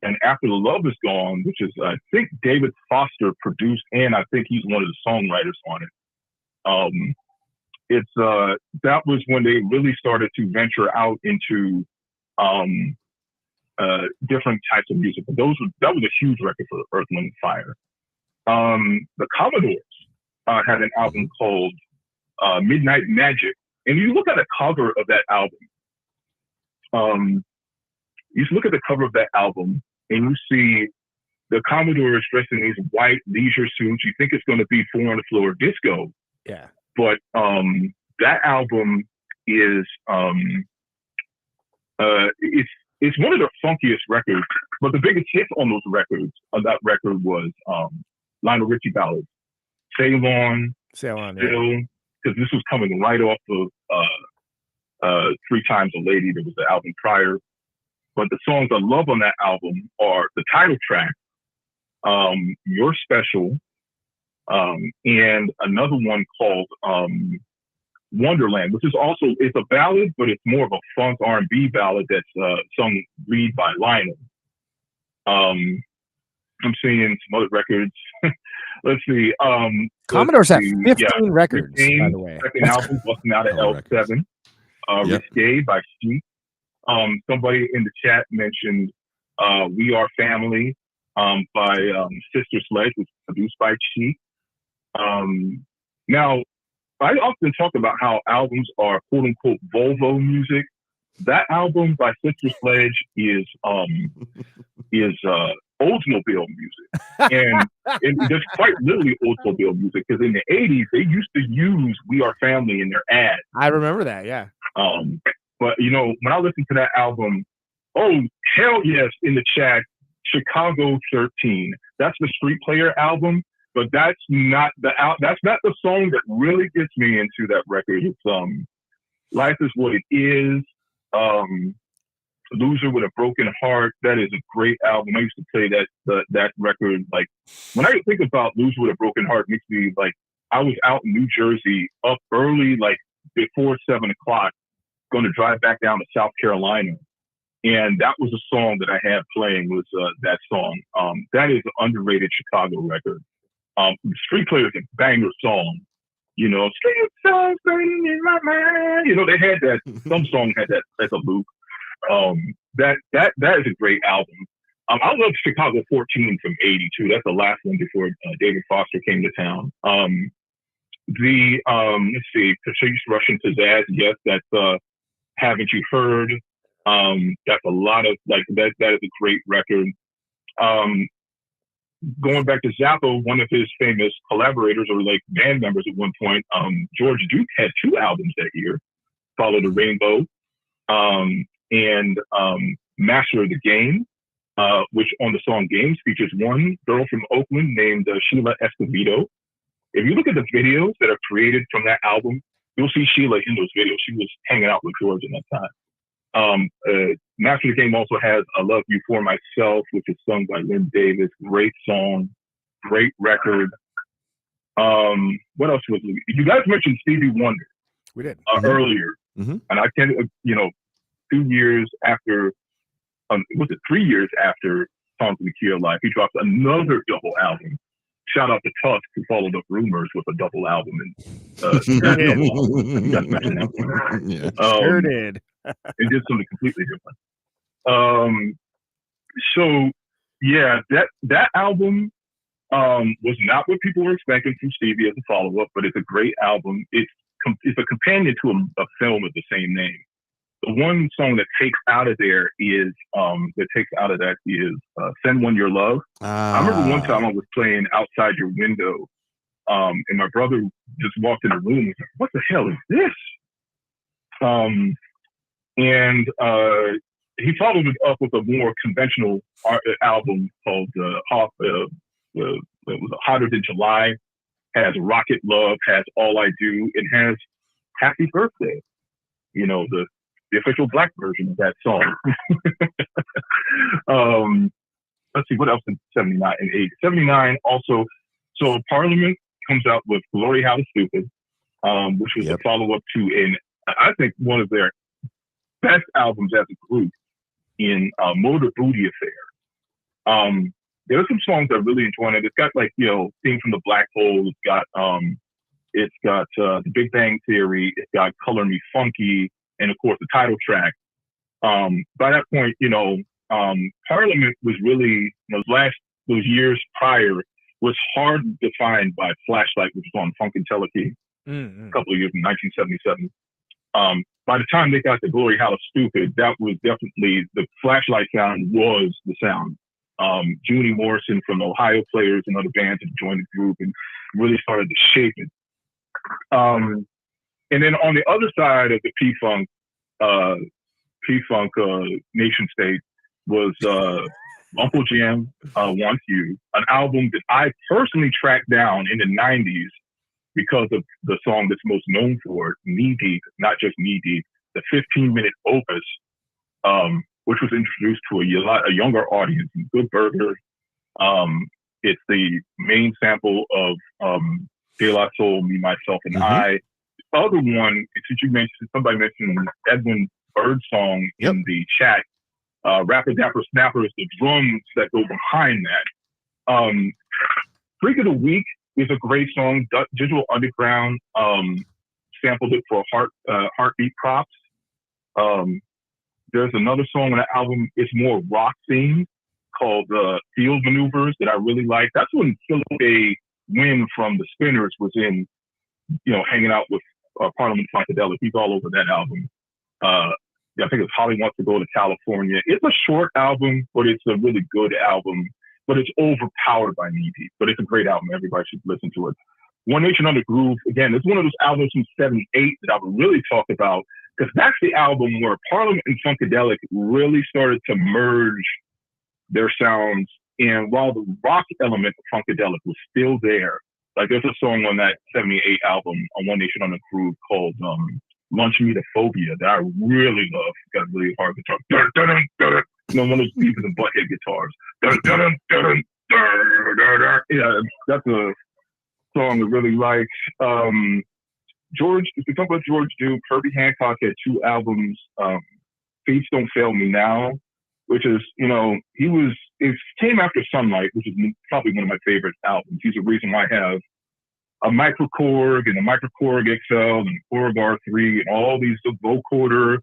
And After the Love Is Gone, which is, I think, David Foster produced, and I think he's one of the songwriters on it. That was when they really started to venture out into different types of music. But that was a huge record for Earth, Wind, and Fire. The Commodores had an album called Midnight Magic. And you look at the cover of that album. You look at the cover of that album and you see the Commodores dressed in these white leisure suits. You think it's going to be 4 on the Floor disco. Yeah. But that album is it's one of the funkiest records. But the biggest hit on that record was Lionel Richie ballads. Sail On, Still, because this was coming right off of 3 Times a Lady. There was the album prior. But the songs I love on that album are the title track, You're Special, and another one called Wonderland, which is also, it's a ballad, but it's more of a funk R&B ballad that's sung lead by Lionel. I'm seeing some other records. Let's see. Commodores have 15 records, by the way. Second album, Busting Out of L7. Risque by Chic. Somebody in the chat mentioned We Are Family by Sister Sledge, which was produced by Chic. Now, I often talk about how albums are quote unquote Volvo music. That album by Sister Sledge is Oldsmobile music, and it's quite literally Oldsmobile music, because in the 80s they used to use "We Are Family" in their ads. I remember that, yeah. But you know, when I listen to that album, oh hell yes, in the chat, Chicago 13. That's the Street Player album, but that's not the song that really gets me into that record. It's Life Is What It Is. Loser with a Broken Heart. That is a great album. I used to play that record. Like when I think about Loser with a Broken Heart, it makes me like I was out in New Jersey up early, like before 7 o'clock, going to drive back down to South Carolina, and that was a song that I had playing was that song. That is an underrated Chicago record. Street Player is a banger song. You know, street songs burning in my mind. You know, they had that. Some song had that as a loop. That is a great album. I love Chicago 14 from '82. That's the last one before David Foster came to town. Let's see, Patrice Russian Pizzazz. Yes, that's Haven't You Heard? That's a lot of like that is a great record. Going back to Zappa, one of his famous collaborators or like band members at one point, George Duke had 2 albums that year, Follow the Rainbow, and Master of the Game, which on the song Games features one girl from Oakland named Sheila Escovedo. If you look at the videos that are created from that album, you'll see Sheila in those videos. She was hanging out with George in that time. Master of the Game also has I Love You For Myself, which is sung by Lynn Davis. Great song, great record. What else was it? You guys mentioned Stevie Wonder. We did. Earlier. Mm-hmm. And I can, 2 years after, was it 3 years after Songs of the Key of Life, he dropped another double album. Shout out to Tusk, who followed up Rumors with a double album. And Sure did. Sure did. It did something completely different. So yeah, that album was not what people were expecting from Stevie as a follow-up, but it's a great album. It's a companion to a film of the same name. The one song that takes out of that is Send One Your Love. I remember one time I was playing Outside Your Window, and my brother just walked in the room and was like, what the hell is this? And he followed it up with a more conventional album called it was Hotter Than July, has Rocket Love, has All I Do, it has Happy Birthday, the official black version of that song. Let's see, what else in 79 and 80? 79 also, so Parliament comes out with Glory How to Stupid, which was a follow-up to, I think, one of their best albums as a group in Motor Booty Affair. There are some songs I really enjoy, and it's got Theme from the Black Hole, it's got The Big Bang Theory, it's got Color Me Funky, and of course the title track. By that point, Parliament was really those years prior was hard defined by Flashlight, which was on Funkadelic a couple of years in 1977. By the time they got to Glory Hallowed Stupid, that was definitely the Flashlight sound was the sound. Junie Morrison from Ohio Players and other bands had joined the group and really started to shape it. And then on the other side of the P-Funk nation state was Uncle Jam Wants You, an album that I personally tracked down in the 90s because of the song that's most known for, Knee Deep, not just Knee Deep, the 15-minute opus, which was introduced to a younger audience, Good Burger. It's the main sample of De La Soul, Me, Myself, and I. The other one, since somebody mentioned Edwin Bird's song in the chat, Rapper Dapper Snapper is the drums that go behind that. Freak of the Week is a great song. Digital Underground sampled it for Heartbeat Props. There's another song on the album, it's more rock themed, called Field Maneuvers that I really like. That's when Philip A. Wynn from the Spinners was in, hanging out with Parliament Funkadelic. He's all over that album. I think it's Holly Wants to Go to California. It's a short album, but it's a really good album. But it's overpowered by Knee Deep. But it's a great album. Everybody should listen to it. One Nation Under Groove, again, it's one of those albums from '78 that I would really talk about, because that's the album where Parliament and Funkadelic really started to merge their sounds. And while the rock element of Funkadelic was still there, like there's a song on that '78 album on One Nation Under Groove called Lunch Metaphobia that I really love. It's got really hard guitar. Dun, dun, dun, dun, dun. One of those Beavis and Butthead guitars. Dun, dun, dun, dun, dun, dun, dun, dun. Yeah, that's a song I really like. George, if we talk about George Duke, Herbie Hancock had 2 albums, Fates Don't Fail Me Now, which is, it came after Sunlight, which is probably one of my favorite albums. He's the reason why I have a Microkorg and a Microkorg XL and Korg R3 and all these vocoder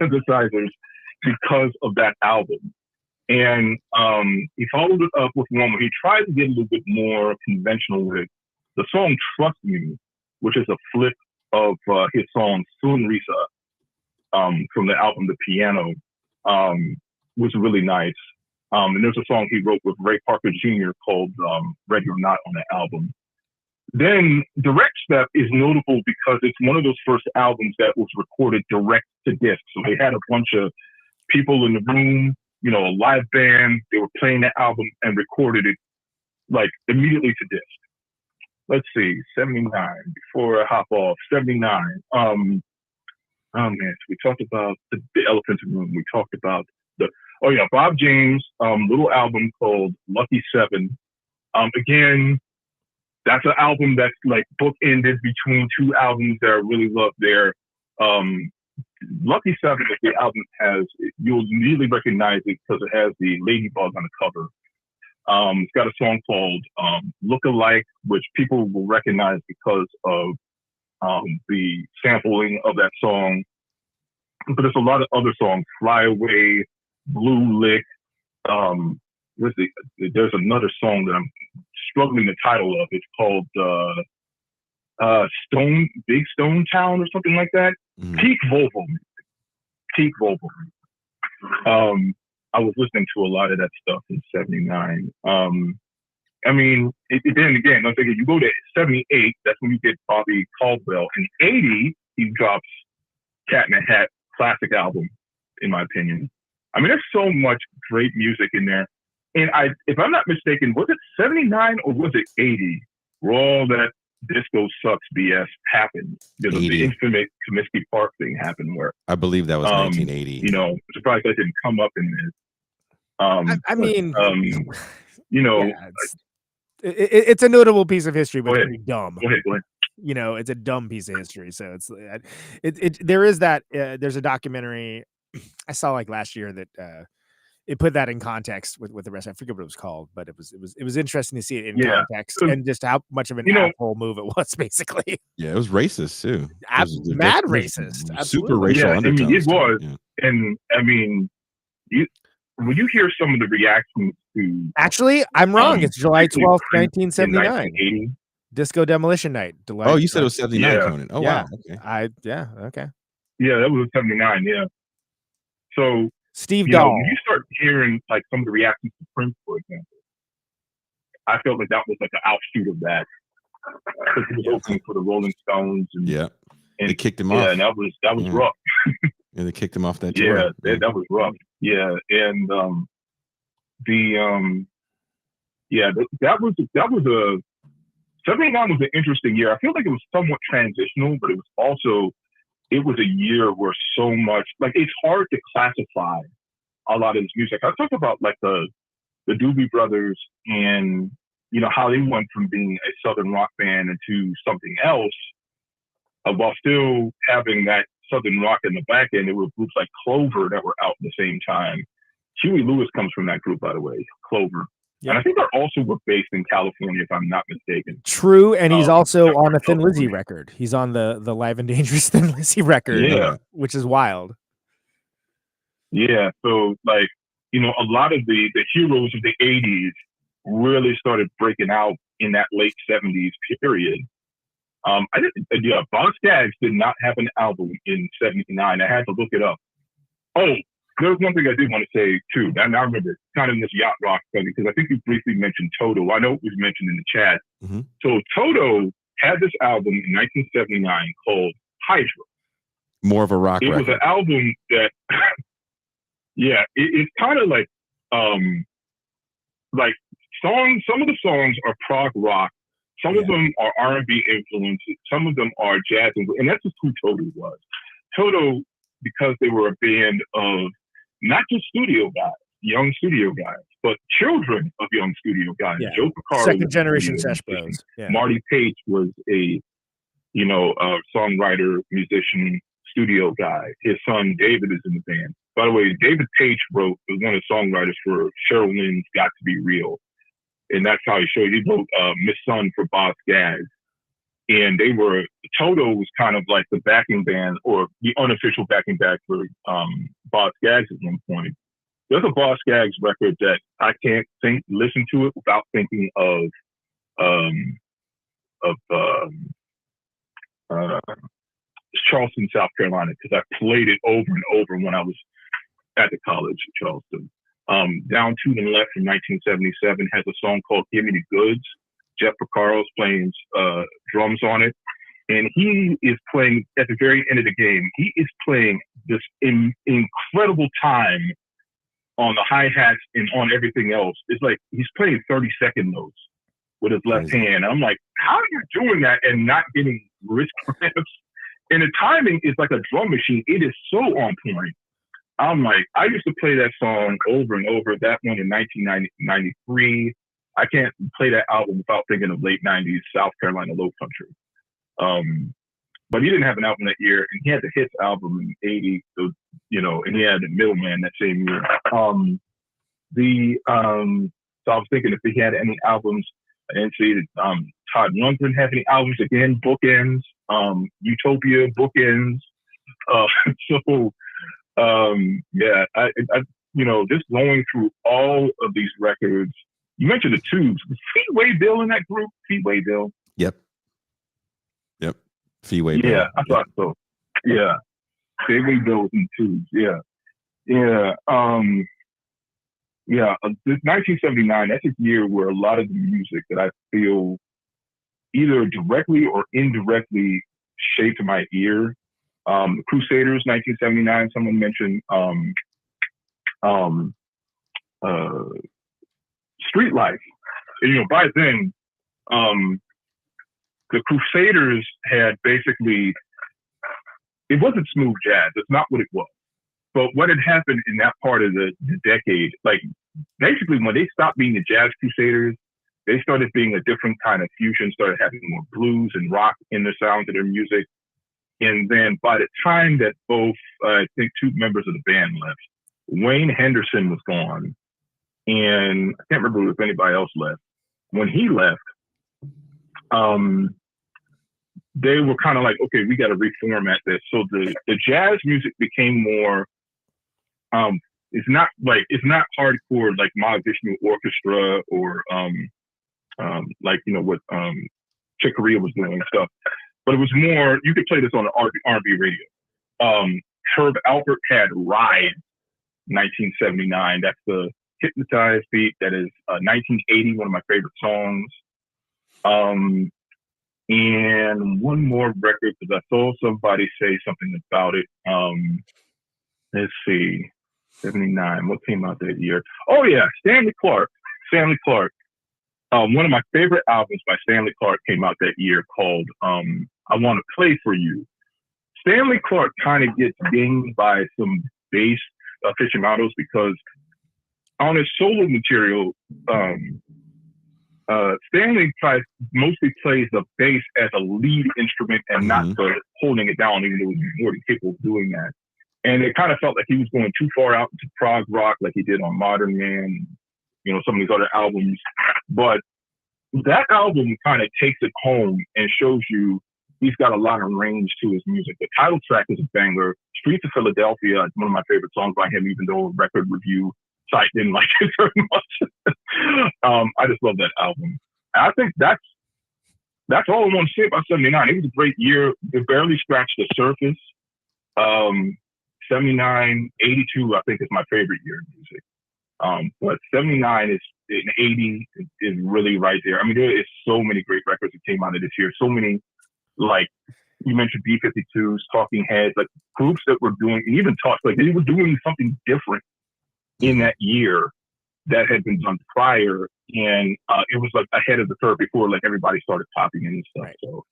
synthesizers because of that album. And he followed it up with one where he tried to get a little bit more conventional with the song Trust Me, which is a flip of his song Sunrisa from the album The Piano, was really nice. And there's a song he wrote with Ray Parker Jr. called Ready or Not on the album. Then Direct Step is notable because it's one of those first albums that was recorded direct to disc. So they had a bunch of people in the room, a live band. They were playing the album and recorded it like immediately to disc. Let's see, 79, before I hop off, 79. Oh man, so we talked about the elephant in the room. We talked about Bob James, little album called Lucky 7. Again, that's an album that's like bookended between 2 albums that I really love there. Lucky 7 is the album you'll immediately recognize it because it has the ladybug on the cover. It's got a song called Look Alike, which people will recognize because of the sampling of that song. But there's a lot of other songs, Fly Away, Blue Lick. There's another song that I'm struggling the title of. It's called Big Stone Town or something like that. Peak Volvo. I was listening to a lot of that stuff in '79. Then again, I'm thinking you go to '78, that's when you get Bobby Caldwell. In '80, he drops Cat in a Hat, classic album, in my opinion. There's so much great music in there. And if I'm not mistaken, was it '79 or was it '80 where all that disco sucks BS happened? Because of the infamous Comiskey Park thing happened where I believe that was 1980. I'm surprised that didn't come up in this. It's a notable piece of history, but it's pretty dumb. Go ahead. It's a dumb piece of history. So there is that. There's a documentary I saw like last year that it put that in context with the rest. I forget what it was called, but it was interesting to see it in context and just how much of an asshole move it was, basically. Yeah, it was racist too. Mad racist. Super racial undertones. It was. Yeah. And when you hear some of the reactions to Actually, I'm wrong. It's July 12th, in 1979. 1980, Disco Demolition Night. Oh, you said it was 79, Yeah. Conan. Oh, Yeah. wow. Okay. Okay. yeah, that was 79. Yeah. So Steve you know, Dahl. when you start hearing like some of the reactions to Prince, for example, I felt like that was like an offshoot of that because he was opening for the Rolling Stones, and Yeah. and They kicked him yeah, off. and that was Yeah. rough. Yeah, they kicked him off that Yeah, tour. that was rough. Yeah, and that was a 79 was an interesting year. I feel like it was somewhat transitional, but it was a year where so much, like, it's hard to classify a lot of this music. I talked about like the Doobie Brothers and, you know, how they went from being a Southern rock band into something else, while still having that Southern rock in the back end. There were groups like Clover that were out at the same time. Huey Lewis comes from that group, by the way, Clover. Yeah. And I think they also were based in California, if I'm not mistaken. True, and he's also on a Thin California. Lizzy record. He's on the Live and Dangerous Thin Lizzy record, Yeah. which is wild. Yeah, so like, you know, a lot of the heroes of the 80s really started breaking out in that late 70s period. Boz Scaggs did not have an album in 79. I had to look it up. Oh, there's one thing I did want to say too. And I remember kind of in this yacht rock study, because I think you briefly mentioned Toto. I know it was mentioned in the chat. Mm-hmm. So Toto had this album in 1979 called Hydra. More of a rock record. It was an album that, yeah, it's kind of like songs. Some of the songs are prog rock. Some of them are R&B influences. Some of them are jazz influences. And that's just who Toto was. Toto, because they were a band of not just studio guys, young studio guys, but children of young studio guys. Yeah. Joe Picaro, Second generation Sesh Bros. Yeah. Marty Page was a songwriter, musician, studio guy. His son David is in the band. By the way, David Page was one of the songwriters for Cheryl Lynn's "Got to Be Real," and that's how he showed. He wrote "Miss Sun" for Boz Scaggs. And Toto was kind of like the backing band, or the unofficial backing band for Boz Scaggs at one point. There's a Boz Scaggs record that I can't listen to it without thinking of Charleston, South Carolina, because I played it over and over when I was at the college in Charleston. Down to the Left from 1977 has a song called "Give Me the Goods." Jeff Picaro's playing drums on it. And he is playing, at the very end of the game, he is playing this incredible time on the hi-hats and on everything else. It's like he's playing 30-second notes with his left hand. I'm like, how are you doing that and not getting wrist cramps? And the timing is like a drum machine. It is so on point. I'm like, I used to play that song over and over, that one in 1993. I can't play that album without thinking of late 90s South Carolina Low Country. But he didn't have an album that year, and he had the hits album in 80, so, you know, and he had the Middleman that same year. So I was thinking if he had any albums. I didn't see that Todd Lundgren have any albums. Again, Bookends, Utopia, Bookends. Just going through all of these records. You mentioned the Tubes. Was Feedway Bill in that group? Feedway Bill? Yep. Feedway Bill. Yeah, I thought so. Yeah. Feedway Bill in the Tubes. Yeah. Yeah. This 1979, that's a year where a lot of the music that I feel either directly or indirectly shaped my ear. The Crusaders, 1979, someone mentioned. Street Life. And, by then, the Crusaders had basically, it wasn't smooth jazz. It's not what it was. But what had happened in that part of the decade, like basically when they stopped being the Jazz Crusaders, they started being a different kind of fusion, started having more blues and rock in the sound of their music. And then by the time that both, I think 2 members of the band left, Wayne Henderson was gone. And I can't remember if anybody else left. When he left, they were kind of like, okay, we got to reformat this. So the jazz music became more it's not hardcore like Mahavishnu Orchestra or like what Chick Corea was doing and stuff. But it was more, you could play this on the R&B radio. Herb Alpert had Ride 1979. That's the Hypnotized beat. That is 1980, one of my favorite songs. And one more record, because I saw somebody say something about it. Let's see, 79. What came out that year? Oh yeah, Stanley Clarke. One of my favorite albums by Stanley Clarke came out that year called I Want to Play for You. Stanley Clarke kind of gets dinged by some bass aficionados because on his solo material, Stanley mostly plays the bass as a lead instrument and not the holding it down, even though he was more than capable of doing that. And it kind of felt like he was going too far out into prog rock, like he did on Modern Man, some of these other albums. But that album kind of takes it home and shows you he's got a lot of range to his music. The title track is a banger. Streets of Philadelphia is one of my favorite songs by him, even though a record review site didn't like it very much. I just love that album. I think that's all I want to say about 79. It was a great year. It barely scratched the surface. 79, 82, I think is my favorite year in music. But 79 and 80 is really right there. I mean, there is so many great records that came out of this year. So many, like you mentioned, B-52s, Talking Heads, like groups that were doing, even they were doing something different in that year that had been done prior. And it was like ahead of the curve before like everybody started popping in and stuff. Right. So,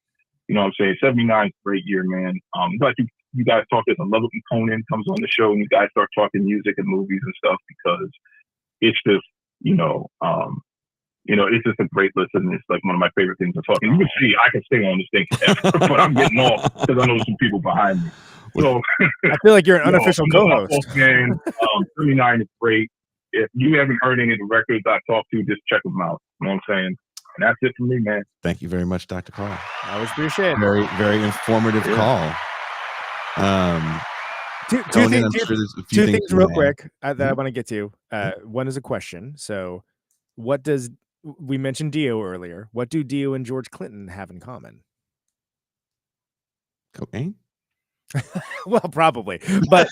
what I'm saying? 79 is a great year, man. But you guys talk this. I love it when Conan comes on the show and you guys start talking music and movies and stuff because it's just, it's just a great listen. It's like one of my favorite things to talk. And you can see I can stay on this thing forever, but I'm getting off because I know some people behind me. So I feel like you're an unofficial co-host. 79 is great. If you haven't heard any of the records I talked to, just check them out. You know what I'm saying? And that's it for me, man. Thank you very much, Dr. Carl. I always appreciate it. Very, very informative call. Two things real quick that I want to get to. One is a question. So we mentioned Dio earlier. What do Dio and George Clinton have in common? Cocaine? Well, probably. But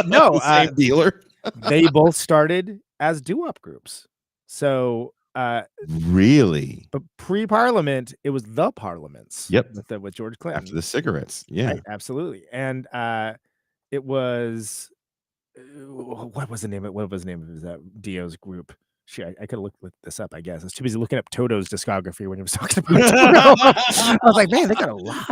no. Same dealer. They both started as doo-wop groups. So really? But pre-Parliament, it was the Parliaments. Yep. With George Clinton. After the cigarettes. Yeah. Right, absolutely. And it was what was the name of that Dio's group? I could look this up, I guess. I was too busy looking up Toto's discography when he was talking about I was like, man, they got a lot.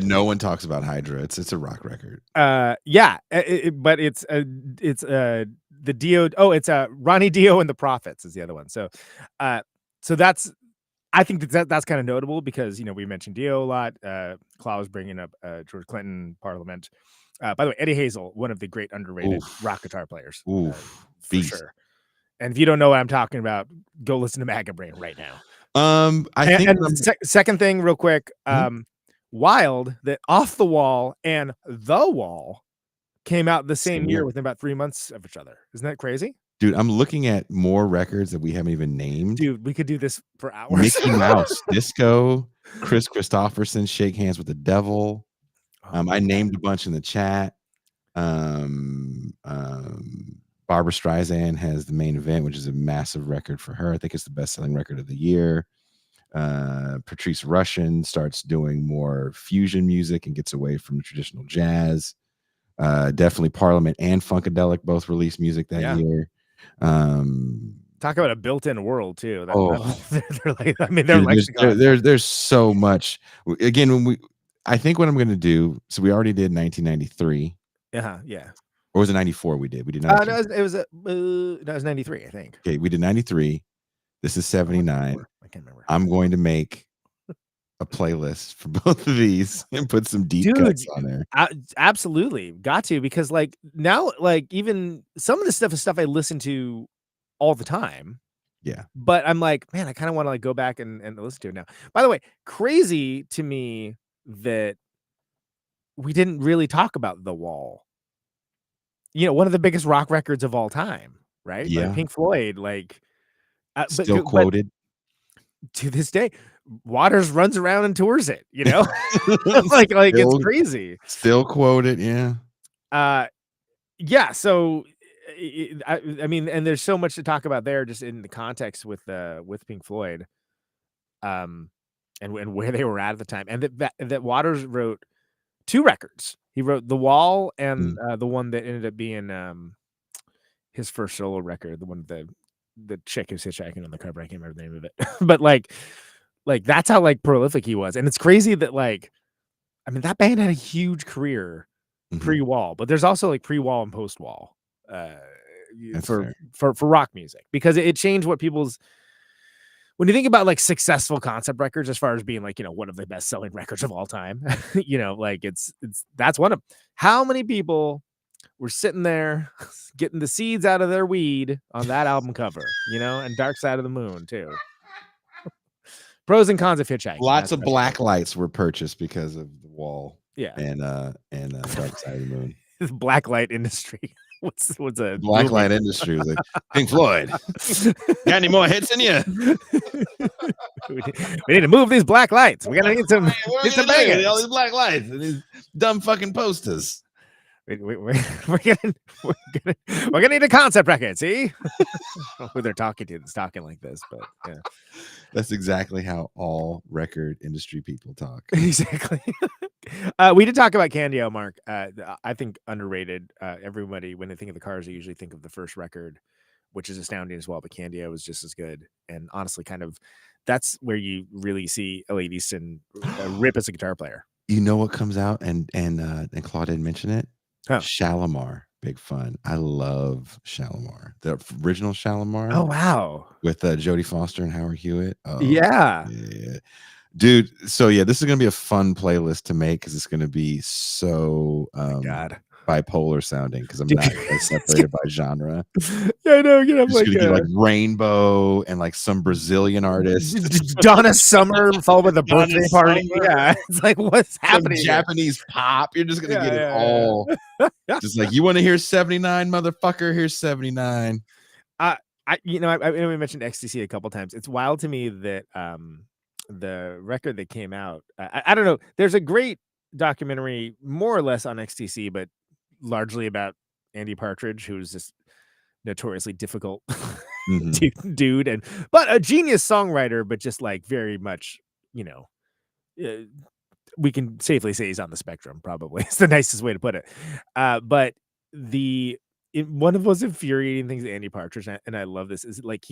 No one talks about Hydra. It's a rock record. But it's the Dio. Oh, it's Ronnie Dio and the Prophets is the other one. So that's, I think that's kind of notable because we mentioned Dio a lot. Klaus bringing up George Clinton, Parliament. By the way, Eddie Hazel, one of the great underrated rock guitar players. For sure. And if you don't know what I'm talking about, go listen to MAGA Brain right now. Second thing, real quick, wild that Off the Wall and The Wall came out the same year within about 3 months of each other. Isn't that crazy? Dude, I'm looking at more records that we haven't even named. Dude, we could do this for hours. Mickey Mouse Disco, Chris Christopherson, Shake Hands with the Devil. I named a bunch in the chat. Barbara Streisand has The Main Event, which is a massive record for her. I think it's the best-selling record of the year. Patrice Rushen starts doing more fusion music and gets away from traditional jazz. Definitely Parliament and Funkadelic both released music that year. Talk about a built-in world too. There's so much. Again, I think what I'm going to do. So we already did 1993. Yeah. Or was it 94 we did? We did 93. It was 93, I think. Okay, we did 93. This is 79. I can't remember. I'm going to make a playlist for both of these and put some deep cuts on there. Absolutely. Got to, because now even some of the stuff is stuff I listen to all the time. Yeah. But I'm like, man, I kind of want to go back and listen to it now. By the way, crazy to me that we didn't really talk about The Wall. one of the biggest rock records of all time, right? Like Yeah. Pink Floyd, like, Still but quoted. to this day, Waters runs around and tours it, like it's Still- crazy. Still quoted, yeah. Yeah, so I mean, and there's so much to talk about there just in the context with Pink Floyd, and where they were at the time, and that Waters wrote 2 records. He wrote The Wall and the one that ended up being his first solo record, the one the chick who's hitchhiking on the cover. I can't remember the name of it, but like that's how like prolific he was, and it's crazy that like, I mean, that band had a huge career pre-Wall, but there's also like pre-Wall and post-Wall That's for fair. rock music, because it changed what people's, when you think about like successful concept records as far as being like, one of the best selling records of all time, like it's that's one of, how many people were sitting there getting the seeds out of their weed on that album cover, and Dark Side of the Moon too. Pros and cons of hitchhiking. Lots of black lights were purchased because of The Wall. Yeah. And Dark Side of the Moon. Black light industry. What's a black light industry? Was like, Pink Floyd. Got any more hits in you? we need to move these black lights. We gotta need some bangers. All these black lights and these dumb fucking posters. We're gonna need a concept record. See who they're talking to that's talking like this, but yeah, that's exactly how all record industry people talk. Exactly. We did talk about Candio, Mark. I think underrated. Everybody, when they think of the Cars, they usually think of the first record, which is astounding as well. But Candio was just as good, and honestly, kind of that's where you really see Elliot Easton rip as a guitar player. You know what comes out, and Claude didn't mention it. Huh. Shalimar, big fun. I love Shalimar, the original Shalimar. Oh wow, with Jodie Foster and Howard Hewitt. Oh, yeah, dude. So yeah, this is gonna be a fun playlist to make because it's gonna be so bipolar sounding because I'm not separated by genre. Yeah, I know. I'm like, gonna do like Rainbow and like some Brazilian artist, Donna Summer, followed by the birthday party. Yeah, it's like what's happening? Japanese pop. You're just gonna get it all. Just like, you want to hear 79, motherfucker? Here's 79. I we mentioned XTC a couple times. It's wild to me that the record that came out, I don't know. There's a great documentary, more or less, on XTC, but largely about Andy Partridge, who's this notoriously difficult dude, but a genius songwriter, but just like very much, we can safely say he's on the spectrum. Probably it's the nicest way to put it. But one of the most infuriating things that Andy Partridge, and I love this, is like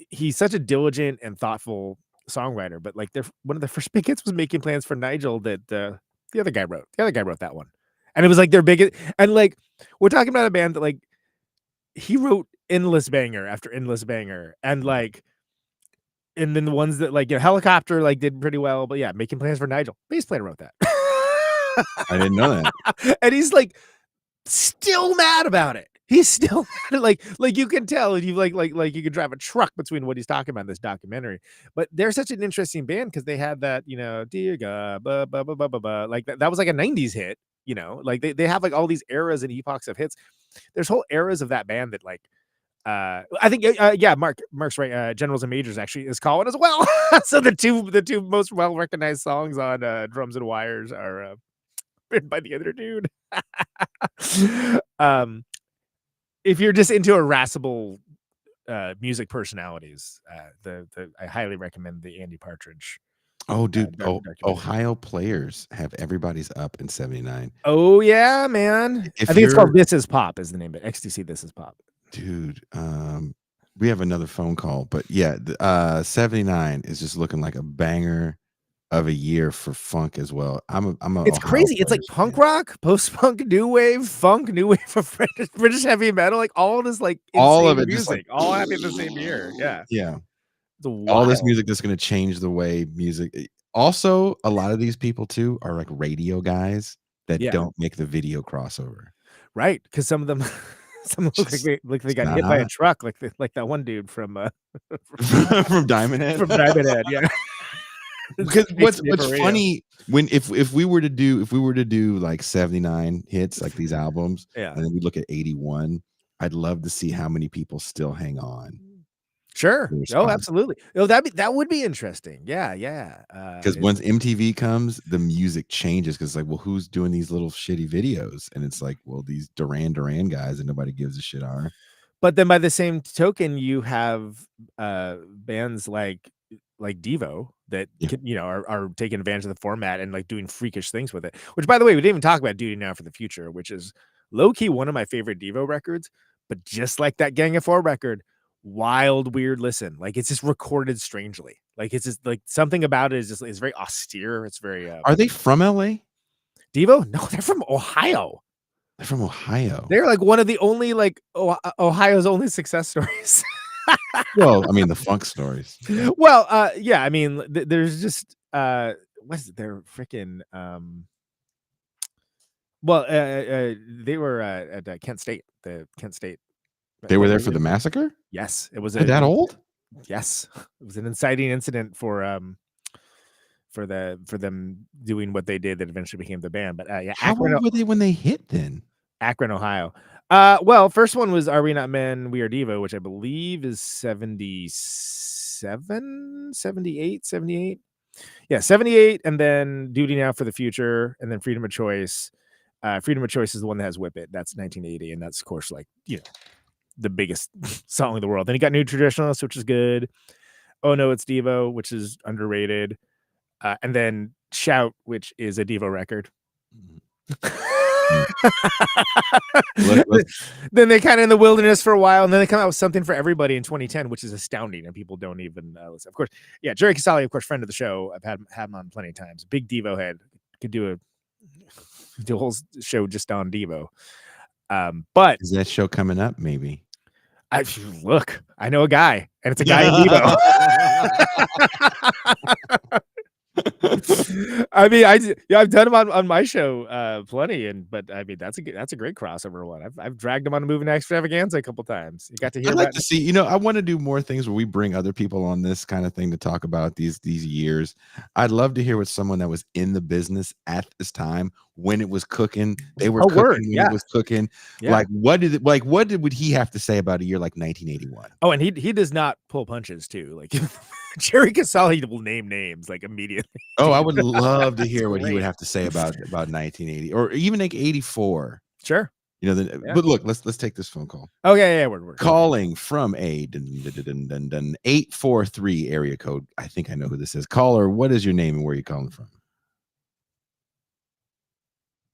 he's such a diligent and thoughtful songwriter, but like one of the first big hits was Making Plans for Nigel that the other guy wrote. The other guy wrote that one, and it was like their biggest. And like, we're talking about a band that like he wrote endless banger after endless banger, and then the ones that like Helicopter like did pretty well, but yeah, Making Plans for Nigel, bass player wrote that. I didn't know that, and he's like still mad about it. He's still mad. Like you can tell, you like you could drive a truck between what he's talking about in this documentary. But they're such an interesting band because they had that, Dear God, blah, blah, blah, blah, blah, blah. Like that was like a 90s hit, like they have like all these eras and epochs of hits. There's whole eras of that band that like I think Mark's right. Generals and Majors actually is calling as well. So the two most well recognized songs on Drums and Wires are written by the other dude. If you're just into irascible music personalities, I highly recommend the Andy Partridge. Oh, dude! Ohio Players have Everybody's Up in '79. Oh yeah, man! I think it's called This Is Pop is the name of it. XTC This Is Pop. Dude, we have another phone call, but yeah, 79 is just looking like a banger of a year for funk as well. It's crazy. It's like punk rock, post-punk, new wave, funk, new wave of British heavy metal, like all this like all of it music, all happening the same year. Yeah. All this music that's going to change the way music. Also, a lot of these people too are like radio guys that don't make the video crossover. Right, because some of them look like they got hit by a truck, like that one dude from from Diamond Head. From Diamond Head, yeah. Because what's Fixing it for radio. funny when if we were to do like 79 hits like these albums, Yeah. and then we look at 81, I'd love to see how many people still hang on. Sure. to Oh, respond. absolutely. Oh, that would be interesting. Yeah, yeah. Because once MTV comes, the music changes. Because like, well, who's doing these little shitty videos? And it's like, well, these Duran Duran guys, and nobody gives a shit are. But then by the same token, you have bands like Devo that Yeah. can, are taking advantage of the format and like doing freakish things with it. Which, by the way, we didn't even talk about Duty Now for the Future, which is low key one of my favorite Devo records. But just like that Gang of Four record, wild, weird listen. Like it's just recorded strangely. Like it's just like something about it is it's very austere. It's very Are they from LA? Devo? No, they're from Ohio. They're from Ohio. They're like one of the only like Ohio's only success stories. Well, I mean, the funk stories. Well, yeah, I mean, there's just what's it? They're freaking they were at Kent State, the Kent State. They were there for the massacre? Yes, it was They're that old? Yes, it was an inciting incident for them doing what they did that eventually became the band. But yeah, How old were they when they hit then? Akron, Ohio. Well, first one was Are We Not Men, We Are Devo, which I believe is 77, 78, 78. Yeah, 78, and then Duty Now for the Future, and then Freedom of Choice. Freedom of Choice is the one that has Whip It. That's 1980, and that's, of course, like, the biggest song in the world. Then you got New Traditionalist, which is good. Oh No, It's Devo, which is underrated. And then Shout, which is a Devo record. Then they kind of in the wilderness for a while, and then they come out with Something for Everybody in 2010, which is astounding, and people don't even listen. Of course, yeah, Jerry Casale, of course, friend of the show. I've had him on plenty of times. Big Devo head. Could do a whole show just on Devo. But is that show coming up? Maybe. I know a guy, and it's a guy in Devo. I mean, I've done him on my show plenty, but I mean that's a great crossover one. I've dragged him on a moving extravaganza a couple times. You got to hear. I'd like to see. I want to do more things where we bring other people on this kind of thing to talk about these years. I'd love to hear what someone that was in the business at this time when it was cooking. They were cooking when it was cooking. Yeah. Like what would he have to say about a year like 1981? Oh, and he does not pull punches too. Like Jerry Casale will name names like immediately. Oh, I would love to hear what he would have to say about 1980 or even like 84. Sure. But look, let's take this phone call. Okay, yeah, we're calling from a 843 area code. I think I know who this is. Caller, what is your name and where are you calling from?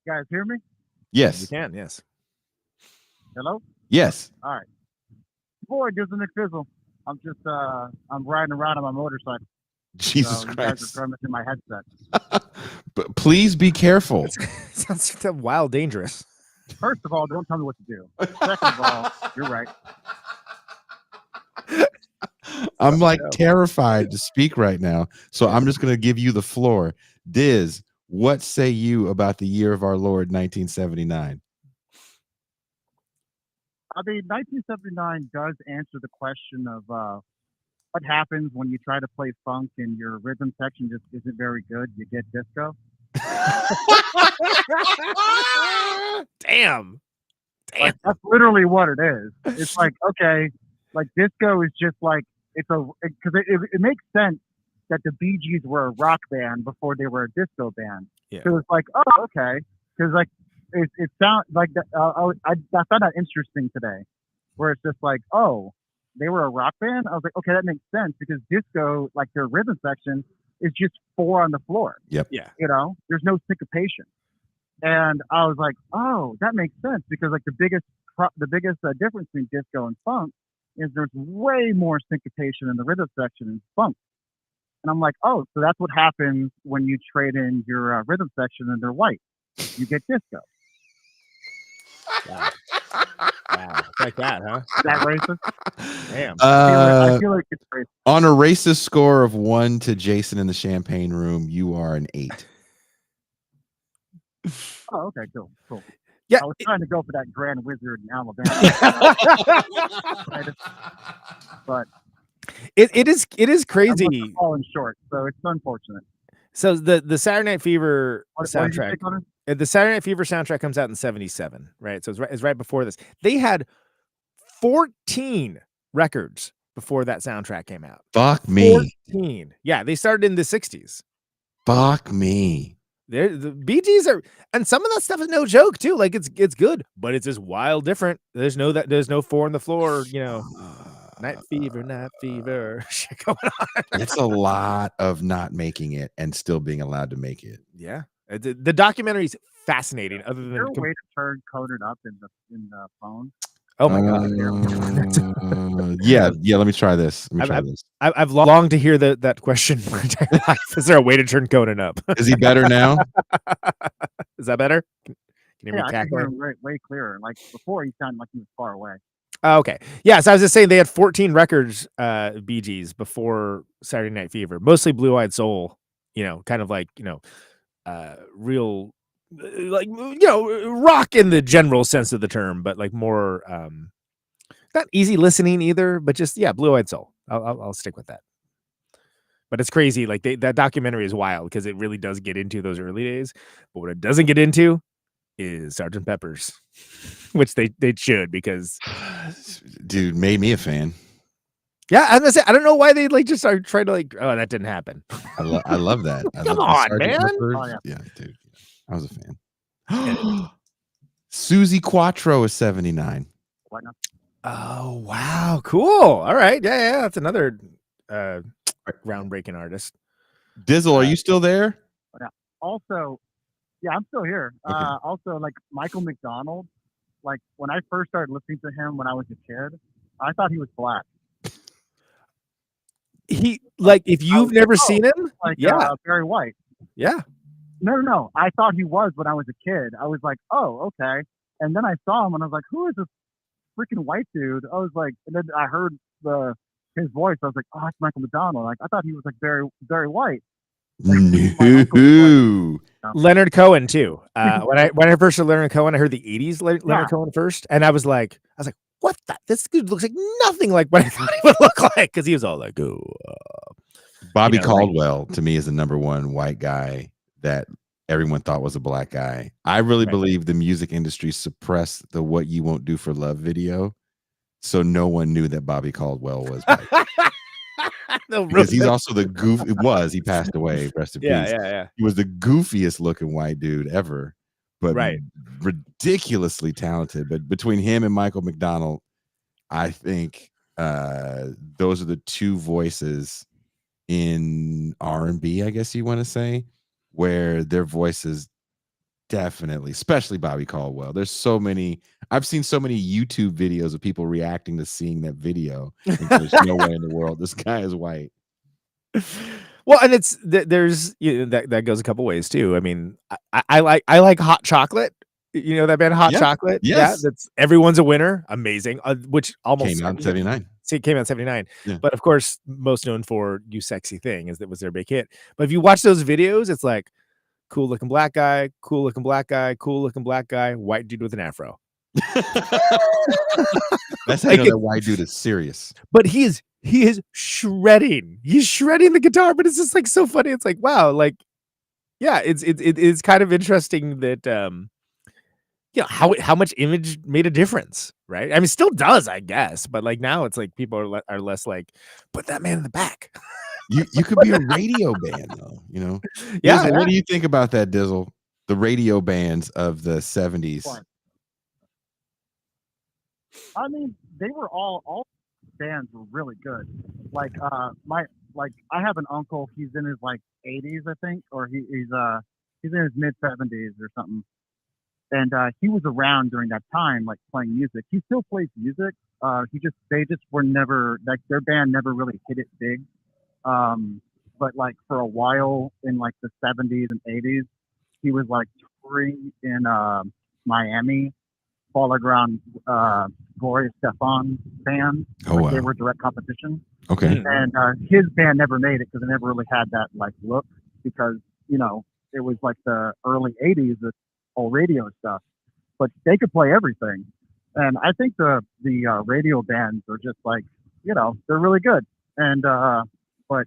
You guys hear me? Yes. You can, yes. Hello? Yes. All right. Boy, Dizzle McFizzle. I'm just I'm riding around on my motorcycle. Jesus Christ. Christ. You guys are in my headset. But please be careful. Sounds wild dangerous. First of all, don't tell me what to do. Second of all, you're right. I'm like terrified to speak right now. So I'm just going to give you the floor. Diz, what say you about the year of our Lord 1979? I mean, 1979 does answer the question of what happens when you try to play funk and your rhythm section just isn't very good. You get disco. Damn. Like, that's literally what it is. It's like, okay, like disco is just like, because it makes sense that the Bee Gees were a rock band before they were a disco band. Yeah. So it's like, oh, okay. Because like, it sounds like that. I found that interesting today, where it's just like, oh, they were a rock band. I was like, okay, that makes sense because disco, like their rhythm section, is just 4 on the floor. Yep. Yeah. There's no syncopation, and I was like, oh, that makes sense because like the biggest difference between disco and funk is there's way more syncopation in the rhythm section in funk. And I'm like, oh, so that's what happens when you trade in your rhythm section and they're white. You get disco. Wow. It's like that, huh? Is that racist? Damn. I feel like it's racist. On a racist score of 1 to Jason in the Champagne Room, you are an 8. Oh, okay, cool. Yeah, I was trying to go for that Grand Wizard in Alabama. But It is I must have crazy. fallen short, so it's unfortunate. So the Saturday Night Fever What did you soundtrack, think on it? the Saturday Night Fever soundtrack comes out in 77, right? So it's right before this. They had 14 records before that soundtrack came out. Fuck me. 14. Yeah, they started in the 60s. Fuck me. The Bee Gees are, and some of that stuff is no joke too. Like it's good, but it's just wild different. There's no four on the floor, night fever shit going on. It's a lot of not making it and still being allowed to make it. Yeah, the documentary is fascinating. Other Is there than a way to turn Conan up in the phone? oh my god, yeah. Let me try this. I've longed to hear that question my entire life. Is there a way to turn Conan up? Is he better now? Is that better? Can you Yeah, I can hear cackle? him way clearer. Like before, he sounded like he was far away. Oh, okay. Yeah, so I was just saying they had 14 records, Bee Gees, before Saturday Night Fever, mostly Blue Eyed Soul, kind of like, real, like, rock in the general sense of the term, but like more, not easy listening either, but just, yeah, Blue Eyed Soul. I'll stick with that. But it's crazy. Like that documentary is wild because it really does get into those early days. But what it doesn't get into is Sgt. Pepper's, which they should, because Dude, made me a fan. yeah, I'm gonna say I don't know why they like just are trying to like, oh, that didn't happen. I love that. Come on, man. Oh, yeah, dude. I was a fan. Susie Quattro is 79. Why not? Oh wow, cool. All right, yeah, that's another groundbreaking artist. Dizzle, are you still there? Also, yeah, I'm still here. Okay. Also, like Michael McDonald, like when I first started listening to him when I was a kid, I thought he was black. He like if you've never seen him, Like yeah, Barry White. yeah. No. I thought he was when I was a kid. I was like, oh, okay. And then I saw him and I was like, who is this freaking white dude? I was like, and then I heard his voice. I was like, oh, it's Michael McDonald. Like I thought he was like very white. Like, No. Leonard Cohen too. When I first heard Leonard Cohen, I heard the '80s Leonard Cohen first, and I was like, what? This dude looks like nothing like what I thought he would look like, because he was all like, oh. Bobby Caldwell to me is the number one white guy that everyone thought was a black guy. I really believe the music industry suppressed the "What You Won't Do for Love" video, so no one knew that Bobby Caldwell was black. Because he's also the goof. He passed away. Rest in peace. Yeah. He was the goofiest looking white dude ever, but ridiculously talented. But between him and Michael McDonald, I think those are the two voices in R&B, I guess you want to say, where their voices definitely, especially Bobby Caldwell. I've seen so many YouTube videos of people reacting to seeing that video. There's no way in the world this guy is white. Well, and there's that goes a couple ways too. I mean, I like Hot Chocolate. You know that band Hot Chocolate? Yes. Yeah, that's Everyone's a Winner. Amazing. Which almost came out in 79. See, it came out in 79. Yeah. But of course, most known for You Sexy Thing, that was their big hit. But if you watch those videos, it's like cool looking black guy, cool looking black guy, cool looking black guy, white dude with an afro. That's how you know that white dude is serious. But he is shredding. He's shredding the guitar, but it's just like so funny. It's like, wow, like, yeah, it's kind of interesting that how much image made a difference, right? I mean, still does, I guess, but like now it's like people are less like, put that man in the back. You could be a radio band though, Yeah. Dizzle, what do you think about that, Dizzle? The radio bands of the 70s. I mean, they were all bands were really good. Like I have an uncle. He's in his like 80s, I think, or he's in his mid 70s or something. And he was around during that time, like playing music. He still plays music. They just were never, like, their band never really hit it big. But like for a while in like the 70s and 80s, he was like touring in Miami, followed around Gloria Stefan's band. Oh, like wow. They were direct competition. Okay. And his band never made it because they never really had that like look, because it was like the early 80s, the old radio stuff. But they could play everything. And I think the radio bands are just like, they're really good. And but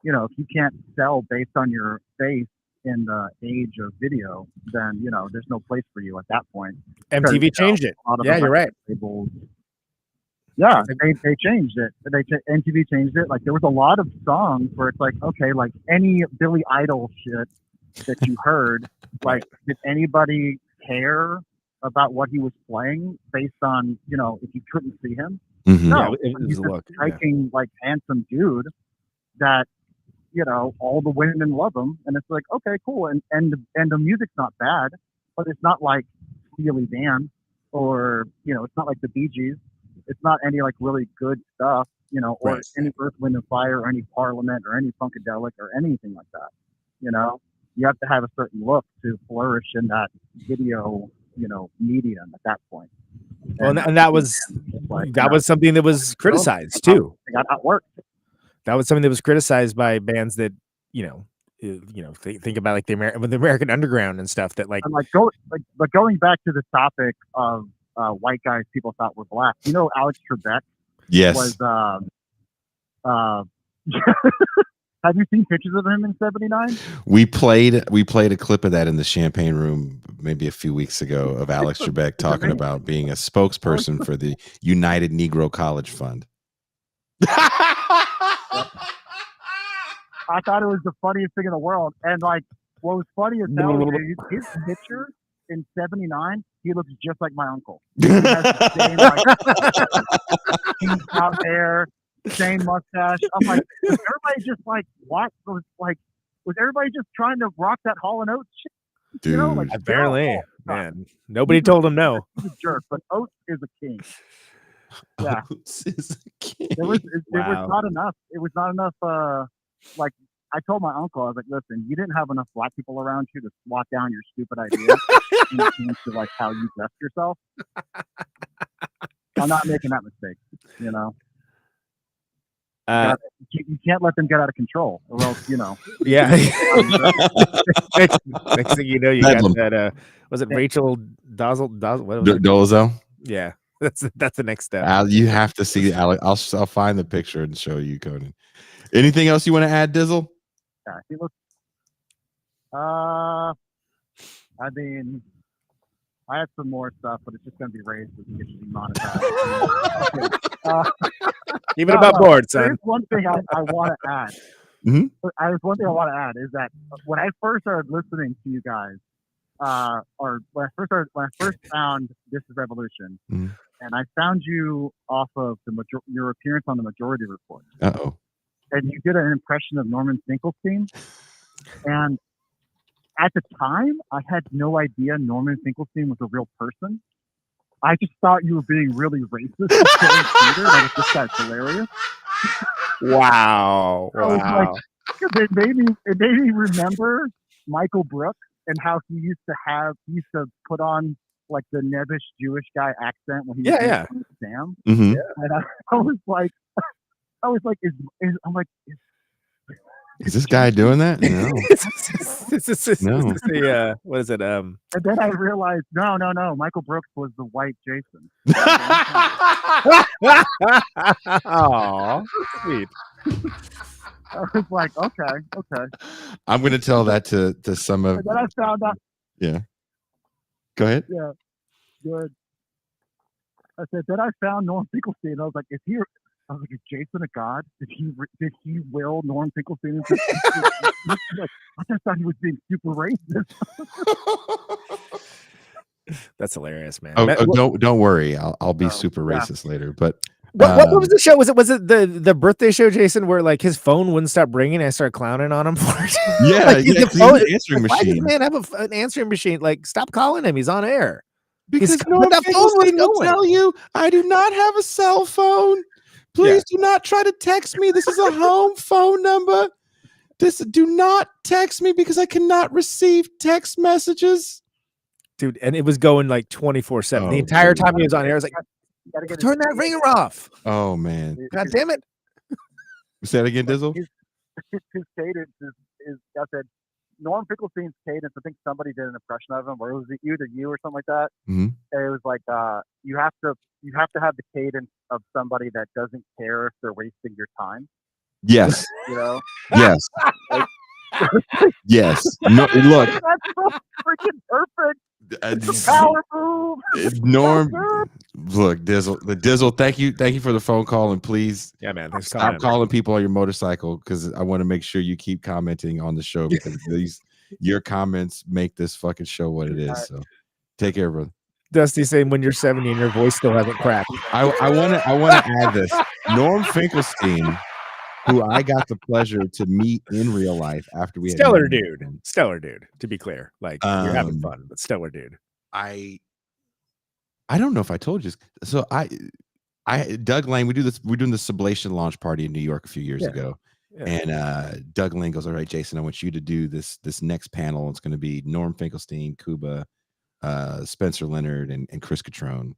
you know, if you can't sell based on your face in the age of video, then you know there's no place for you at that point. MTV changed it. A lot of Yeah, the you're right. labels, yeah, they changed it. MTV changed it. Like there was a lot of songs where it's like, okay, like any Billy Idol shit that you heard, like did anybody care about what he was playing based on, you know, if you couldn't see him? Mhm. No, Yeah, it was he's a this look. Yeah. striking, like handsome dude that, you know, all the women love him, and it's like, okay, cool, and the music's not bad, but it's not like Steely Dan, or you know, it's not like the Bee Gees, it's not any like really good stuff, you know, or Right. any Earth, Wind and Fire, or any Parliament, or any Funkadelic, or anything like that. You know, you have to have a certain look to flourish in that video, you know, medium at that point. Well, and that was like, that was something that was criticized too. They got outworked. That was something that was criticized by bands that think about like the American Underground and stuff that like And like going back to the topic of white guys people thought were black. You know, Alex Trebek Yes. was. Have you seen pictures of him in '79? We played a clip of that in the Champagne Room maybe a few weeks ago of Alex Trebek talking about being a spokesperson for the United Negro College Fund. I thought it was the funniest thing in the world. And like, what was funny is hell is his picture in '79. He looks just like my uncle. He has the same like out there, same mustache. I'm like, was everybody just like what? Was everybody just trying to rock that Hall and Oates shit? Dude. You know, like apparently, man, nobody told him no. He's a jerk, but Oates is a king. Yeah. Oates is a king. It was Wow. not enough. It was not enough. Like I told my uncle, I was like, listen, you didn't have enough black people around you to swat down your stupid idea when it came to like how you dress yourself. I'm not making that mistake. You know, you can't let them get out of control, or else you know. Yeah. next thing you know, you Bedlam. got that. Was it Rachel Dozel? What was it? Dolezal. Yeah, that's the next step. You have to see Alex. I'll find the picture and show you, Conan. Anything else you want to add, Dizzle? Yeah, he looks. I mean, I have some more stuff, but it's just gonna be racist and get you demonetized. Keep it above board, son. There's one thing I want to add. Mhm. There's one thing I want to add is that when I first started listening to you guys, or when I first found This Is Revolution, Mhm. and I found you off of your appearance on the Majority Report, Uh-oh. and you did an impression of Norman Finkelstein, and at the time I had no idea Norman Finkelstein was a real person. I just thought you were being really racist. Like, this guy's hilarious. Wow. I was like, it made me remember Michael Brooks and how he used to put on like the nebbish Jewish guy accent when he was in Sam. Mhm. And I was like, Is this guy doing that? No. No. What is it? And then I realized, no, Michael Brooks was the white Jason. Oh, sweet. I was like, okay. I'm going to tell that to some of. And then I found out. Yeah. Go ahead. Yeah. Good. I said, then I found Norm Finkelstein. I was like, is Jason a god? Did he will Norm Finkelstein? Like, I just thought he was being super racist. That's hilarious, man. Don't worry. I'll be super racist later. But what was the show? Was it the birthday show, Jason, where like his phone wouldn't stop ringing? And I started clowning on him for it. Yeah, like, the phone, answering why does machine. man have an answering machine? Like, stop calling him. He's on air. Because Norm Finkelstein will tell you, I do not have a cell phone. Please do not try to text me. This is a home phone number. Do not text me because I cannot receive text messages. Dude, and it was going like 24/7. The entire time he was on air, I was like, turn that ringer off. Oh, man. God damn it. Say that again, Dizzle? His cadence is I said, Norm Finkelstein's cadence, I think somebody did an impression of him, or it was either you or something like that. Mm-hmm. And it was like, you have to have the cadence of somebody that doesn't care if they're wasting your time. Yes. You know, Yes. Yes. No, look, that's so freaking perfect. It's a power move. Norm. Look, Dizzle. Thank you for the phone call, and please Yeah, man. Thanks for stop calling people on your motorcycle, because I want to make sure you keep commenting on the show, because your comments make this fucking show what it is. So take care, brother. Dusty saying when you're 70 and your voice still hasn't cracked. I want to add this. Norm Finkelstein, who I got the pleasure to meet in real life after we had Stellar met dude. him. Stellar dude, to be clear. Like, you're having fun, but stellar dude. I don't know if I told you. So Doug Lane, we're doing the Sublation launch party in New York a few years ago. Yeah. And Doug Lane goes, all right, Jason, I want you to do this next panel. It's going to be Norm Finkelstein, Kuba, Spencer Leonard, and Chris Catrone.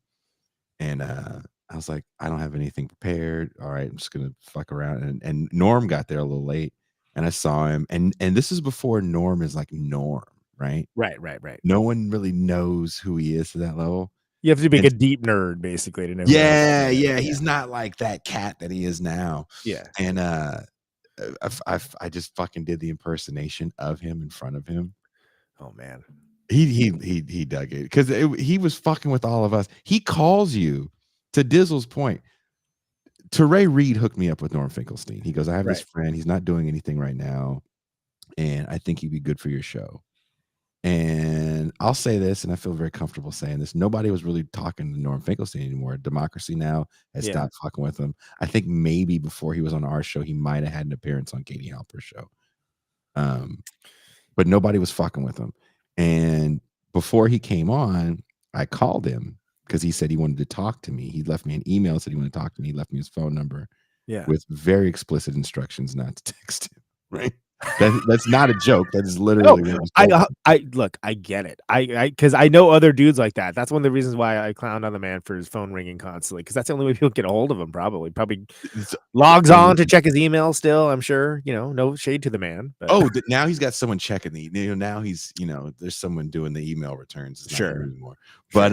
And I was like, I don't have anything prepared. All right, I'm just gonna fuck around. And Norm got there a little late, and I saw him. And this is before Norm is like Norm, right? Right. No one really knows who he is to that level. You have to be a deep nerd, basically, to know. Yeah. He's not like that cat that he is now. Yeah. And I just fucking did the impersonation of him in front of him. Oh man. He dug it, because he was fucking with all of us. He calls you, to Dizzle's point. Teray Reed hooked me up with Norm Finkelstein. He goes, I have this friend. He's not doing anything right now, and I think he'd be good for your show. And I'll say this, and I feel very comfortable saying this. Nobody was really talking to Norm Finkelstein anymore. Democracy Now! Has stopped fucking with him. I think maybe before he was on our show, he might have had an appearance on Katie Halper's show. But nobody was fucking with him. And before he came on, I called him because he said he wanted to talk to me. He left me an email, said he wanted to talk to me. He left me his phone number with very explicit instructions not to text him. Right? That's not a joke. That is literally. No, I look. I get it. Because I know other dudes like that. That's one of the reasons why I clowned on the man for his phone ringing constantly. Because that's the only way people get a hold of him. Probably logs on to check his email. Still, I'm sure. No shade to the man. But. Now he's got someone checking the. Now he's. There's someone doing the email returns. It's not him anymore. But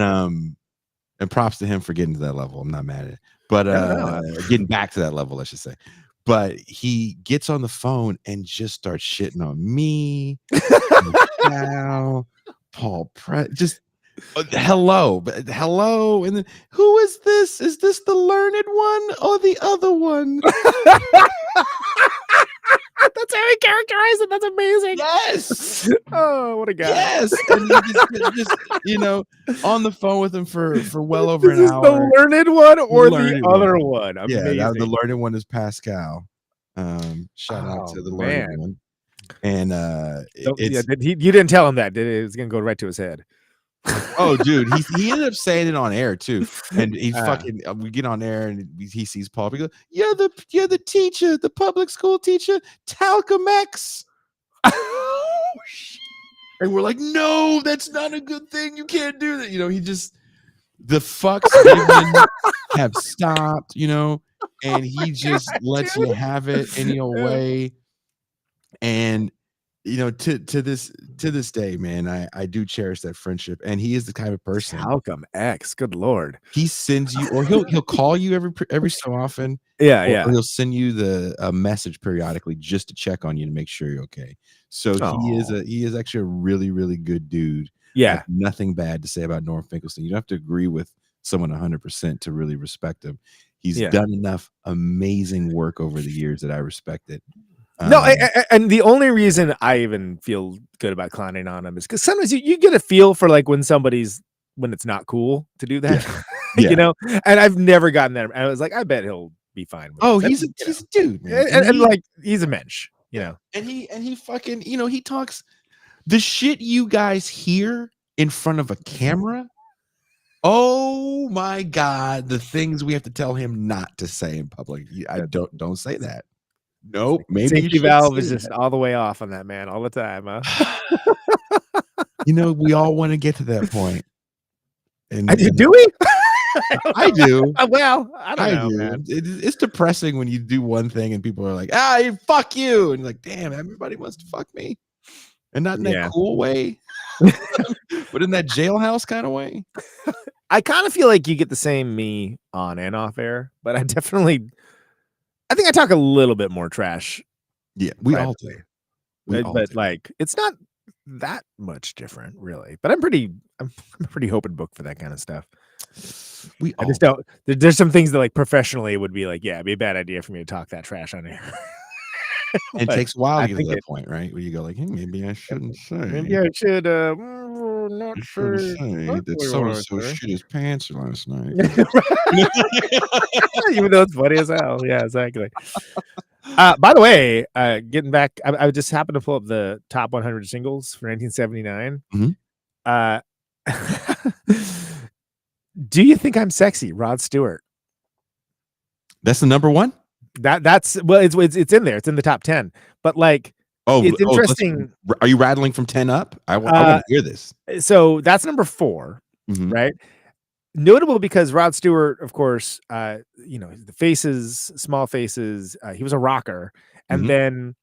and props to him for getting to that level. I'm not mad at it. But getting back to that level, I should say. But he gets on the phone and just starts shitting on me, Pascal, Paul Pratt, just hello, and then who is this? Is this the learned one or the other one? That's how he characterized it. That's amazing. Yes. Oh, what a guy. Yes. And he just on the phone with him for well over an hour. The learned one or the other one? Amazing. Yeah, the learned one is Pascal. Shout out to the learned one. And you didn't tell him that, did it? It was gonna go right to his head. Oh, dude, he ended up saying it on air too, and he fucking. We get on air and he sees Paul. He goes, "You're the teacher, the public school teacher, Talcum X." And we're like, "No, that's not a good thing. You can't do that." He just the fucks have stopped, and he just lets you have it any old way. And to this day, man, I do cherish that friendship, and he is the kind of person. Talcum X, good lord. He sends you, or he'll call you every so often. Yeah. Or he'll send you a message periodically just to check on you to make sure you're okay. So he is actually a really, really good dude. Yeah, nothing bad to say about Norm Finkelstein. You don't have to agree with someone 100% to really respect him. He's done enough amazing work over the years that I respect it. No, and the only reason I even feel good about clowning on him is because sometimes you get a feel for like when it's not cool to do that, And I've never gotten that. I was like, I bet he'll be fine with it. He's a dude, man. And like he's a mensch, And he fucking, he talks the shit you guys hear in front of a camera. Oh my God, the things we have to tell him not to say in public. I don't say that. Nope. Maybe safety valve is just all the way off on that man all the time. Huh? We all want to get to that point. And do we? I do. Well, I don't know, do. Man. It's depressing when you do one thing and people are like, fuck you. And you're like, damn, everybody wants to fuck me. And not in that cool way, but in that jailhouse kind of way. I kind of feel like you get the same me on and off air, but I definitely I think I talk a little bit more trash, Yeah, we all do. privately, We all but do. like it's not that much different, really. But I'm I'm a pretty open book for that kind of stuff. We I all just do. don't. There's some things that like professionally would be like, yeah, it'd be a bad idea for me to talk that trash on here. It But takes a while I to get to think that it. point, right? Where you go like, hey, maybe I shouldn't Maybe say. I should not I shouldn't say say that exactly so what and I so say. shit his pants last night. Even though it's funny as hell. Yeah, exactly. By the way, getting back, I just happened to pull up the top 100 singles for 1979. Mhm. Uh, do you think I'm sexy, Rod Stewart? That's the number one? That's well, it's in there. It's in the top 10. But like, it's Let's, interesting. are you rattling from 10 up? I want Uh, to hear this. so that's number 4, Mhm. right? Notable because Rod Stewart, of course, the Faces, Small Faces, he was a rocker, and Mhm. then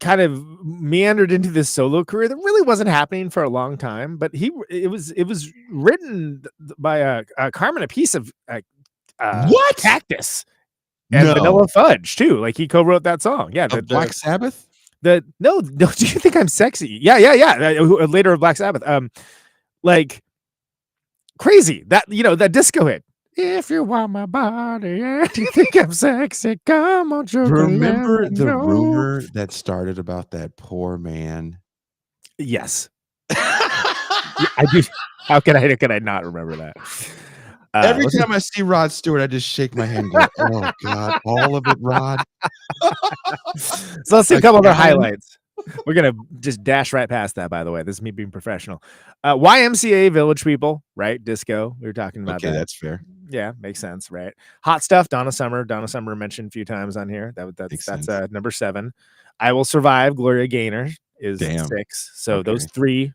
kind of meandered into this solo career that really wasn't happening for a long time. But it was written by Carmen, a piece of What? Cactus and No. Vanilla Fudge too. Like he co-wrote that song. Yeah, Of Black Sabbath? no. Do you think I'm sexy? Yeah. Later of Black Sabbath. Like crazy that that disco hit. If you want my body, do you think I'm sexy? Come on, sugar, let Remember me the know. rumor that started about that poor man? Yes, I do. How can I not remember that? Every Let's time I see Rod Stewart, I just shake my head and go, "Oh God, all of it, Rod." so let's see a couple other Again? highlights. We're gonna just dash right past that. By the way, this is me being professional. YMCA Village People, right? Disco. We were talking about Okay, that. that's fair. Yeah, makes sense, right? Hot Stuff, Donna Summer. Donna Summer mentioned a few times on here. Makes That's sense. number 7. I Will Survive, Gloria Gaynor is Damn. 6. So those Okay. 3.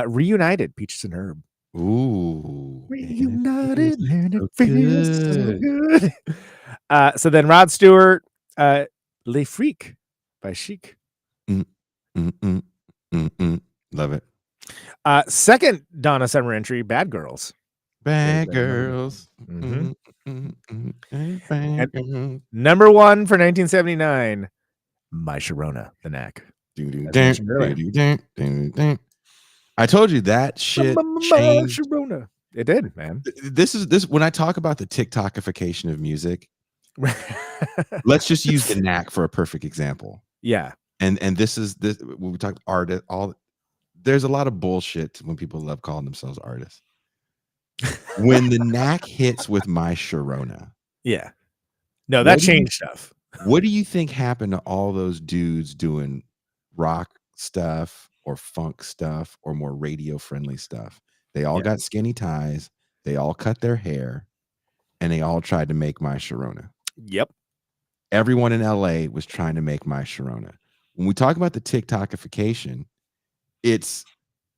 Reunited, Peaches and Herb. Ooh. Reunited, and it So feels so good. good. So then Rod Stewart, Les Freak by Chic. Mm, mm, mm, mm, mm. Love it. Second Donna Summer entry, Bad Girls. Bad girls. Mhm. Bad And girls. number 1 for 1979, My Sharona, The Knack. As mentioned earlier. I told you that shit changed. Sharona. It did, man. This when I talk about the TikTokification of music, let's just use the Knack for a perfect example. Yeah. And this when we talk artist, there's a lot of bullshit when people love calling themselves artists. When the Knack hits with My Sharona, Yeah. No, that what do you changed stuff. what do you think happened to all those dudes doing rock stuff or funk stuff or more radio friendly stuff? They all Yeah. got skinny ties, they all cut their hair, and they all tried to make My Sharona. Yep. Everyone in LA was trying to make My Sharona. When we talk about the TikTokification,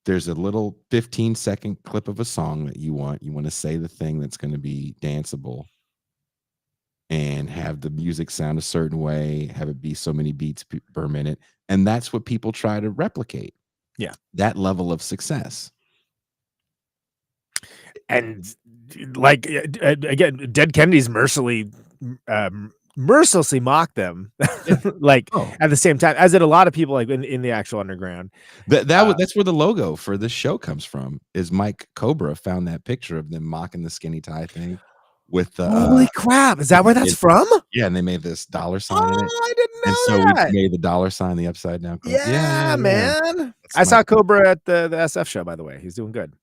there's a little 15-second clip of a song that you want to say the thing that's going to be danceable and have the music sound a certain way, have it be so many beats per minute, and that's what people try to replicate. Yeah. That level of success. And like again, Dead Kennedys mercilessly mocked them like at the same time, as did a lot of people like in the actual underground. That's where the logo for this show comes from. Is Mike Cobra found that picture of them mocking the skinny tie thing with the Holy crap, is that where that's from? Yeah, and they made this dollar sign in it. I didn't know And so that. we made the dollar sign the upside down. Yeah, man. That's I saw Mike. Cobra at the SF show, by the way. He's doing good.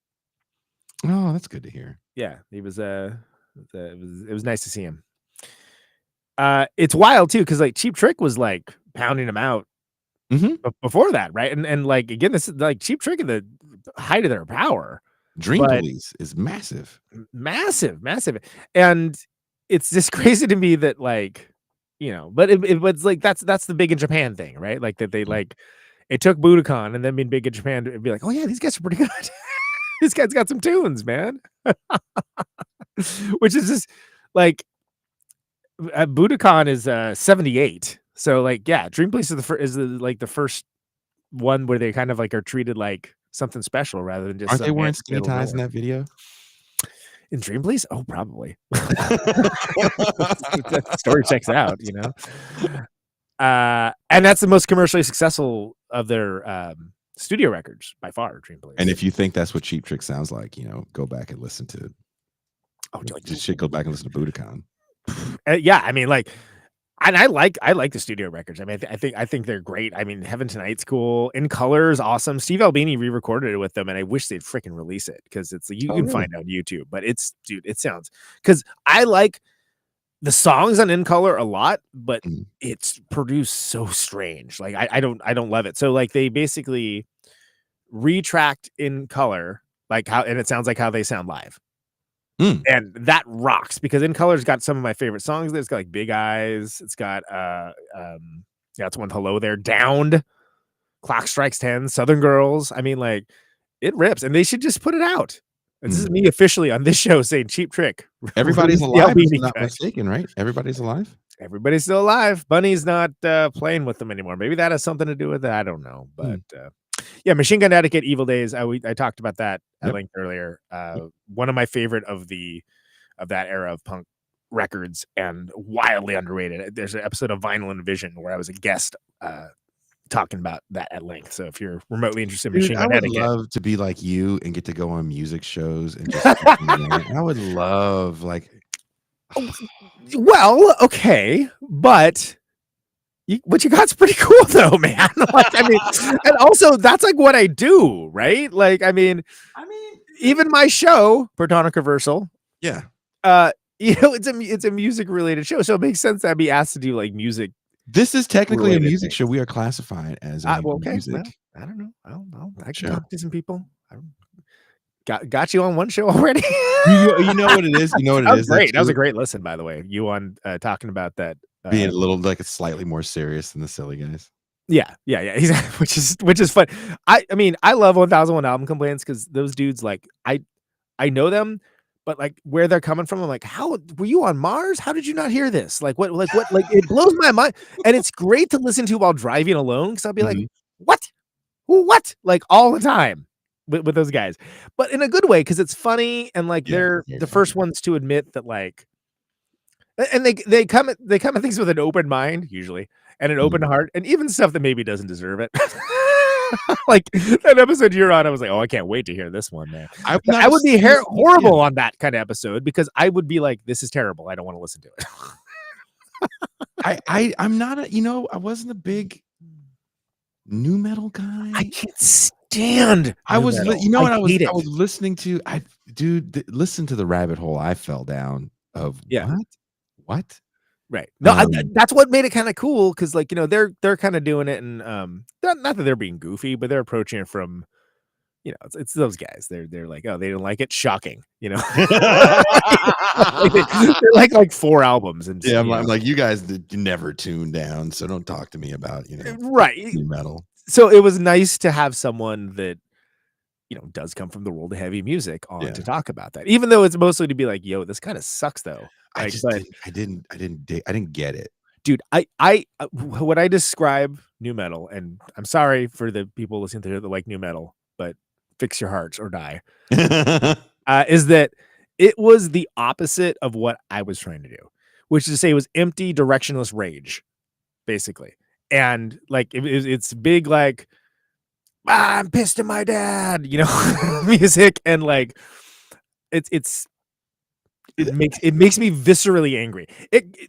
Oh, that's good to hear. Yeah, he was it was nice to see him. It's wild too, because like Cheap Trick was like pounding him out before that, right? And like again, this is like Cheap Trick at the height of their power. Dream Police is massive. Massive. And it's just crazy to me that like, but it was like that's the big in Japan thing, right? Like that they like it took Budokan and then being big in Japan to be like, oh yeah, these guys are pretty good. These guys got some tunes, man. Which is just like Budokan is 78. So like yeah, Dream Police is the first one where they kind of like are treated like something special rather than just Aren't they wearing skinny ties in that video? In Dream Police? Oh, probably. That story checks out, you know. And that's the most commercially successful of their studio records by far. Dream Police. And if you think that's what Cheap Trick sounds like, you know, go back and listen to. Just shit. Go back and listen to Budokan. Yeah, I mean, like, and I like the studio records. I mean, I think they're great. I mean, Heaven Tonight's cool. In Color is awesome. Steve Albini re-recorded it with them, and I wish they'd freaking release it because it's you can find it on YouTube. But it's, dude, it sounds, because I like the songs on In Color a lot, but it's produced so strange. Like I don't love it. So like they basically retracked In Color, like how, and it sounds like how they sound live. And that rocks because In Color's got some of my favorite songs. It's got like Big Eyes. It's got it's one, Hello There, Downed, Clock Strikes 10, Southern Girls. I mean, like, it rips, and they should just put it out. This is me officially on this show saying Cheap Trick. Everybody's alive, if I'm not mistaken, right? Everybody's alive. Everybody's still alive. Bunny's not playing with them anymore. Maybe that has something to do with it. I don't know, but yeah, Machine Gun Etiquette, Evil Days. I talked about that at length earlier. One of my favorite of that era of punk records, and wildly underrated. There's an episode of Vinyl and Vision where I was a guest talking about that at length. So if you're remotely interested in Machine Gun Etiquette, I would love to be like you and get to go on music shows and just I would love, like, well, okay, but what you got's pretty cool though, man. Like, I mean, and also that's like what I do, right? Like, I mean, even my show, Protonic Reversal, you know, it's a music related show, so it makes sense that I'd be asked to do like music. This is technically a music show. We are classified as a music. Well, I don't know. I can talk to some people. Got you on one show already. you know what it is. You know what it is. Great. That was a great listen, by the way. You on talking about that. Being a little, like, it's slightly more serious than the silly guys. Yeah. Which is fun. I mean, I love 1001 Album Complaints because those dudes, like, I know them, but like where they're coming from, I'm like, how were you on Mars? How did you not hear this? Like what? Like it blows my mind, and it's great to listen to while driving alone because I'll be like, what? Like all the time with those guys, but in a good way because it's funny and like they're the first ones to admit that, like. And they come at things with an open mind usually and an open heart, and even stuff that maybe doesn't deserve it. Like that episode you're on, I was like, oh, I can't wait to hear this one, man. I would be horrible on that kind of episode because I would be like, this is terrible. I don't want to listen to it. I'm not I wasn't a big nu metal guy. I can't stand. I was listening to. Listen to the rabbit hole I fell down of. What? Right. No, that's what made it kind of cool because, like, they're kind of doing it, and not that they're being goofy, but they're approaching it from, it's those guys. They're like, oh, they didn't like it. Shocking, they're like 4 albums, and I'm like, you guys never tune down, so don't talk to me about right metal. So it was nice to have someone that does come from the world of heavy music on to talk about that, even though it's mostly to be like, yo, this kind of sucks though. I didn't get it, dude. What I describe nu metal, and I'm sorry for the people listening to that like nu metal, but fix your hearts or die. Is that it was the opposite of what I was trying to do, which is to say it was empty, directionless rage, basically, and like it's big, like I'm pissed at my dad, music, and like it makes me viscerally angry.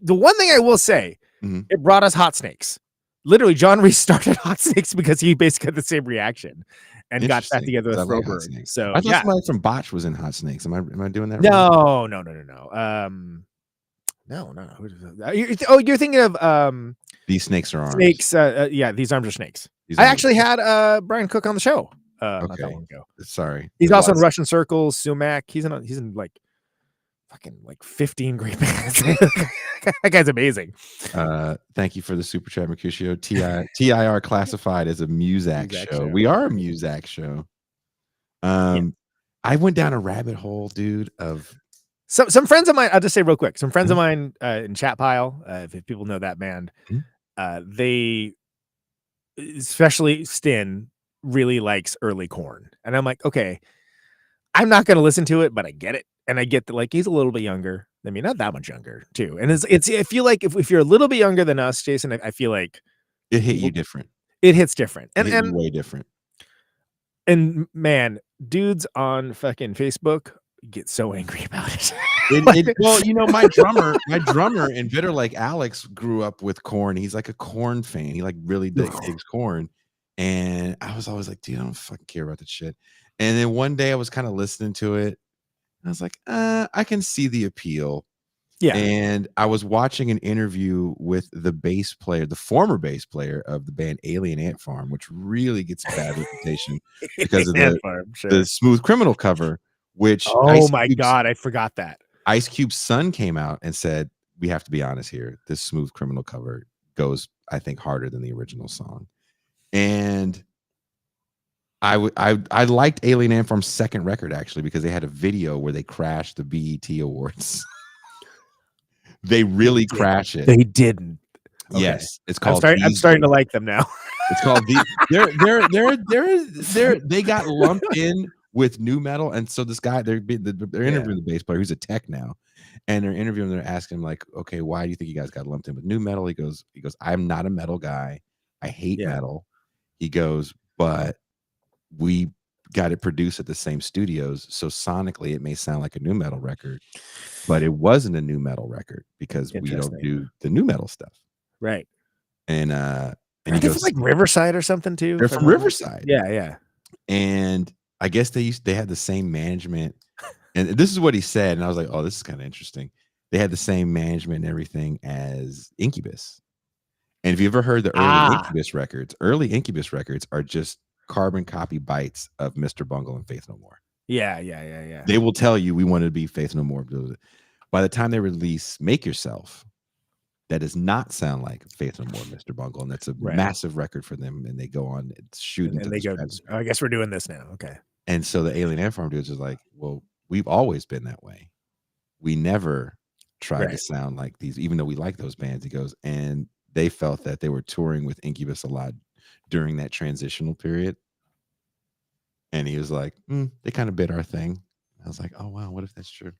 The one thing I will say, it brought us Hot Snakes. Literally, John Reese started Hot Snakes because he basically had the same reaction and got back together with Froberg. So I thought somebody from Botch was in Hot Snakes. Am I doing that? No. No. You're thinking of These Snakes Are Arms. Snakes. These arms are snakes. I actually had Brian Cook on the show not that long ago. Sorry. He's also in Russian Circles, Sumac. He's in like fucking like 15 great bands. That guy's amazing. Thank you for the super chat, Mercutio. TIR classified as a Muzak show. We are a Muzak show. I went down a rabbit hole, dude, of some friends of mine. I'll just say real quick. Some friends of mine in Chat Pile, if people know that band, they, especially Stin, really likes early Korn, and I'm like, okay, I'm not going to listen to it, but I get it. And I get that, like, he's a little bit younger. I mean, not that much younger, too. And it's I feel like if you're a little bit younger than us, Jason, I feel like It hit you different. it hits different. It hit you way different. And man, dudes on fucking Facebook get so angry about it. Well, you know, my drummer in Bitter Lake, Alex, grew up with Korn. He's like a Korn fan. He like really digs Korn. And I was always like, dude, I don't fucking care about that shit. And then one day I was kind of listening to it. And I was like, I can see the appeal. Yeah. And I was watching an interview with the bass player, the former bass player of the band Alien Ant Farm, which really gets a bad reputation because of the Smooth Criminal cover, which God, I forgot that. Ice Cube's son came out and said, we have to be honest here. This Smooth Criminal cover goes, I think, harder than the original song. And I liked Alien Ant Farm's second record, actually, because they had a video where they crashed the BET Awards. They really crash it. They didn't. Okay. Yes, it's called. I'm starting to like them now. It's called they got lumped in with new metal, and so this guy they're interviewing the bass player who's a tech now, and they're interviewing. They're asking him like, okay, why do you think you guys got lumped in with new metal? He goes, I'm not a metal guy. I hate metal. He goes, but we got it produced at the same studios, so sonically it may sound like a new metal record, but it wasn't a new metal record because we don't do the new metal stuff, right? And he goes, like Riverside or something too. They're from Riverside, yeah. And I guess they had the same management, and this is what he said, and I was like, oh, this is kind of interesting. They had the same management and everything as Incubus, and if you ever heard the early Incubus records are just carbon copy bites of Mr. Bungle and Faith No More. Yeah. They will tell you we wanted to be Faith No More. By the time they release Make Yourself, that does not sound like Faith No More, Mr. Bungle, and that's a massive record for them. And they go on shooting. And they go, oh, I guess we're doing this now. Okay. And so the Alien Ant Farm dudes is like, well, we've always been that way. We never tried to sound like these, even though we like those bands. He goes, and they felt that they were touring with Incubus a lot during that transitional period. And he was like, they kind of bit our thing. I was like, oh wow, what if that's true?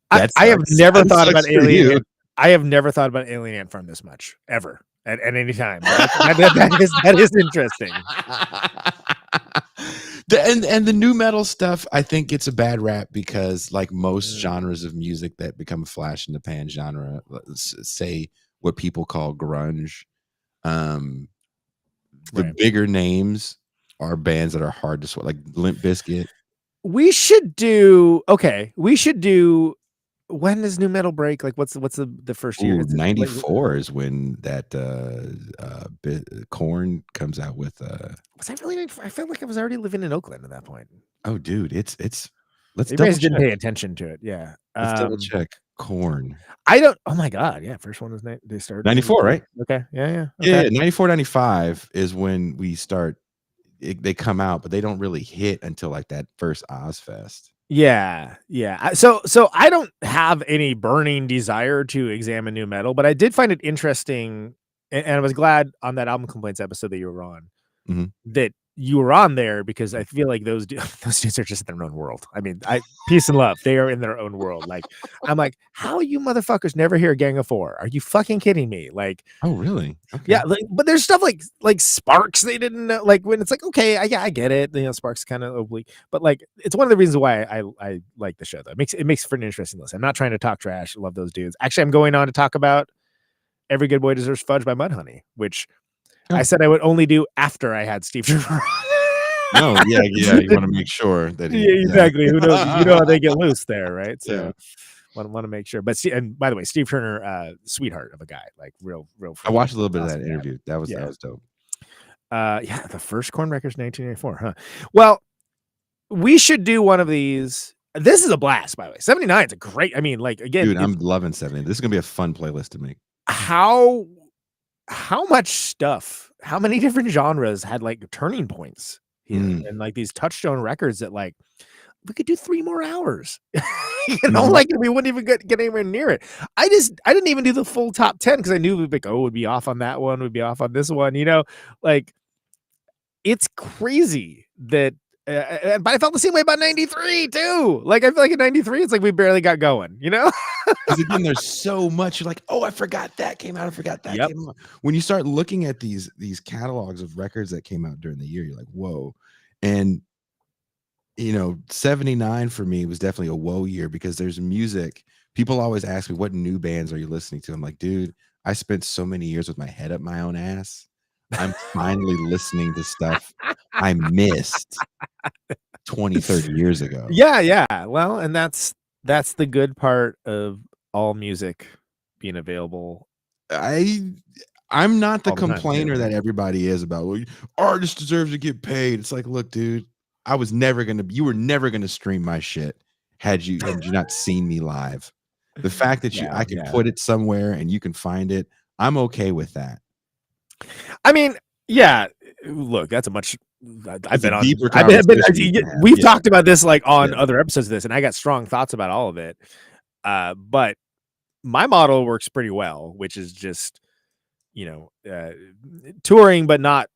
I have never thought about Alien. I have never thought about Alien Ant Farm this much ever at any time. That is interesting. And the new metal stuff, I think, gets a bad rap because, like most genres of music that become a flash in the pan genre, say what people call grunge. The bigger names are bands that are hard to swallow, like Limp Bizkit. We should do when does new metal break? Like what's the first year? 94 is when that Korn comes out with was I really? I felt like I was already living in Oakland at that point. Oh dude, it's let's you guys didn't pay attention to it. Yeah. Let's double check. Korn. I don't. Oh my god! Yeah, first one was they started 94, right? Okay, yeah. Okay. Yeah, 94, 95 is when we start. They come out, but they don't really hit until like that first Ozfest. Yeah. So I don't have any burning desire to examine new metal, but I did find it interesting, and I was glad on that album complaints episode that you were on that you were on there because I feel like those dudes are just in their own world. I mean, peace and love. They are in their own world. Like, I'm like, how you motherfuckers never hear Gang of Four? Are you fucking kidding me? Like, oh really? Okay. Yeah. But there's stuff like Sparks. They didn't know. Like when it's like, okay, I get it. You know, Sparks kind of oblique, but like, it's one of the reasons why I like the show. Though it makes for an interesting list. I'm not trying to talk trash. I love those dudes. Actually, I'm going on to talk about Every Good Boy Deserves Fudge by Mudhoney, which I said I would only do after I had Steve Turner. Oh yeah. You want to make sure that exactly. Who knows? You know how they get loose there, right? So want to make sure. But and by the way, Steve Turner, sweetheart of a guy, like real. I watched a little bit of that interview. That was dope. The first Korn records 1984, huh? Well, we should do one of these. This is a blast, by the way. 79 is a great. I mean, like again, dude, I'm loving 70. This is gonna be a fun playlist to make. How much stuff? How many different genres had like turning points here, and like these touchstone records that like we could do 3 more hours. Like we wouldn't even get anywhere near it. I didn't even do the full top 10 because I knew we'd be like, we'd be off on that one, we'd be off on this one. You know, like it's crazy that But I felt the same way about 93 too. Like, I feel like in 93, it's like we barely got going, you know? Because again, there's so much. You're like, oh, I forgot that came out. I forgot that Yep. came out. When you start looking at these catalogs of records that came out during the year, you're like, whoa. And 79 for me was definitely a whoa year because there's music. People always ask me, what new bands are you listening to? I'm like, dude, I spent so many years with my head up my own ass. I'm finally listening to stuff I missed 20, 30 years ago. Yeah. Well, and that's the good part of all music being available. I'm not the All the time, complainer too, that right? everybody is about, well, artist deserves to get paid. It's like, look, dude, you were never gonna stream my shit had you not seen me live. The fact that Yeah, I can yeah. put it somewhere and you can find it, I'm okay with that. I mean, yeah. Look, that's a much. I've It's a been on. deeper I've been. conversation we can have. We've Yeah. talked about this like on Yeah. other episodes of this, and I got strong thoughts about all of it. But my model works pretty well, which is just touring, but not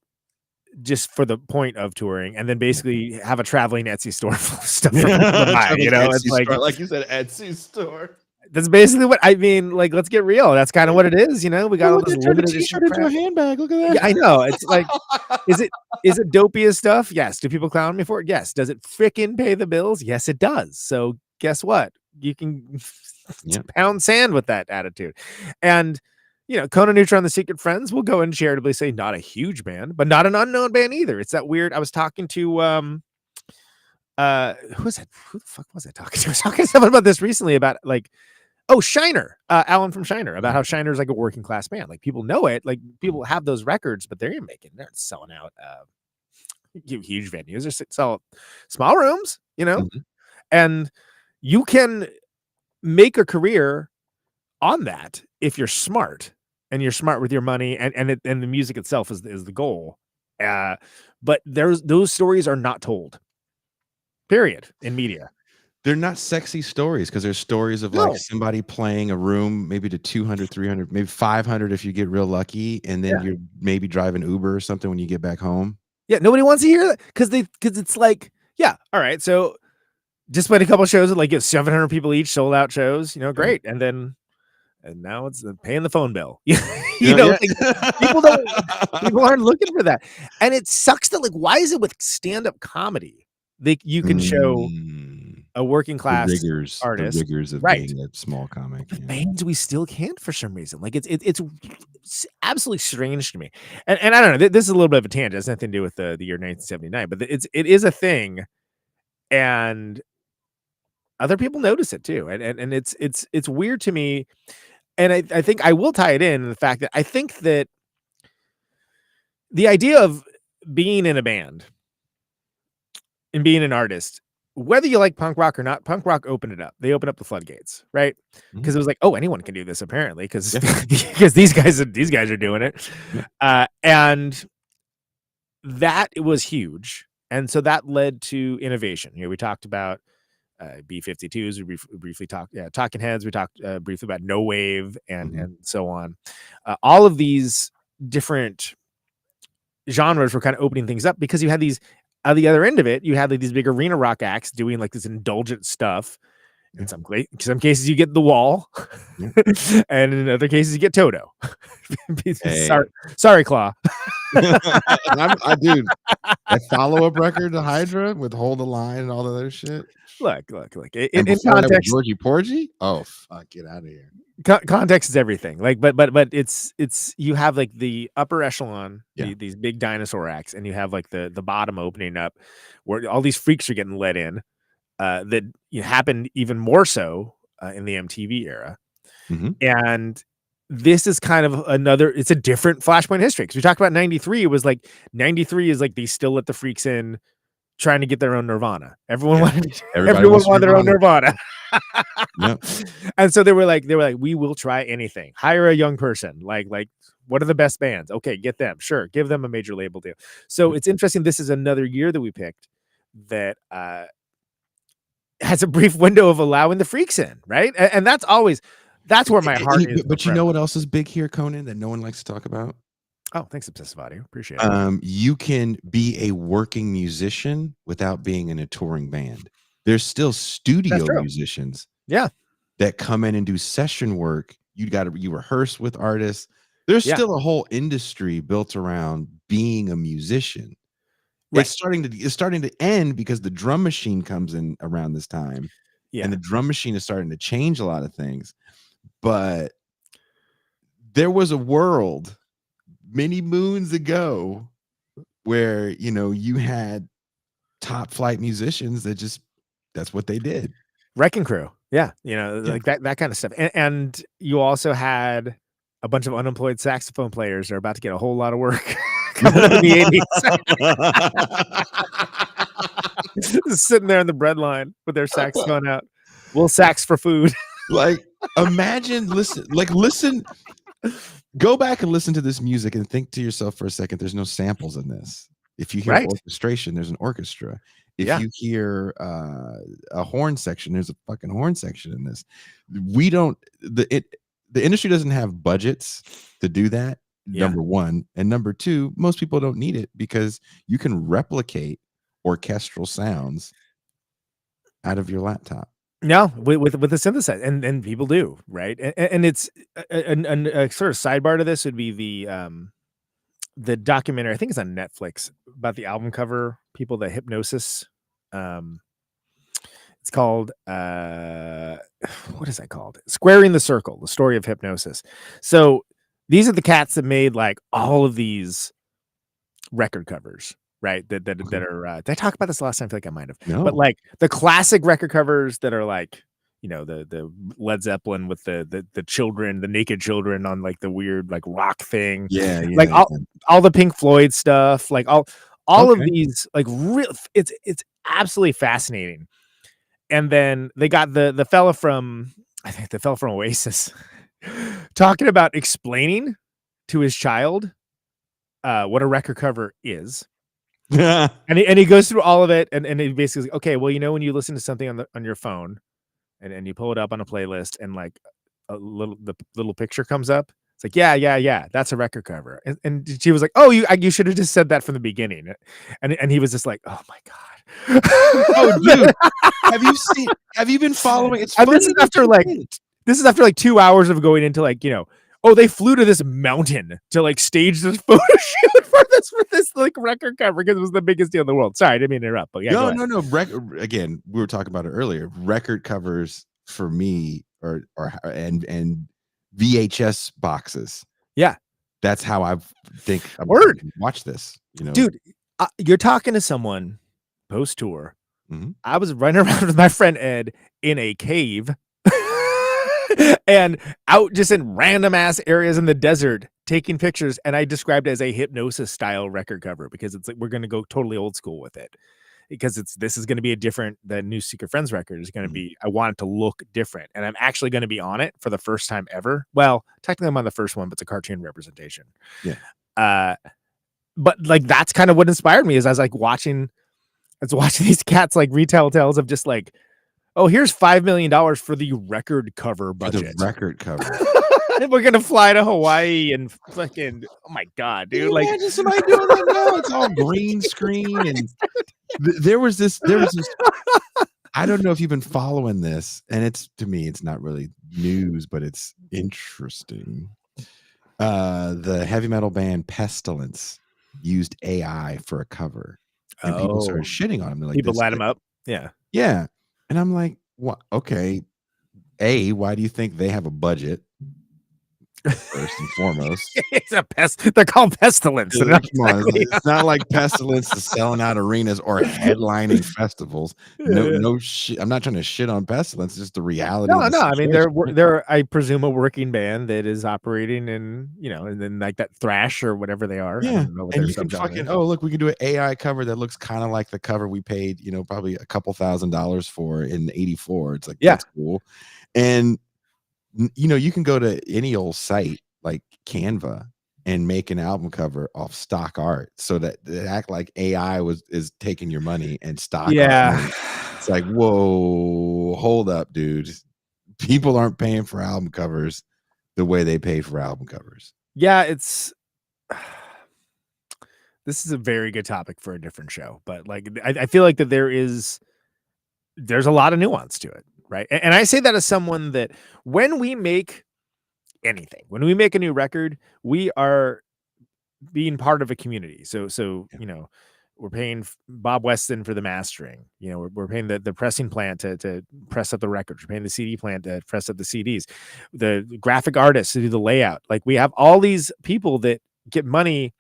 just for the point of touring, and then basically have a traveling Etsy store full of stuff for people to buy. Traveling It's Etsy like store, like you said, Etsy store. that's basically what I mean. Like, let's get real. That's kind of what it is. We got all Look, this they turned a limited edition t-shirt into a crap. handbag. Look at that. Yeah, I know. It's like, is it dopey as stuff? Yes. Do people clown me for it? Yes. Does it frickin' pay the bills? Yes, it does. So guess what? You can pound sand with that attitude. And Conan Neutron, the Secret Friends will go and charitably say not a huge band, but not an unknown band either. It's that weird. I was talking to who was it? Who the fuck was I talking to? I was talking to someone about this recently about like, oh, Shiner, Alan from Shiner, about how Shiner is like a working class band. Like, people know it. Like, people have those records, but they're selling out huge venues. They're sell small rooms, and you can make a career on that if you're smart and you're smart with your money, and the music itself is the goal. But those stories are not told. Period. In media. They're not sexy stories because there's stories of like somebody playing a room maybe to 200, 300, maybe 500 if you get real lucky, and then you're maybe driving Uber or something when you get back home. Yeah, nobody wants to hear that because it's like, all right, so just played a couple shows with like 700 people each, sold out shows, great, and now it's paying the phone bill. Like, people aren't looking for that, and it sucks that like, why is it with stand-up comedy you can show a working class artist, the rigors of being a small comic. The bands we still can't for some reason. Like, it's absolutely strange to me. And I don't know. This is a little bit of a tangent. It has nothing to do with the year 1979, but it is a thing, and other people notice it too. And it's weird to me. And I think I will tie it in the fact that I think that the idea of being in a band and being an artist, whether you like punk rock or not, punk rock opened it up. They opened up the floodgates, right? Because it was like, oh, anyone can do this apparently, because these guys are doing it, and that was huge, and so that led to innovation. We talked about B-52s. We briefly talked, Talking Heads. We talked briefly about No Wave and so on. All of these different genres were kind of opening things up because you had these. On the other end of it, you had like these big arena rock acts doing like this indulgent stuff. In some cases, you get The Wall, and in other cases, you get Toto. Sorry, Claw. I do that follow-up record to Hydra with Hold the Line and all the other shit. Look. In context, Georgie Porgy. Oh fuck, get out of here. Context is everything. Like, but it's you have like the upper echelon, these big dinosaur acts, and you have like the bottom opening up, where all these freaks are getting let in. That happened even more so in the MTV era, and this is kind of it's a different flashpoint history, because we talked about 93. It was like 93 is like they still let the freaks in, trying to get their own Nirvana. Everyone wanted their own Nirvana. And so they were like, we will try anything. Hire a young person. Like, what are the best bands? Okay, get them. Sure, give them a major label deal. So it's interesting. This is another year that we picked that has a brief window of allowing the freaks in, right? And that's where my heart is. But you know what else is big here, Conan, that no one likes to talk about? Oh, thanks, Obsessive Audio. Appreciate it. You can be a working musician without being in a touring band. There's still That's studio true. musicians Yeah. that come in and do session work. You rehearse with artists. There's Yeah. still a whole industry built around being a musician. Right. It's starting to end because the drum machine comes in around this time, Yeah. and the drum machine is starting to change a lot of things. But there was a world many moons ago where you had top flight musicians that's what they did. Wrecking Crew. Yeah. Yeah. Like that kind of stuff. And you also had a bunch of unemployed saxophone players that are about to get a whole lot of work coming up in the 80s. Just sitting there in the bread line with their saxophone out. We'll sax for food. Like, listen, go back and listen to this music and think to yourself for a second, there's no samples in this. If you hear Right. orchestration, there's an orchestra. If Yeah. you hear a horn section, there's a fucking horn section in this. We don't the industry doesn't have budgets to do that. Yeah. Number one, and number two, most people don't need it because you can replicate orchestral sounds out of your laptop. No, with the synthesizer, and people do, right? And it's a sort of sidebar to this would be the documentary. I think it's on Netflix about the album cover people, the Hypnosis. It's called what is that called? Squaring the Circle: The Story of Hypnosis. So these are the cats that made like all of these record covers, right? That are. Did I talk about this last time? I feel like I might have. No. But like the classic record covers that are like, the Led Zeppelin with the children, the naked children on like the weird like rock thing. Yeah, Like all the Pink Floyd stuff, like all of these, like real. It's absolutely fascinating. And then they got the fella from, I think the fella from Oasis talking about explaining to his child what a record cover is. And he goes through all of it, and he basically, okay, well, when you listen to something on your phone and you pull it up on a playlist and like the little picture comes up, it's like, yeah, that's a record cover. And she was like, oh, you should have just said that from the beginning. And he was just like, oh my God. Oh, dude, have you been following? It's funny. This is after like 2 hours of going into like, oh, they flew to this mountain to like stage this photo shoot for this like record cover because it was the biggest deal in the world. Sorry, I didn't mean to interrupt, but yeah. No. Again, we were talking about it earlier. Record covers for me and VHS boxes. Yeah, that's how I think. Watch this, dude. You're talking to someone post tour. Mm-hmm. I was running around with my friend Ed in a cave. And out just in random ass areas in the desert taking pictures, and I described it as a Hypnosis style record cover because it's like we're going to go totally old school with it because this is going to be the new Secret Friends record is going to be, I want it to look different, and I'm actually going to be on it for the first time ever. Well, technically I'm on the first one, but it's a cartoon representation. Yeah. But like that's kind of what inspired me is I was watching these cats like retell tales of just like, oh, here's $5 million for the record cover budget. The record cover. We're gonna fly to Hawaii and fucking, oh my God, dude! Like, imagine somebody doing that now. It's all green screen, and there was this. I don't know if you've been following this, and to me, it's not really news, but it's interesting. The heavy metal band Pestilence used AI for a cover, and people started shitting on them. They're like, people light them up. Yeah. And I'm like, what? Okay. Why do you think they have a budget? First and foremost, they're called Pestilence. It's not like Pestilence is selling out arenas or headlining festivals. No shit. I'm not trying to shit on Pestilence. It's just the reality. No. I mean, they're I presume a working band that is operating in and then like that thrash or whatever they are. Yeah, and you can fucking look, we can do an AI cover that looks kind of like the cover we paid probably a couple $1,000s for in '84. It's like that's cool, and you can go to any old site like Canva and make an album cover off stock art so that they act like AI is taking your money and stock art. It's like, whoa, hold up, dude. People aren't paying for album covers the way they pay for album covers. Yeah, it's this is a very good topic for a different show, but like I feel like that there's a lot of nuance to it, right? And I say that as someone that when we make anything, when we make a new record, we are being part of a community. So Yeah. you know, we're paying Bob Weston for the mastering. You know, we're paying the pressing plant to press up the records. We're paying the CD plant to press up the CDs, the graphic artists to do the layout. Like we have all these people that get money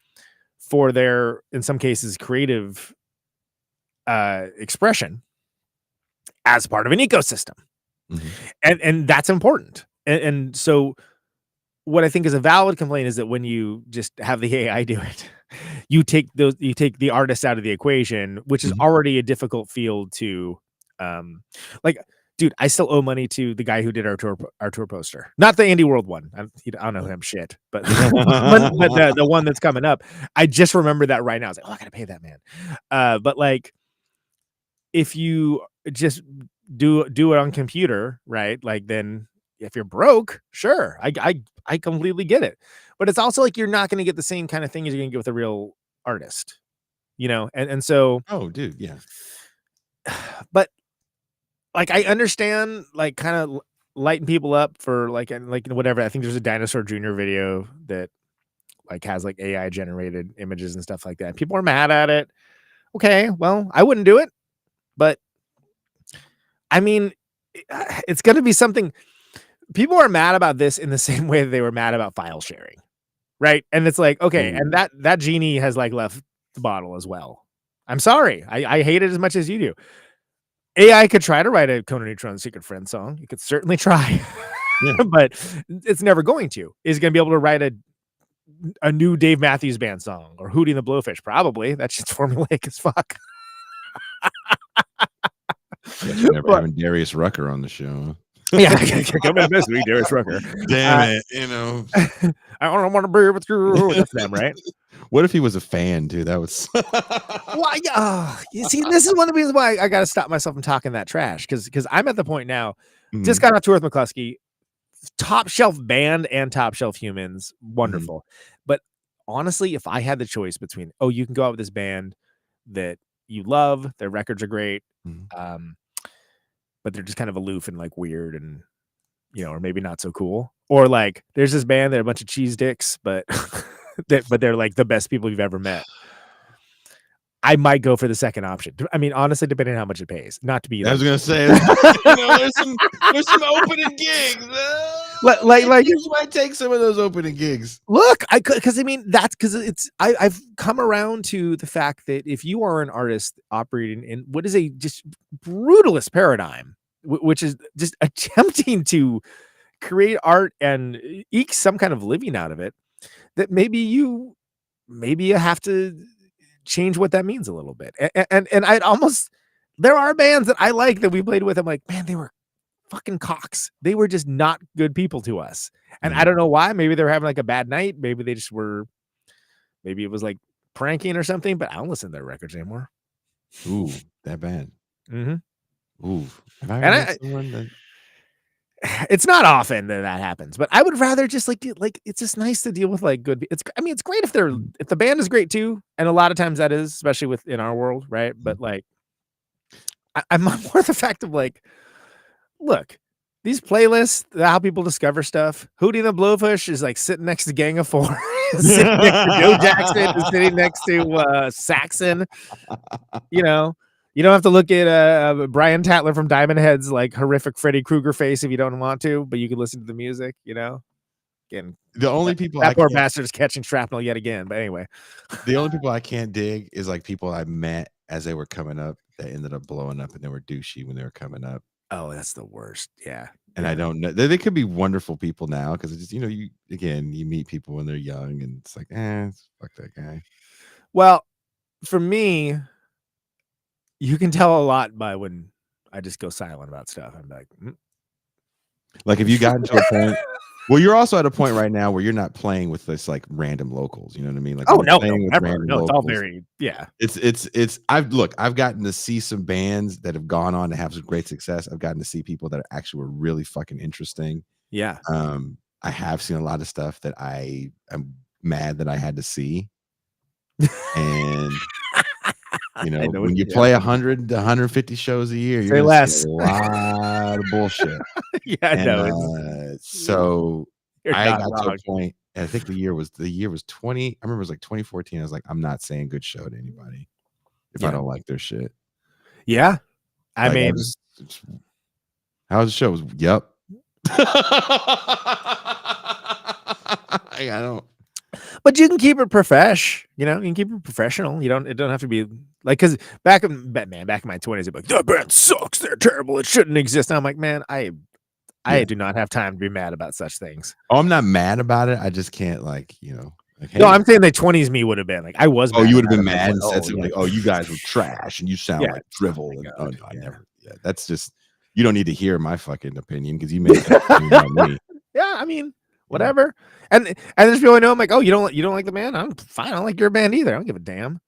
for their, in some cases, creative expression as part of an ecosystem. Mhm. And that's important. And so what I think is a valid complaint is that when you just have the AI do it, you take the artists out of the equation, which is Mhm. already a difficult field to like, dude, I still owe money to the guy who did our tour poster. Not the Indie World one. I don't know him shit, but, but the one that's coming up. I just remember that right now. I was like, oh, I gotta pay that man. But like if you just do it on computer, right? Like then if you're broke, sure, I completely get it. But it's also like you're not going to get the same kind of thing as you're going to get with a real artist, you know. And so, Oh, dude, yeah. but like I understand, like kind of lighting people up for like and like whatever. I think there's a Dinosaur Jr. video that like has like AI generated images and stuff like that. People are mad at it. Okay, well, I wouldn't do it, but I mean, it's going to be something. People are mad about this in the same way that they were mad about file sharing, right? And it's like, okay, and that genie has like left the bottle as well. I'm sorry, I hate it as much as you do. AI could try to write a Conan Neutron Secret Friend song. You could certainly try, Yeah. but it's never going to. Is going to be able to write a new Dave Matthews Band song or Hootie and the Blowfish? Probably. That shit's formulaic as fuck. Guess you're never having Darius Rucker on the show. Yeah, come in this week, Darius Rucker. Damn it, you know. I don't want to be with you. That's them, right? What if he was a fan, dude? That was. Why? You see, this is one of the reasons why I got to stop myself from talking that trash because I'm at the point now. Just got off tour with McCluskey, top shelf band and top shelf humans, wonderful. But honestly, if I had the choice between, you can go out with this band that you love, their records are great, but they're just kind of aloof and like weird and or maybe not so cool, or like there's this band, they're a bunch of cheese dicks, but but they're like the best people you've ever met. I might go for the second option. I mean, honestly, depending on how much it pays. Not to be. I was gonna say, there's some opening gigs. Like you might take some of those opening gigs. Look, because I mean that's because I've come around to the fact that if you are an artist operating in what is a just brutalist paradigm, which is just attempting to create art and eke some kind of living out of it, that maybe you have to change what that means a little bit. And I'd almost, there are bands that I like that we played with. I'm like, man, they were fucking cocks. They were just not good people to us. And I don't know why. Maybe they were having like a bad night. Maybe they just were, maybe it was like pranking or something, but I don't listen to their records anymore. Ooh, that bad. Ooh. Have I and someone that... It's not often that happens, but I would rather just like it's just nice to deal with like good. It's great if the band is great too, and a lot of times that is, especially in our world, right? But like, I'm more the fact of like, look, these playlists, how people discover stuff. Hootie the Blowfish is like sitting next to Gang of Four, sitting next to Joe Jackson, is sitting next to Saxon. You don't have to look at Brian Tatler from Diamond Head's like horrific Freddy Krueger face if you don't want to, but you can listen to the music, Again, the only people that poor bastard is catching shrapnel yet again. But anyway, the only people I can't dig is like people I met as they were coming up that ended up blowing up and they were douchey when they were coming up. Oh, that's the worst. Yeah. And I don't know. They could be wonderful people now because it's just, you meet people when they're young and it's like, fuck that guy. Well, for me, you can tell a lot by when I just go silent about stuff. I'm like if you got into a point, well, you're also at a point right now where you're not playing with this like random locals. You know what I mean? Like, never. No, it's all very, yeah. I've gotten to see some bands that have gone on to have some great success. I've gotten to see people that actually were really fucking interesting. Yeah. I have seen a lot of stuff that I am mad that I had to see. And you I know, know when what- you yeah. play 100 to 150 shows a year, you're Say gonna less. see a lot of bullshit. Yeah, I And know. so You're I not got to wrong. a point, and I think the year was 20. I remember it was like 2014. I was like, I'm not saying good show to anybody if Yeah. I don't like their shit. Yeah. I Like, mean, how was the show? Yep. I don't. but you can keep it profesh, you know, you can keep it professional. It don't have to be like, because back in my 20s, it'd be like, that band sucks, they're terrible, it shouldn't exist. And I'm like, man, I Yeah. do not have time to be mad about such things. Oh, I'm not mad about it. I just can't, like, you know. Like, No, hey, I'm saying the 20s me would have been like, I was oh, mad you would have about been it, mad and but, said something like, "Oh, you guys were trash and you sound Yeah. like drivel." Oh my And God, no, I yeah. never. Yeah, that's just, you don't need to hear my fucking opinion because you made that opinion about me. Yeah, I mean, whatever. And there's people I know, I'm like, oh, you don't like the band? I'm fine. I don't like your band either. I don't give a damn.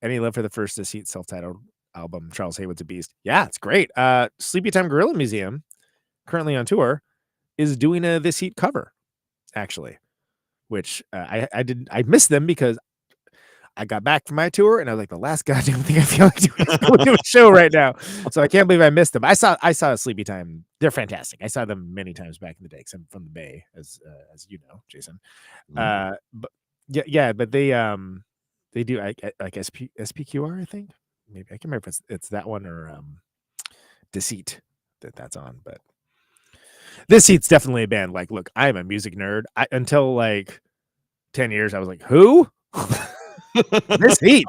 Any love for the first Deceit self-titled album, Charles Haywood's a Beast. Yeah, it's great. Sleepy Time Gorilla Museum, currently on tour, is doing a This Heat cover, actually, which I missed them because I got back from my tour and I was like, the last goddamn thing I feel like doing is going to a show right now. So I can't believe I missed them. I saw Sleepy Time. They're fantastic. I saw them many times back in the day because I'm from the Bay, as you know, Jason. But yeah, but they do like SPQR, I think. Maybe I can't remember if it's that one or Deceit that's on, but This Heat's definitely a band. Like, look, I'm a music nerd. Until like 10 years, I was like, who? This Heat.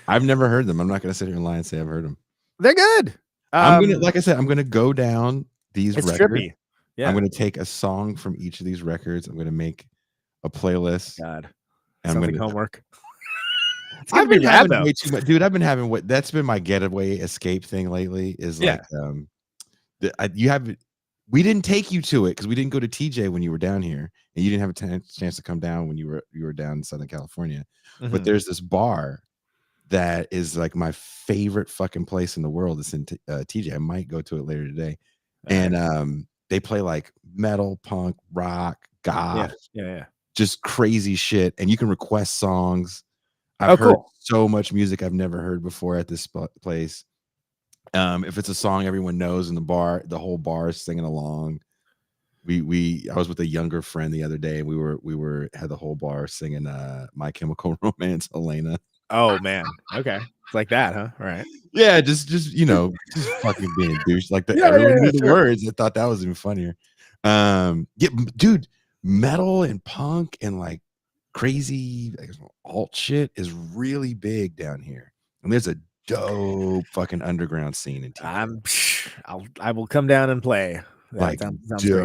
I've never heard them. I'm not gonna sit here and lie and say I've heard them. They're good. I'm gonna, like I said, I'm gonna go down these It's records. trippy. Yeah. I'm gonna take a song from each of these records. I'm gonna make a playlist. God. And Sounds I'm like gonna. homework. It's gonna I've be been rad having though. way too much, dude. I've been having that's been my getaway escape thing lately. Is Yeah. like, we didn't take you to it because we didn't go to TJ when you were down here, and you didn't have a chance to come down when you were down in Southern California. But there's this bar that is like my favorite fucking place in the world. It's in TJ. I might go to it later today, and they play like metal, punk, rock, goth, Yeah. just crazy shit, and you can request songs. I've heard so much music I've never heard before at this place. If it's a song everyone knows in the bar, the whole bar is singing along. I was with a younger friend the other day, and we had the whole bar singing My Chemical Romance, Elena. Oh man. Okay. It's like that, huh? All right. Yeah, just you know, just fucking being douche. Like everyone knew the words. I thought that was even funnier. Yeah, dude, metal and punk and like crazy alt shit is really big down here, and there's a dope fucking underground scene in TJ. I will come down and play. That Like sounds dope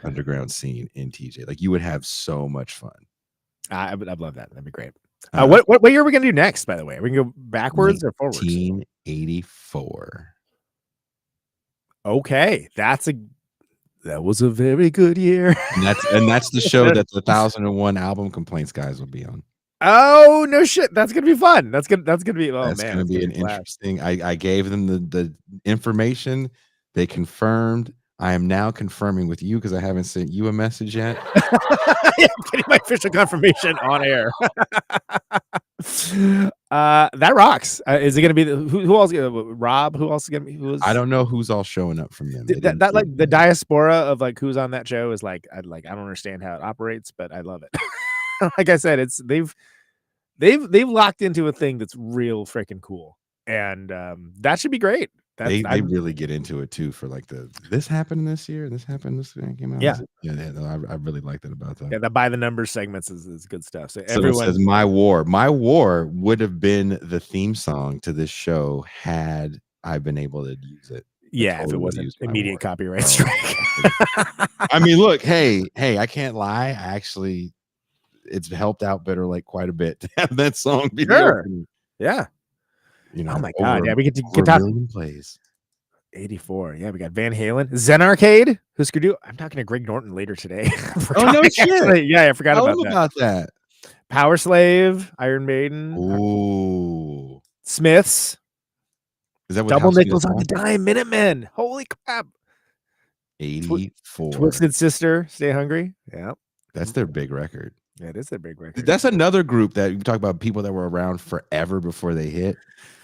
underground scene in TJ. Like you would have so much fun. I'd love that. That'd be great. What year are we gonna do next? By the way, we can go backwards or forwards. 1984. Okay, that was a very good year. And that's the show that the 1001 album complaints guys will be on. Oh no shit! That's gonna be fun. That's gonna be. Oh that's man, gonna be an interesting. I gave them the information. They confirmed. I am now confirming with you because I haven't sent you a message yet. I'm getting my official confirmation on air. That rocks. Is it gonna be who else? Rob? Who else is gonna be? I don't know who's all showing up from them. That like the diaspora of like who's on that show is like I don't understand how it operates, but I love it. Like I said, they've locked into a thing that's real freaking cool, and that should be great. They really get into it too for like this happened this year, this happened this thing came out. Yeah, I really like that about that. Yeah, the by the numbers segments is good stuff. So everyone says My War would have been the theme song to this show had I been able to use it. Yeah, if it wasn't immediate copyright strike. I mean, look, hey, I can't lie. It's helped out better like quite a bit to have that song be yeah. You know, oh my god, yeah, we get to get a million plays. 84. Yeah, we got Van Halen, Zen Arcade, Husker Du. I'm talking to Greg Norton later today. Oh no shit! Yeah, I forgot about that. Power Slave, Iron Maiden. Ooh, Smiths. Is that what Double Nickels on the Dime? Minutemen. Holy crap! 84. Twisted Sister, Stay Hungry. Yeah, that's their big record. Yeah, it is a big record. That's another group that you talk about, people that were around forever before they hit.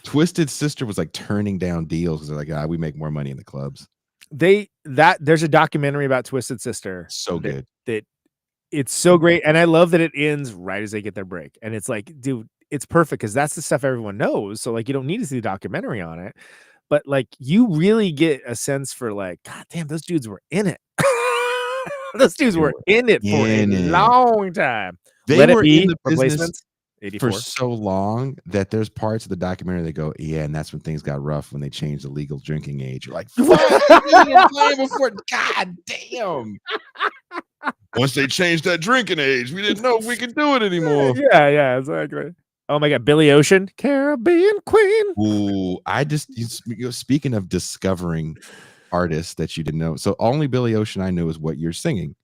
Twisted Sister was like turning down deals because they're like, we make more money in the clubs. There's a documentary about Twisted Sister. So good. That it's so great, and I love that it ends right as they get their break. And it's like, dude, it's perfect because that's the stuff everyone knows. So like, you don't need to see the documentary on it, but like, you really get a sense for like, God damn, those dudes were in it. Those dudes were in it for a long time. They Let It were Be, in the business Replacements, 84. for so long that there's parts of the documentary that go, yeah, and that's when things got rough when they changed the legal drinking age. You're like, fuck, we were playing before. God damn. Once they changed that drinking age, we didn't know if we could do it anymore. Yeah, exactly. Oh my God, Billy Ocean, Caribbean Queen. Ooh, speaking of discovering artists that you didn't know. So only Billy Ocean I know is what you're singing.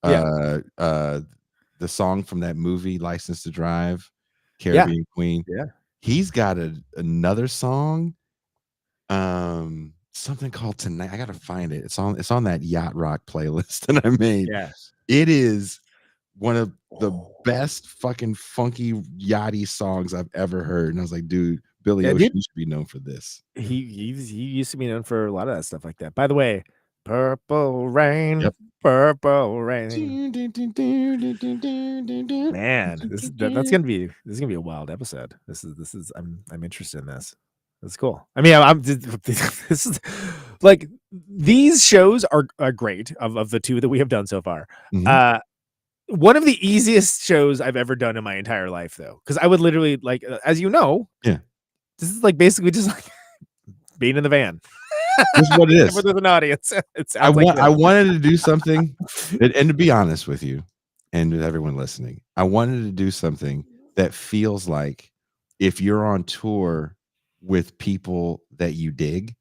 Yeah. The song from that movie, License to Drive, Caribbean Queen. Yeah. He's got another song, something called Tonight. I gotta find it. It's on that Yacht Rock playlist that I made. Yeah. It is one of the best fucking funky yachty songs I've ever heard. And I was like, dude, Billy Ocean, you should be known for this. He used to be known for a lot of that stuff like that. By the way, Purple Rain, Yep. Purple Rain. Man, that's gonna be a wild episode. This is I'm interested in this. That's cool. I mean, this is like, these shows are great of the two that we have done so far. Mhm. One of the easiest shows I've ever done in my entire life, though, because I would literally, like, as you know, yeah, this is like basically just like being in the van. This is what it is. With an audience. I wanted to do something, and to be honest with you, and with everyone listening, I wanted to do something that feels like if you're on tour with people that you dig,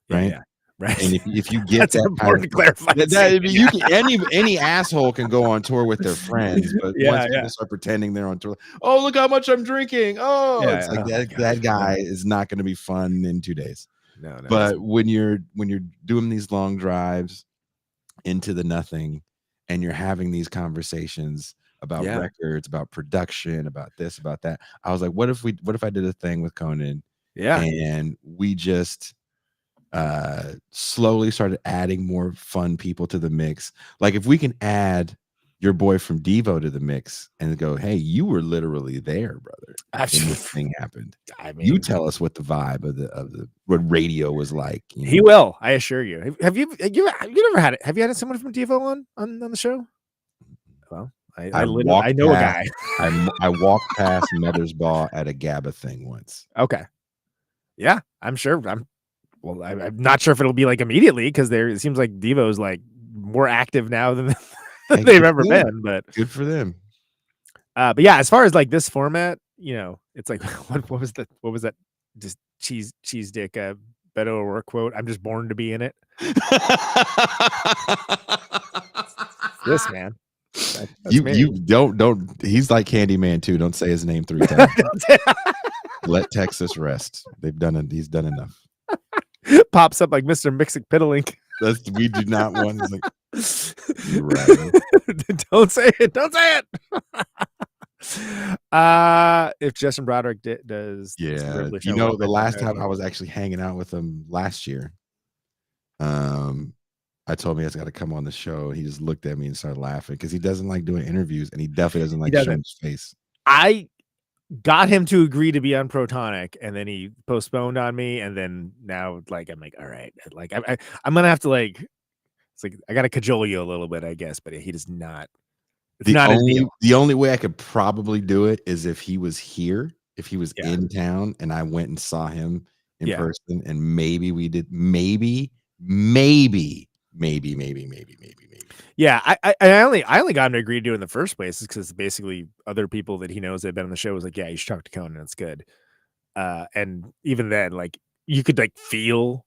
right. And if you get that's that important kind of, to clarify. you can, any asshole can go on tour with their friends, but once people yeah. start pretending they're on tour, oh, look how much I'm drinking. Oh, it's like that guy is not going to be fun in 2 days. No. But when you're doing these long drives into the nothing, and you're having these conversations about records, about production, about this, about that, I was like, what if I did a thing with Conan? Yeah. And we just slowly started adding more fun people to the mix. Like if we can add your boy from Devo to the mix and go, hey, you were literally there, brother, when this thing happened. I mean, you tell us what the vibe of the what radio was like. You know? He will, I assure you. Have you never had it? Have you had someone from Devo on the show? Well, I know a guy. I walked past Mother's Ball at a GABA thing once. Okay. Yeah, I'm sure. I'm not sure if it'll be like immediately, because it seems like Devo's like more active now than they've ever been. But good for them. But yeah, as far as like this format, it's like what was that? Just cheese dick Beto O'Rourke quote. I'm just born to be in it. This man. You don't. He's like Candyman too. Don't say his name 3 times. Let Texas rest. He's done enough. Pops up like Mr. Mixic Piddlink. We do not want. You're right. Don't say it. Don't say it. If Justin Broderick does, the last time I was actually hanging out with him last year, I told him he has got to come on the show. He just looked at me and started laughing because he doesn't like doing interviews, and he definitely doesn't like showing his face. I got him to agree to be on Protonic, and then he postponed on me, and then now like I'm like, all right, like I'm gonna have to like, it's like I gotta cajole you a little bit, I guess, but he does not. It's not his deal. The only way I could probably do it is if he was here, if he was in town, and I went and saw him in person, and maybe we did, maybe. Yeah, I only got him to agree to do it in the first place because basically other people that he knows that have been on the show was like, yeah, you should talk to Conan, it's good. And even then, like, you could like feel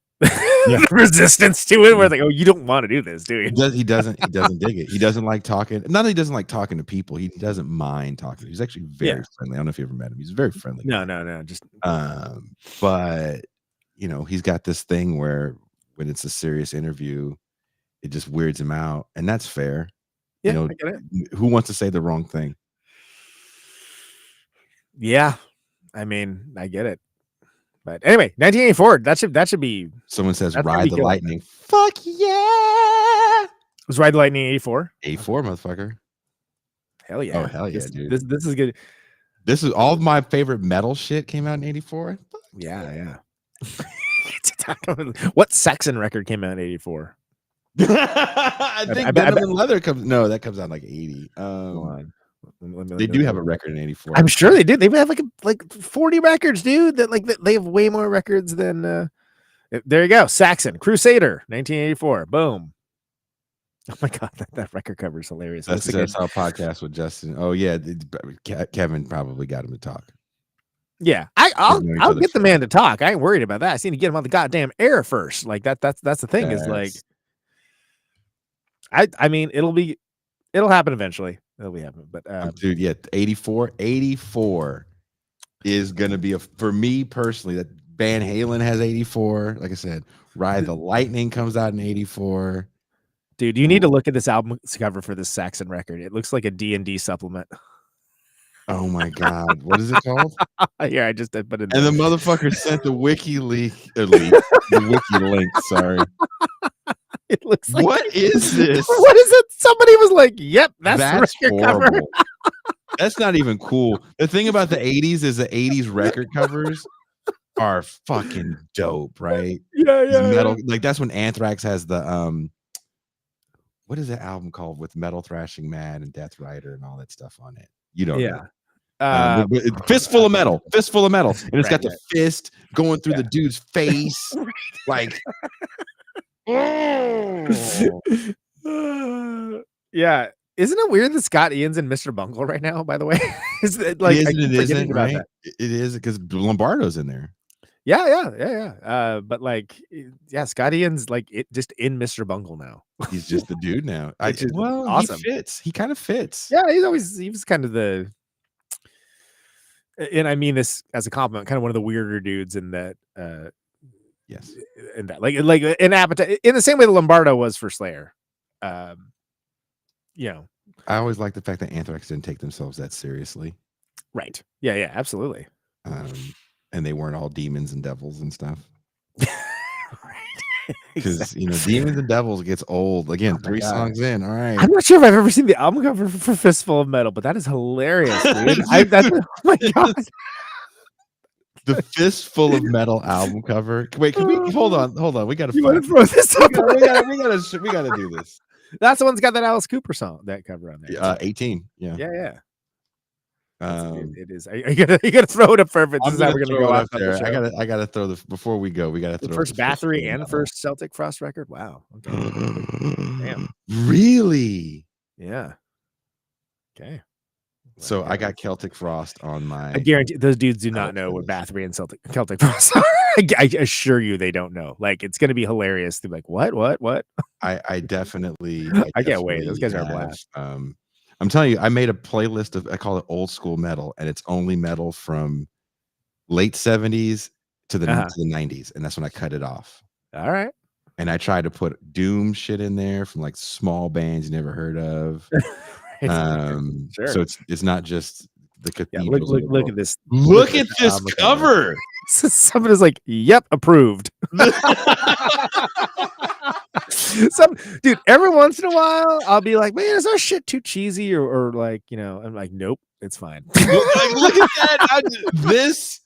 resistance to it, where it's like, oh, you don't want to do this, do you? He doesn't dig it. He doesn't like talking. Not that he doesn't like talking to people, he doesn't mind talking. He's actually very friendly. I don't know if you ever met him. He's very friendly. No, just but he's got this thing where when it's a serious interview, it just weirds him out, and that's fair. Yeah, You know, I get it. who wants to say the wrong thing? Yeah, I mean, I get it. But anyway, 1984. That should be. Someone says That's gonna ride be the good. lightning. Fuck yeah. Was Ride the Lightning 84? 84, motherfucker. Hell yeah! Oh, hell yeah, dude. This is good. This is all of my favorite metal shit came out in 84. Yeah. What Saxon record came out in 84? I think I Venom bet- and Leather that comes out in like 80. Hold on. They do have a record in 84. I'm sure they did. They have like 40 records, dude. That they have way more records than. There you go, Saxon Crusader, 1984. Boom. Oh my god, that record cover is hilarious. That's our podcast with Justin. Oh yeah, Kevin probably got him to talk. Yeah, I'll get the man to talk. I ain't worried about that. I just need to get him on the goddamn air first. Like that's the thing is like, I mean it'll happen eventually. It'll be happening, but dude, yeah, 84 is gonna be for me personally. That Van Halen has 84. Like I said, Ride the Lightning comes out in 84. Dude, you need to look at this album cover for this Saxon record. It looks like a D&D supplement. Oh my god, what is it called? Yeah, I just put it. And the motherfucker sent the wiki the wiki link. Sorry. It looks like What is this? What is it? Somebody was like, "Yep, that's the record horrible. cover." That's not even cool. The thing about the 80s is the 80s record covers are fucking dope, right? Yeah. Metal, like that's when Anthrax has the what is that album called with Metal Thrashing Mad and Death Rider and all that stuff on it? You don't know. Fistful of Metal, and it's got the fist going through the dude's face, like. Yeah, isn't it weird that Scott Ian's in Mr. Bungle right now? By the way, is it like it isn't about right? that. It is because Lombardo's in there. Yeah. But like, yeah, Scott Ian's like just in Mr. Bungle now. He's just the dude now. Awesome. He fits. He kind of fits. Yeah, he was kind of the, and I mean this as a compliment, kind of one of the weirder dudes in that. Yes, in that like an appetite in the same way that Lombardo was for Slayer. You know, I always like the fact that Anthrax didn't take themselves that seriously. Right. Yeah, absolutely. And they weren't all demons and devils and stuff. Right. Because Exactly. Demons and Devils gets old again. 3 songs in. All right. I'm not sure if I've ever seen the album cover for Fistful of Metal, but that is hilarious, dude. Oh my god. The Fistful of Metal album cover. Wait, can we hold on? We gotta You want to throw this up? we gotta do this. That's the one's got that Alice Cooper song, that cover on there. 18. Yeah. Yeah. It is. You gotta throw it up perfect. This I'm is how we're gonna gonna throw go it out up there. I gotta throw the before we go. We gotta throw the first the Bathory and Metal. first Celtic Frost record. Wow. Okay. Damn. Really? Yeah. Okay. So I got Celtic Frost on my. I guarantee those dudes do not know what Bathory and Celtic Frost are. I assure you they don't know. Like it's gonna be hilarious to be like, what? I definitely. I can't wait. Those guys are a blast. I'm telling you, I made a playlist of I call it old school metal, and it's only metal from late 70s to the 90s, and that's when I cut it off. All right. And I tried to put doom shit in there from like small bands you never heard of. Sure. So it's not just the cathedrals. Look at this. Look at this cover. Somebody's like, "Yep, approved." Dude, every once in a while, I'll be like, "Man, is our shit too cheesy?" Or like, you know, I'm like, "Nope, it's fine." Look at that.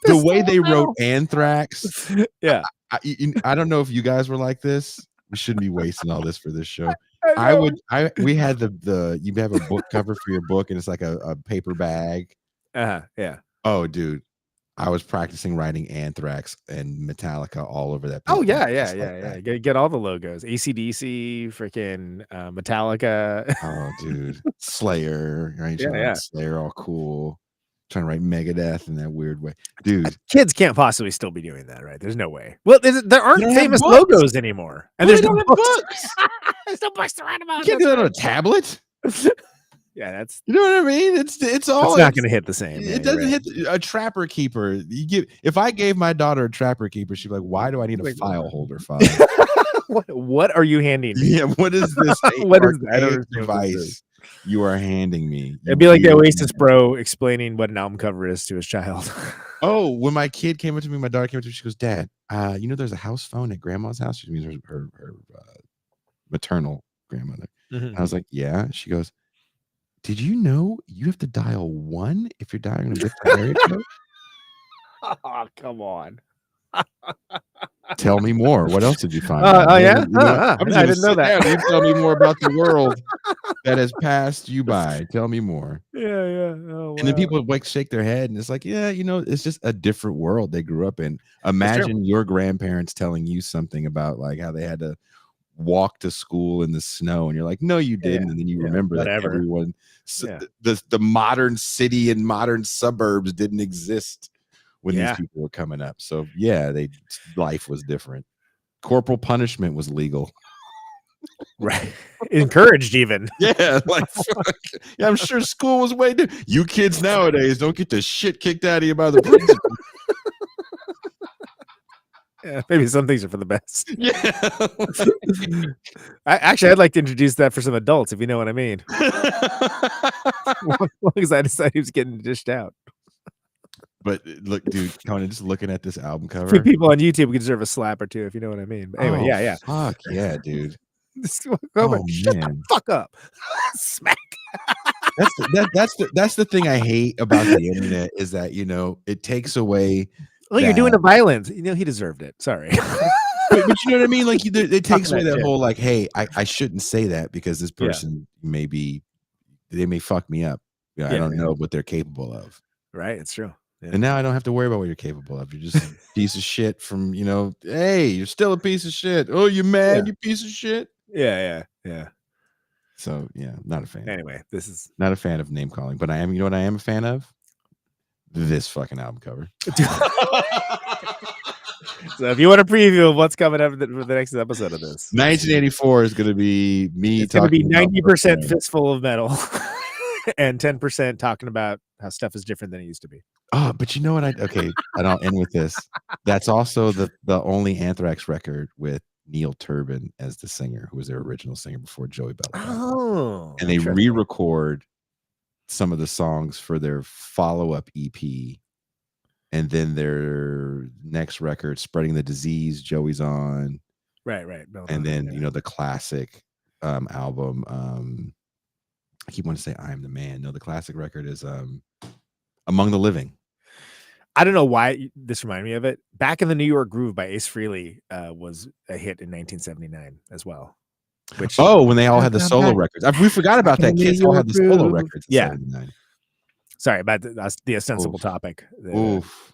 The way they wrote Anthrax. Yeah. I don't know if you guys were like this. We shouldn't be wasting all this for this show. We had you have a book cover for your book, and it's like a paper bag. Yeah. Oh, dude. I was practicing writing Anthrax and Metallica all over that. Oh yeah. Get all the logos. AC/DC, freaking Metallica. Oh, dude. Slayer, right? Yeah. Slayer, all cool. Trying to write Megadeth in that weird way, dude. Kids can't possibly still be doing that, right? There's no way. Well, there aren't famous books. logos anymore, and Well, there's no don't have books. books. There's no books to write about. You can't do that on a tablet. Yeah, that's You know what I mean? It's all not going to hit the same. it doesn't hit a trapper keeper. If I gave my daughter a trapper keeper, she'd be like, "Why do I need a file holder, father?" What are you handing me? Yeah, what is this? What is that? I don't archaic understand what this is. device you are handing me? It'd be like the Oasis bro explaining what an album cover is to his child. Oh, when my kid came up to me, my daughter came up to me, she goes, "Dad, there's a house phone at grandma's house." She means her maternal grandmother. And I was like, "Yeah." She goes, "Did you know you have to dial 1 if you're dialing a different area code?" Oh, come on. Tell me more. What else did you find? Yeah? I'm just I gonna didn't know sit that. down. You tell me more about the world that has passed you by. Tell me more. Yeah. Oh, And then people like shake their head, and it's like, yeah, it's just a different world they grew up in. Imagine your grandparents telling you something about like how they had to walk to school in the snow, and you're like, no, you didn't. And then you remember that everyone, the modern city and modern suburbs didn't exist when these people were coming up. So yeah, life was different. Corporal punishment was legal. Right. Encouraged even. Yeah, like fuck. Yeah, I'm sure school was way different. You kids nowadays don't get the shit kicked out of you by the principal. Yeah, maybe some things are for the best. Yeah. I'd like to introduce that for some adults, if you know what I mean. As long as I decide who's getting dished out. But look, dude, Conan, just looking at this album cover. For people on YouTube, we can deserve a slap or two, if you know what I mean. But anyway, yeah. Fuck yeah, dude. Shut man. the fuck up. Smack. That's the thing I hate about the internet is that it takes away. Well, you're doing the violence. He deserved it. Sorry. but you know what I mean? Like it takes away that whole like, hey, I shouldn't say that because this person they may fuck me up. I don't know what they're capable of. Right. It's true. Yeah. And now I don't have to worry about what you're capable of. You're just a piece of shit from, hey, you're still a piece of shit. Oh, you mad, you piece of shit? Yeah. So, yeah, not a fan. Anyway, this is not a fan of name calling, but I am, what I am a fan of? This fucking album cover. So if you want a preview of what's coming up for the next episode of this, 1984 is going to be me. It's going to be 90% fistful of metal and 10% talking about how stuff is different than it used to be. Oh, but you know what? And I'll end with this. That's also the only Anthrax record with Neil Turbin as the singer, who was their original singer before Joey Bell. Oh, and they re-record some of the songs for their follow-up EP, and then their next record, Spreading the Disease, Joey's on. Right. And then the classic album. I keep wanting to say I Am the Man. No, the classic record is Among the Living. I don't know why this reminded me of it. Back in the New York Groove by Ace Frehley was a hit in 1979 as well. When they all had the solo records. We forgot about that. Kids all had the solo records in 79. Sorry about the ostensible topic. Oof.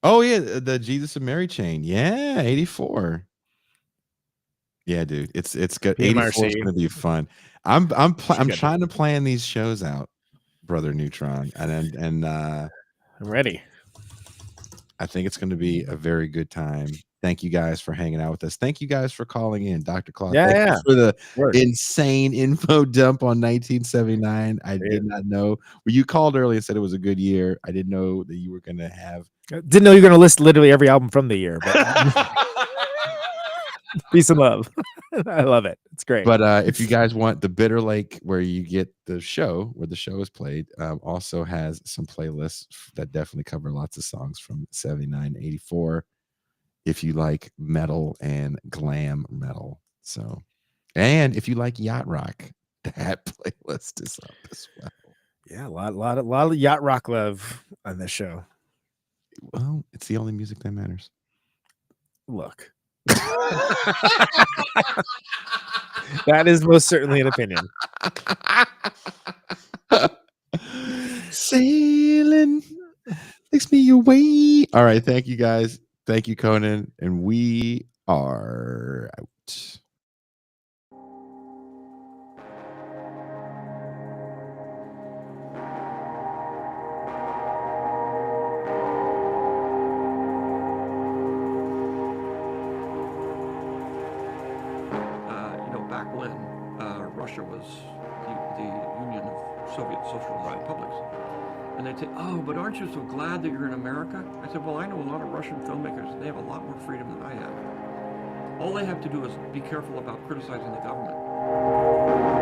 Oh yeah, the Jesus and Mary chain. Yeah, 84. Yeah, dude, it's good. 84 is gonna be fun. I'm trying to plan these shows out, brother Neutron, and I'm ready. I think it's going to be a very good time. Thank you guys for hanging out with us. Thank you guys for calling in, Dr. Claude. Thank you for the insane info dump on 1979. I did not know. Well, you called early and said it was a good year. I didn't know that you were going to have. Didn't know you were going to list literally every album from the year. But peace and love. I love it. It's great. But if you guys want the Bitter Lake, where you get the show, where the show is played, also has some playlists that definitely cover lots of songs from 79, 84. If you like metal and glam metal. So, and if you like yacht rock, that playlist is up as well. Yeah, a lot of yacht rock love on this show. Well, it's the only music that matters. Look. That is most certainly an opinion. Sailing takes me away. All right, thank you guys. Thank you, Conan, and we are out. Back when Russia was the Union of Soviet social republics. And they'd say, oh, but aren't you so glad that you're in America? I said, well, I know a lot of Russian filmmakers, and they have a lot more freedom than I have. All they have to do is be careful about criticizing the government.